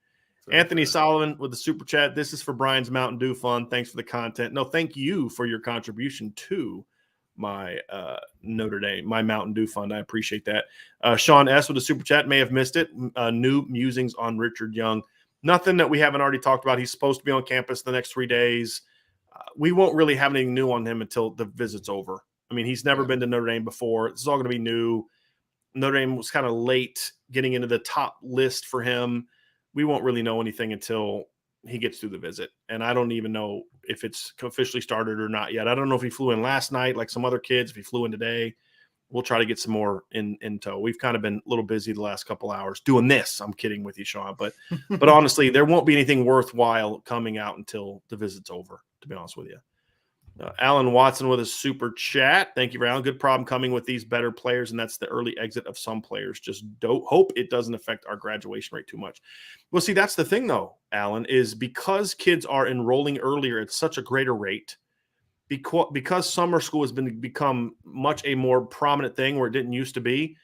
A: Anthony Solomon with the super chat. This is for Brian's Mountain Dew Fund. Thanks for the content. No, thank you for your contribution to my Notre Dame, my Mountain Dew Fund. I appreciate that. Sean S. with the super chat. May have missed it. New musings on Richard Young. Nothing that we haven't already talked about. He's supposed to be on campus the next 3 days. We won't really have anything new on him until the visit's over. I mean, he's never been to Notre Dame before. This is all going to be new. Notre Dame was kind of late getting into the top list for him. We won't really know anything until he gets through the visit. And I don't even know if it's officially started or not yet. I don't know if he flew in last night like some other kids, if he flew in today. We'll try to get some more in tow. We've kind of been a little busy the last couple hours doing this. I'm kidding with you, Sean. But honestly, there won't be anything worthwhile coming out until the visit's over, to be honest with you. Alan Watson with a super chat. Thank you, Alan. Good problem coming with these better players, and that's the early exit of some players. Just don't hope it doesn't affect our graduation rate too much. Well, see, that's the thing, though, Alan, is because kids are enrolling earlier at such a greater rate, because summer school has become much a more prominent thing where it didn't used to be,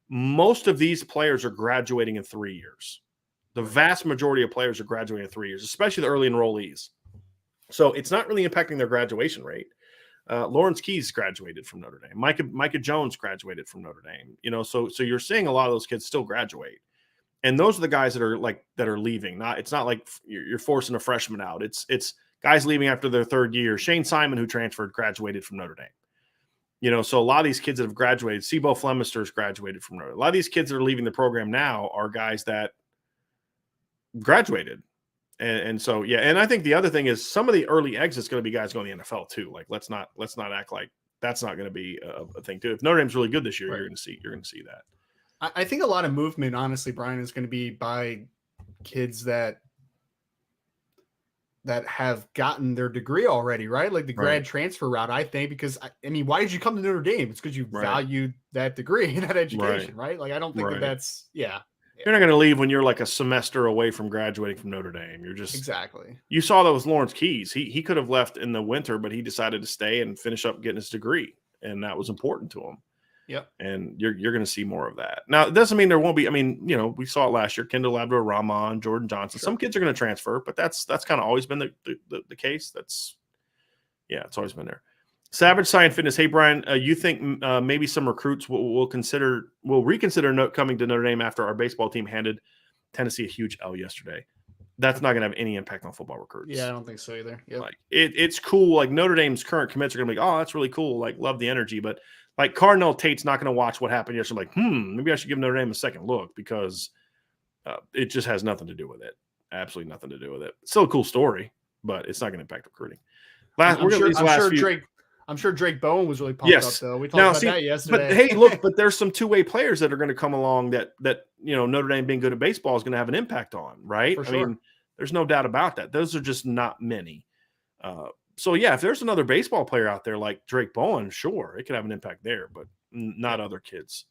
A: most of these players are graduating in 3 years. The vast majority of players are graduating in 3 years, especially the early enrollees. So it's not really impacting their graduation rate. Lawrence Keys graduated from Notre Dame. Micah Jones graduated from Notre Dame. So you're seeing a lot of those kids still graduate, and those are the guys that are leaving. It's not like you're forcing a freshman out. It's guys leaving after their 3rd year. Shane Simon, who transferred, graduated from Notre Dame. So a lot of these kids that have graduated, Sebo Flemister's graduated from Notre Dame. A lot of these kids that are leaving the program now are guys that graduated. And so, yeah. And I think the other thing is some of the early exits going to be guys going to the NFL too. Like, let's not act like that's not going to be a thing too. If Notre Dame's really good this year, you're going to see that.
B: I think a lot of movement, honestly, Brian, is going to be by kids that have gotten their degree already, right? Like the grad transfer route, I think, because I mean, why did you come to Notre Dame? It's because you valued that degree and that education, right? Like, I don't think that's. You're
A: not going to leave when you're like a semester away from graduating from Notre Dame. You're just
B: exactly.
A: You saw that with Lawrence Keys. He could have left in the winter, but he decided to stay and finish up getting his degree, and that was important to him.
B: Yep.
A: And you're going to see more of that. Now, it doesn't mean there won't be. I mean, we saw it last year. Kendall Labrador, Rahman, Jordan Johnson. Sure. Some kids are going to transfer, but that's kind of always been the case. It's always been there. Savage Science Fitness. Hey, Brian, you think maybe some recruits will reconsider coming to Notre Dame after our baseball team handed Tennessee a huge L yesterday? That's not going to have any impact on football recruits.
B: Yeah, I don't think so either. Yep.
A: Like it's cool. Like Notre Dame's current commits are going to be like, oh, that's really cool. Like, love the energy. But like Cardinal Tate's not going to watch what happened yesterday. Like, maybe I should give Notre Dame a second look because it just has nothing to do with it. Absolutely nothing to do with it. It's still a cool story, but it's not going to impact recruiting.
B: I'm sure Drake Bowen was really pumped up, though. We talked about that yesterday.
A: But hey, look, but there's some two-way players that are going to come along that Notre Dame being good at baseball is going to have an impact on, right?
B: For sure.
A: I mean, there's no doubt about that. Those are just not many. So yeah, if there's another baseball player out there like Drake Bowen, sure, it could have an impact there, but not other kids.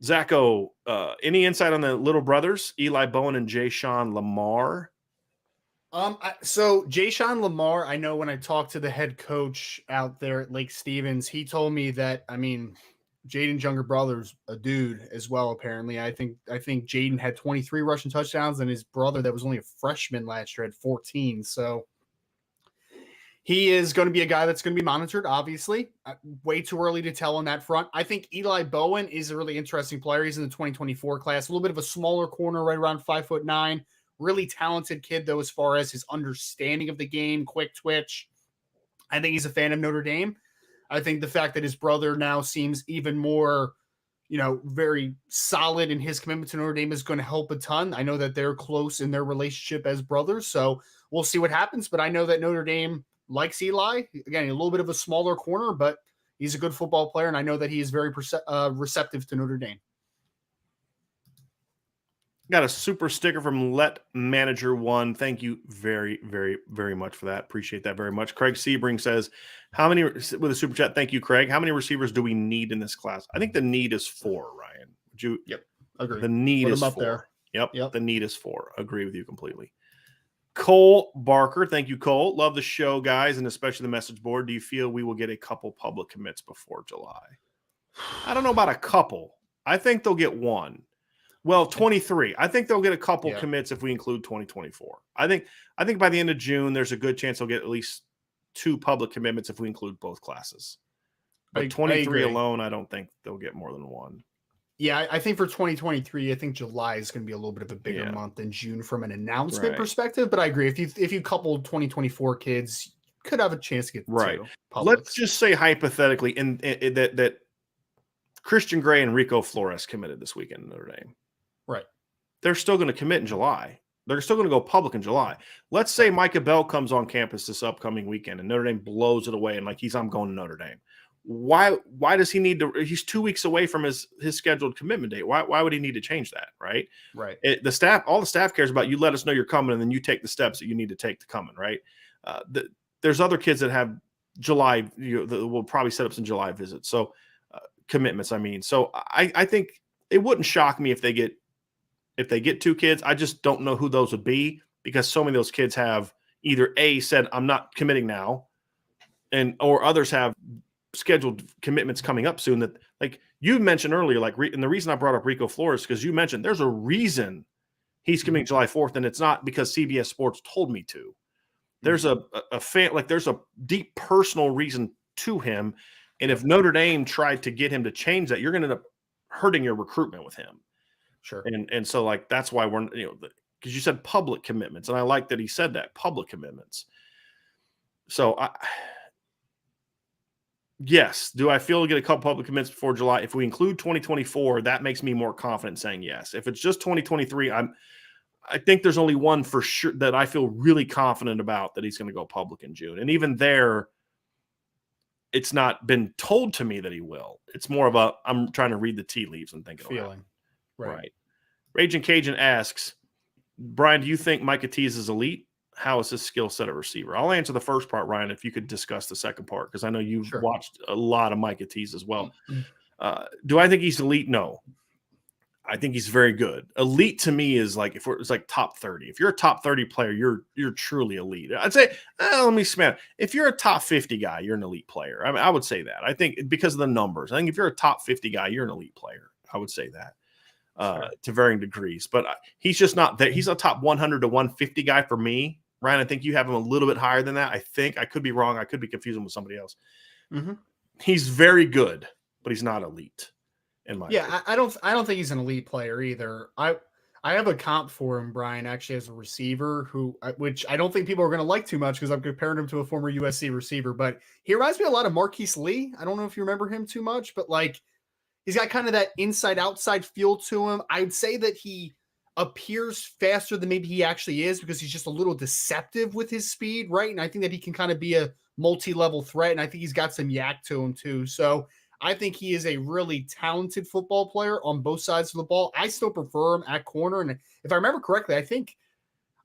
A: Zacho, any insight on the little brothers, Eli Bowen and Jay-Sean Lamar?
B: So Jay-Sean Lamar, I know when I talked to the head coach out there at Lake Stevens, he told me that, I mean, Jayden's younger brother's a dude as well, apparently. I think Jayden had 23 rushing touchdowns, and his brother that was only a freshman last year had 14. So he is going to be a guy that's going to be monitored, obviously. Way too early to tell on that front. I think Eli Bowen is a really interesting player. He's in the 2024 class, a little bit of a smaller corner, right around 5'9". Really talented kid, though, as far as his understanding of the game, quick twitch. I think he's a fan of Notre Dame. I think the fact that his brother now seems even more, very solid in his commitment to Notre Dame is going to help a ton. I know that they're close in their relationship as brothers, so we'll see what happens. But I know that Notre Dame likes Eli. Again, a little bit of a smaller corner, but he's a good football player, and I know that he is very receptive to Notre Dame.
A: Got a super sticker from Let Manager One. Thank you very, very, very much for that. Appreciate that very much. Craig Sebring says, "How many with a super chat? Thank you, Craig. How many receivers do we need in this class? I think the need is 4. Ryan, would you?
B: Yep, agree.
A: The need
B: Put
A: is
B: them up
A: 4.
B: there.
A: Yep, the need is 4. Agree with you completely. Cole Barker, thank you, Cole. Love the show, guys, and especially the message board. Do you feel we will get a couple public commits before July? I don't know about a couple. I think they'll get one. Well, 23. I think they'll get a couple commits if we include 2024. I think by the end of June, there's a good chance they'll get at least 2 public commitments if we include both classes. But 23 alone, I don't think they'll get more than 1.
B: Yeah, I think for 2023, I think July is going to be a little bit of a bigger month than June from an announcement perspective. But I agree. If you couple 2024 kids, you could have a chance to get the 2
A: Let's just say hypothetically that Christian Gray and Rico Flores committed this weekend in Notre Dame.
B: Right.
A: They're still going to commit in July. They're still going to go public in July. Let's say Micah Bell comes on campus this upcoming weekend and Notre Dame blows it away and I'm going to Notre Dame. Why does he need to? He's 2 weeks away from his scheduled commitment date. Why would he need to change that? Right.
B: Right.
A: All the staff cares about, you let us know you're coming and then you take the steps that you need to take to coming. Right. There's other kids that have July, that will probably set up some July visits. So commitments, So I think it wouldn't shock me if they get 2 kids. I just don't know who those would be because so many of those kids have either said, I'm not committing now, or others have scheduled commitments coming up soon that, like you mentioned earlier, and the reason I brought up Rico Flores, because you mentioned there's a reason he's committing July 4th, and it's not because CBS Sports told me to. There's a fan, there's a deep personal reason to him. And if Notre Dame tried to get him to change that, you're going to end up hurting your recruitment with him.
B: Sure.
A: And so that's why we're, because you said public commitments, and I like that he said that, public commitments. So yes, do I feel to get a couple public commits before July? If we include 2024, that makes me more confident saying yes. If it's just 2023, I think there's only one for sure that I feel really confident about that he's going to go public in June. And even there, it's not been told to me that he will. It's more of I'm trying to read the tea leaves and thinking
B: feeling.
A: Right. Raging Cajun asks, Brian, do you think Micah Tease is elite? How is his skill set at receiver? I'll answer the first part, Ryan, if you could discuss the second part, because I know you've watched a lot of Micah Tease as well. Do I think he's elite? No. I think he's very good. Elite to me is it's like top 30. If you're a top 30 player, you're truly elite. I'd say, let me smash. If you're a top 50 guy, you're an elite player. I would say that. I think because of the numbers. I think if you're a top 50 guy, you're an elite player. I would say that. To varying degrees, but he's just not that. He's a top 100 to 150 guy for me. Ryan, I think you have him a little bit higher than that. I think I could be wrong. I could be confusing with somebody else.
B: Mm-hmm.
A: He's very good, but he's not elite. In my opinion.
B: I don't think he's an elite player either. I have a comp for him, Brian, actually as a receiver which I don't think people are going to like too much because I'm comparing him to a former USC receiver, but he reminds me a lot of Marquise Lee. I don't know if you remember him too much, but he's got kind of that inside-outside feel to him. I'd say that he appears faster than maybe he actually is because he's just a little deceptive with his speed, right? And I think that he can kind of be a multi-level threat, and I think he's got some yak to him too. So I think he is a really talented football player on both sides of the ball. I still prefer him at corner, and if I remember correctly, I think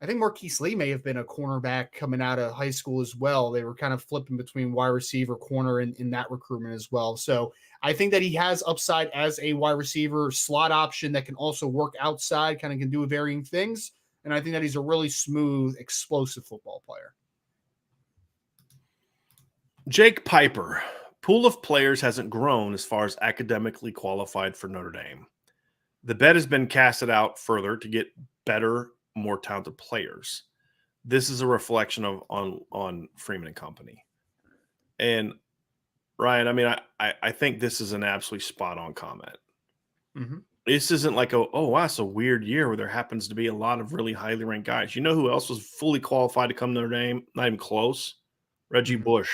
B: Marquise Lee may have been a cornerback coming out of high school as well. They were kind of flipping between wide receiver, corner in that recruitment as well. So I think that he has upside as a wide receiver slot option that can also work outside, kind of can do varying things. And I think that he's a really smooth, explosive football player.
A: Jake Piper, pool of players hasn't grown as far as academically qualified for Notre Dame. The bet has been casted out further to get better, more talented players. This is a reflection of on Freeman and company. And Ryan, I mean, I think this is an absolutely spot on comment.
B: Mm-hmm.
A: This isn't like wow, it's a weird year where there happens to be a lot of really highly ranked guys. You know who else was fully qualified to come to Notre Dame? Not even close. Reggie Bush.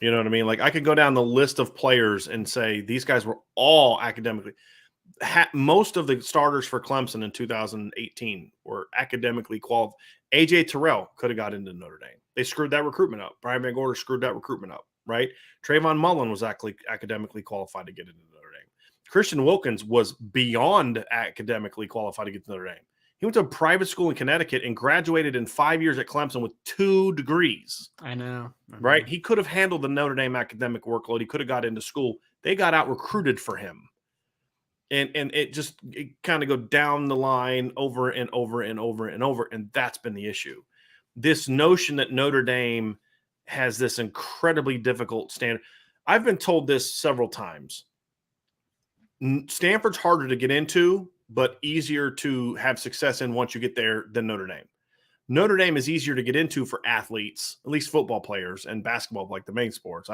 A: You know what I mean? I could go down the list of players and say these guys were all academically. Most of the starters for Clemson in 2018 were academically qualified. AJ Terrell could have got into Notre Dame. They screwed that recruitment up. Brian Van Gorder screwed that recruitment up, right? Trayvon Mullen was actually academically qualified to get into Notre Dame. Christian Wilkins was beyond academically qualified to get to Notre Dame. He went to a private school in Connecticut and graduated in 5 years at Clemson with 2 degrees.
B: I know.
A: Right? He could have handled the Notre Dame academic workload. He could have got into school. They got out recruited for him. And it kind of go down the line over and over and over and over. And that's been the issue. This notion that Notre Dame has this incredibly difficult standard. I've been told this several times. Stanford's harder to get into, but easier to have success in once you get there than Notre Dame. Notre Dame is easier to get into for athletes, at least football players and basketball, like the main sports.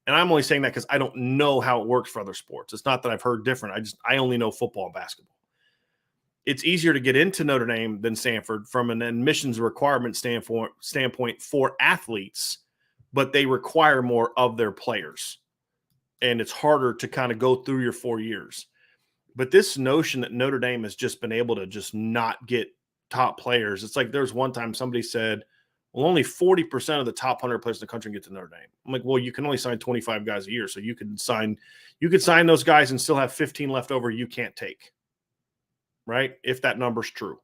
A: And I'm only saying that because I don't know how it works for other sports. It's not that I've heard different. I only know football and basketball. It's easier to get into Notre Dame than Stanford from an admissions requirement standpoint for athletes, but they require more of their players. And it's harder to kind of go through your 4 years. But this notion that Notre Dame has just been able to just not get top players, it's like there's one time somebody said, well, only 40% of the top 100 players in the country get to Notre Dame. I'm like, well, you can only sign 25 guys a year. So you could sign those guys and still have 15 left over you can't take. Right? If that number's true.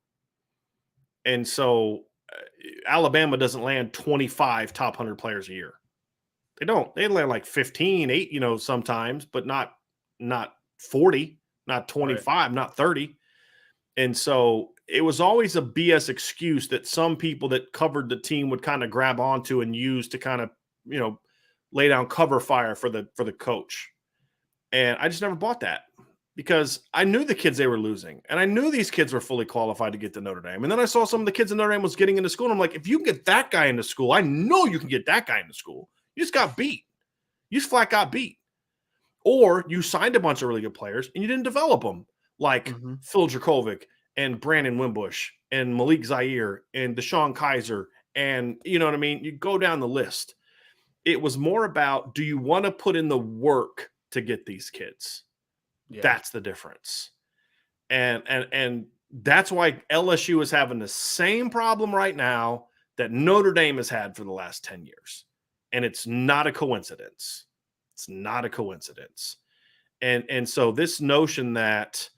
A: And so Alabama doesn't land 25 top 100 players a year. They don't. They land like 15, 8, sometimes, but not 40, not 25, right. Not 30. And so it was always a BS excuse that some people that covered the team would kind of grab onto and use to kind of, lay down cover fire for the coach. And I just never bought that because I knew the kids they were losing. And I knew these kids were fully qualified to get to Notre Dame. And then I saw some of the kids in Notre Dame was getting into school. And I'm like, if you can get that guy into school, I know you can get that guy into school. You just got beat. You just flat got beat. Or you signed a bunch of really good players and you didn't develop them, like Phil Dracovic and Brandon Wimbush and Malik Zaire and Deshaun Kaiser. And you know what I mean? You go down the list. It was more about, do you want to put in the work to get these kids? Yeah. That's the difference. And that's why LSU is having the same problem right now that Notre Dame has had for the last 10 years. And it's not a coincidence. It's not a coincidence. And so this notion that,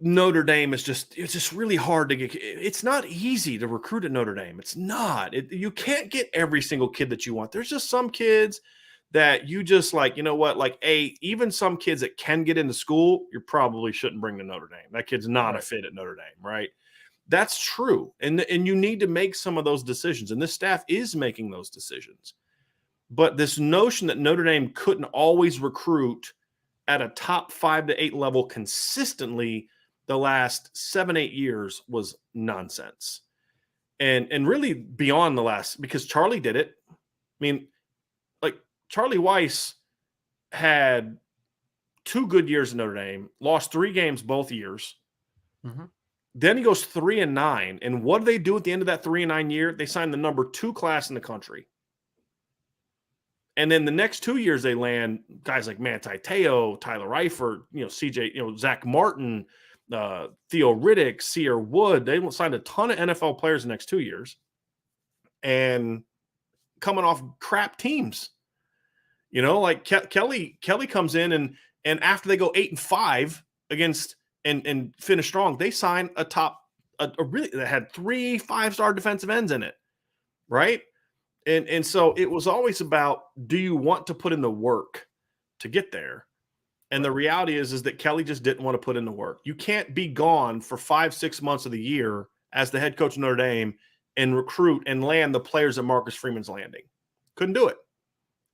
A: Notre Dame is it's just really hard to get. It's not easy to recruit at Notre Dame. It's not. You can't get every single kid that you want. There's just some kids that you just like, even some kids that can get into school, you probably shouldn't bring to Notre Dame. That kid's not a fit at Notre Dame, right? That's true. And you need to make some of those decisions. And this staff is making those decisions. But this notion that Notre Dame couldn't always recruit at a top 5 to 8 level consistently the last 7-8 years was nonsense. And really beyond the last, because Charlie did it. I mean, like Charlie Weiss had 2 good years in Notre Dame, lost 3 games both years. Mm-hmm. Then he goes 3-9. And what do they do at the end of that 3-9 year? They signed the number 2 class in the country. And then the next 2 years they land guys like Manti Te'o, Tyler Eifert, CJ, Zach Martin, Theo Riddick, Sear Wood. They signed a ton of NFL players the next 2 years. And coming off crap teams. Like Kelly comes in and after they go 8-5 against and finish strong, they sign a really that had 3 5-star defensive ends in it, right? And so it was always about, do you want to put in the work to get there? And the reality is that Kelly just didn't want to put in the work. You can't be gone for 5-6 months of the year as the head coach of Notre Dame and recruit and land the players that Marcus Freeman's landing. Couldn't do it.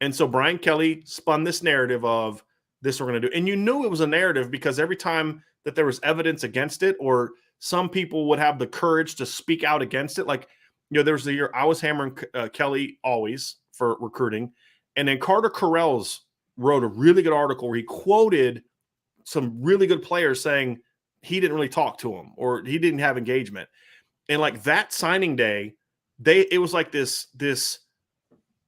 A: And so Brian Kelly spun this narrative of this we're going to do. And you knew it was a narrative because every time that there was evidence against it, or some people would have the courage to speak out against it. Like, there was the year I was hammering Kelly always for recruiting. And then Carter Corrales wrote a really good article where he quoted some really good players saying he didn't really talk to him or he didn't have engagement. And like that signing day, it was like this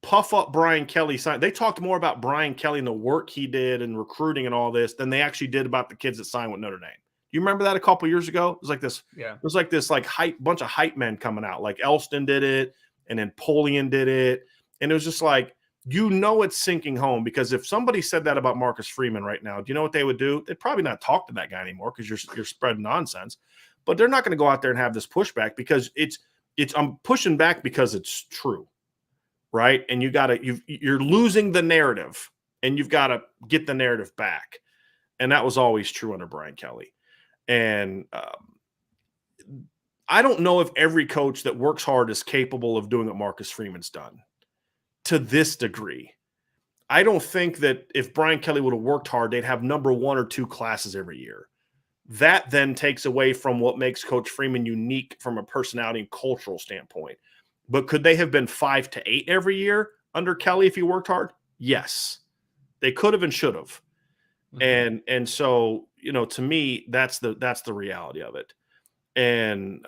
A: puff up Brian Kelly sign. They talked more about Brian Kelly and the work he did and recruiting and all this than they actually did about the kids that signed with Notre Dame. Do you remember that a couple years ago? It was like this. Yeah. It was like this bunch of hype men coming out. Like Elston did it, and then Polian did it, and it was just like you know it's sinking home, because if somebody said that about Marcus Freeman right now, do you know what they would do? They'd probably not talk to that guy anymore because you're spreading nonsense. But they're not going to go out there and have this pushback, because I'm pushing back because it's true, right? And you're losing the narrative, and you've got to get the narrative back. And that was always true under Brian Kelly. And I don't know if every coach that works hard is capable of doing what Marcus Freeman's done to this degree. I don't think that if Brian Kelly would have worked hard, they'd have number 1 or 2 classes every year. That then takes away from what makes Coach Freeman unique from a personality and cultural standpoint. But could they have been 5 to 8 every year under Kelly if he worked hard? Yes. They could have and should have. Mm-hmm. And so, to me, that's the reality of it. And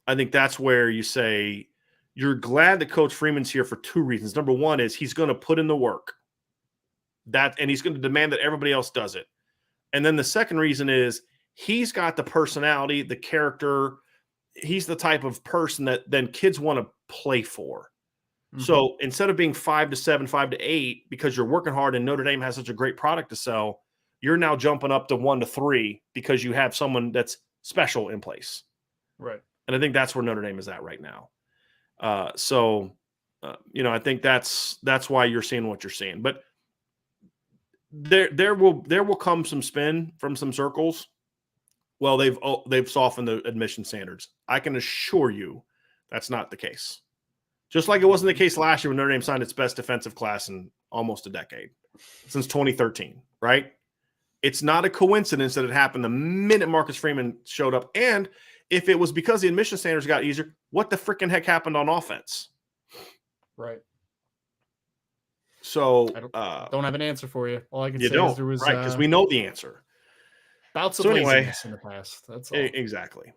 A: I think that's where you say you're glad that Coach Freeman's here for 2 reasons. Number 1 is he's going to put in the work, and he's going to demand that everybody else does it. And then the second reason is he's got the personality, the character. He's the type of person that then kids want to play for. Mm-hmm. So instead of being 5 to 7, 5 to 8, because you're working hard and Notre Dame has such a great product to sell, you're now jumping up to 1 to 3 because you have someone that's special in place.
B: Right.
A: And I think that's where Notre Dame is at right now. I think that's why you're seeing what you're seeing. But there will come some spin from some circles. Well, they've softened the admission standards. I can assure you that's not the case. Just like it wasn't the case last year when Notre Dame signed its best defensive class in almost a decade, since 2013, right? It's not a coincidence that it happened the minute Marcus Freeman showed up. And if it was because the admission standards got easier, what the freaking heck happened on offense?
B: Right.
A: So
B: I don't have an answer for you. All I can say is there was
A: right, because we know the answer.
B: Bouts of laziness in the past. That's all.
A: Exactly.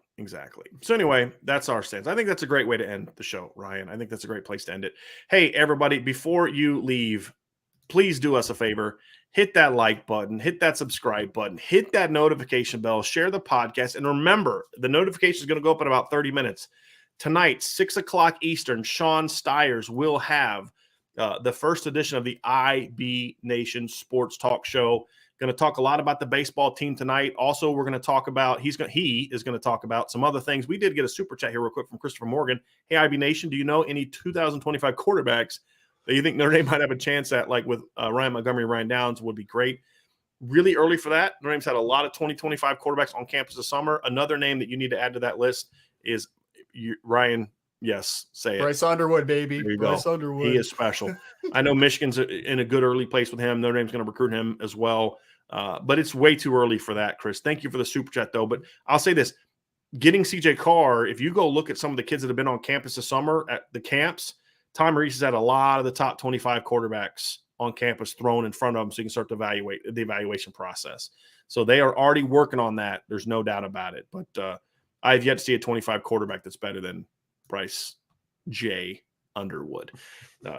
A: So anyway, that's our stance. I think that's a great way to end the show, Ryan. I think that's a great place to end it. Hey, everybody, before you leave, please do us a favor. Hit that like button, hit that subscribe button, hit that notification bell, share the podcast. And remember, the notification is going to go up in about 30 minutes. Tonight, 6 o'clock Eastern, Sean Stiers will have the first edition of the IB Nation Sports Talk Show. Going to talk a lot about the baseball team tonight. Also, we're going to talk about he is going to talk about some other things. We did get a super chat here real quick from Christopher Morgan. Hey, IB Nation, do you know any 2025 quarterbacks that you think Notre Dame might have a chance at, like with Ryan Montgomery, Ryan Downs would be great? Really early for that. Notre Dame's had a lot of 2025 quarterbacks on campus this summer. Another name that you need to add to that list is Ryan. Yes, say it.
B: Bryce Underwood, baby.
A: Bryce Underwood. He is special. I know Michigan's in a good early place with him. Notre Dame's going to recruit him as well. But it's way too early for that, Chris. Thank you for the super chat, though. But I'll say this. Getting CJ Carr, if you go look at some of the kids that have been on campus this summer at the camps, Tom Reese has had a lot of the top 25 quarterbacks on campus thrown in front of them so you can start to evaluate the evaluation process. So they are already working on that. There's no doubt about it. But I've yet to see a 25 quarterback that's better than Bryce J. Underwood.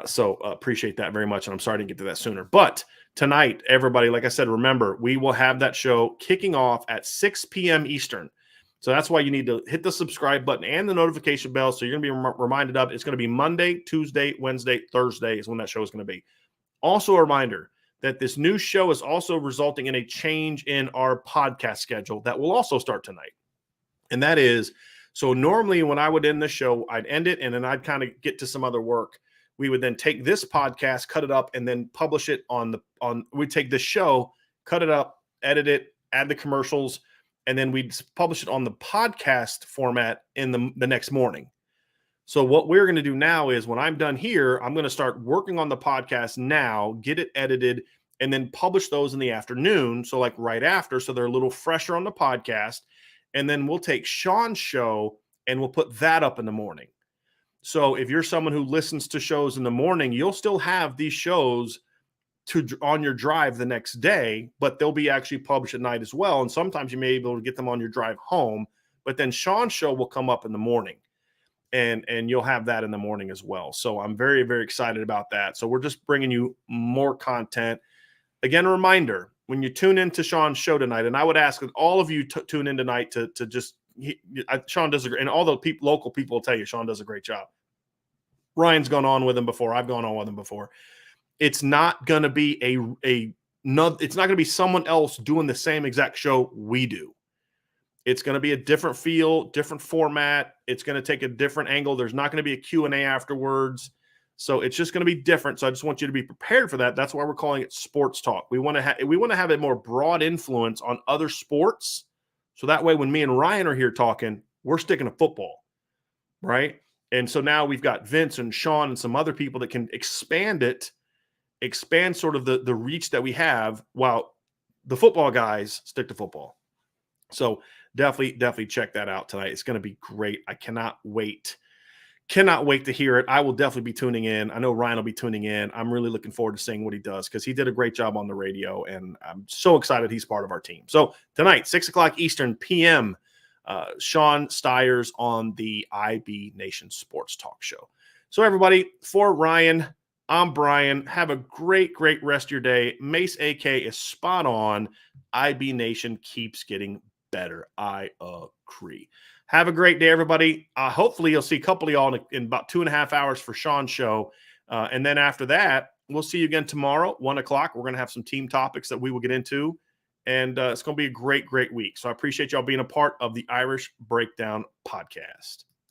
A: So appreciate that very much. And I'm sorry to get to that sooner. But tonight, everybody, like I said, remember, we will have that show kicking off at 6 p.m. Eastern. So that's why you need to hit the subscribe button and the notification bell. So you're going to be reminded of it. It's going to be Monday, Tuesday, Wednesday, Thursday is when that show is going to be. Also a reminder that this new show is also resulting in a change in our podcast schedule that will also start tonight. And that is, so normally when I would end the show, I'd end it and then I'd kind of get to some other work. We would then take this podcast, cut it up, and then publish it we'd take this show, cut it up, edit it, add the commercials, and then we'd publish it on the podcast format in the next morning. So what we're going to do now is when I'm done here, I'm going to start working on the podcast now, get it edited, and then publish those in the afternoon. So like right after, so they're a little fresher on the podcast. And then we'll take Sean's show and we'll put that up in the morning. So if you're someone who listens to shows in the morning, you'll still have these shows on your drive the next day, but they'll be actually published at night as well. And sometimes you may be able to get them on your drive home, but then Sean's show will come up in the morning and you'll have that in the morning as well. So I'm very, very excited about that. So we're just bringing you more content. Again, a reminder, when you tune into Sean's show tonight, and I would ask that all of you tune in tonight to just Sean does and all the local people will tell you Sean does a great job. Ryan's gone on with him before. I've gone on with him before. It's not going to be it's not going to be someone else doing the same exact show we do. It's going to be a different feel, different format. It's going to take a different angle. There's not going to be a Q&A afterwards. So it's just going to be different. So I just want you to be prepared for that. That's why we're calling it Sports Talk. We want to have a more broad influence on other sports. So that way when me and Ryan are here talking, we're sticking to football, right? And so now we've got Vince and Sean and some other people that can expand sort of the reach that we have while the football guys stick to football. So definitely check that out tonight. It's going to be great. I cannot wait to hear it. I will definitely be tuning in. I know Ryan will be tuning in. I'm really looking forward to seeing what he does because he did a great job on the radio, and I'm so excited he's part of our team. So tonight, 6 o'clock Eastern p.m., Sean Stiers on the IB Nation Sports Talk Show. So everybody, for Ryan, I'm Brian. Have a great rest of your day. Mace AK is spot on. IB Nation keeps getting better. I agree. Have a great day, everybody. Hopefully you'll see a couple of y'all in about 2.5 hours for Sean's show. And then after that, we'll see you again tomorrow, 1 o'clock. We're going to have some team topics that we will get into. And it's going to be a great week. So I appreciate y'all being a part of the Irish Breakdown podcast.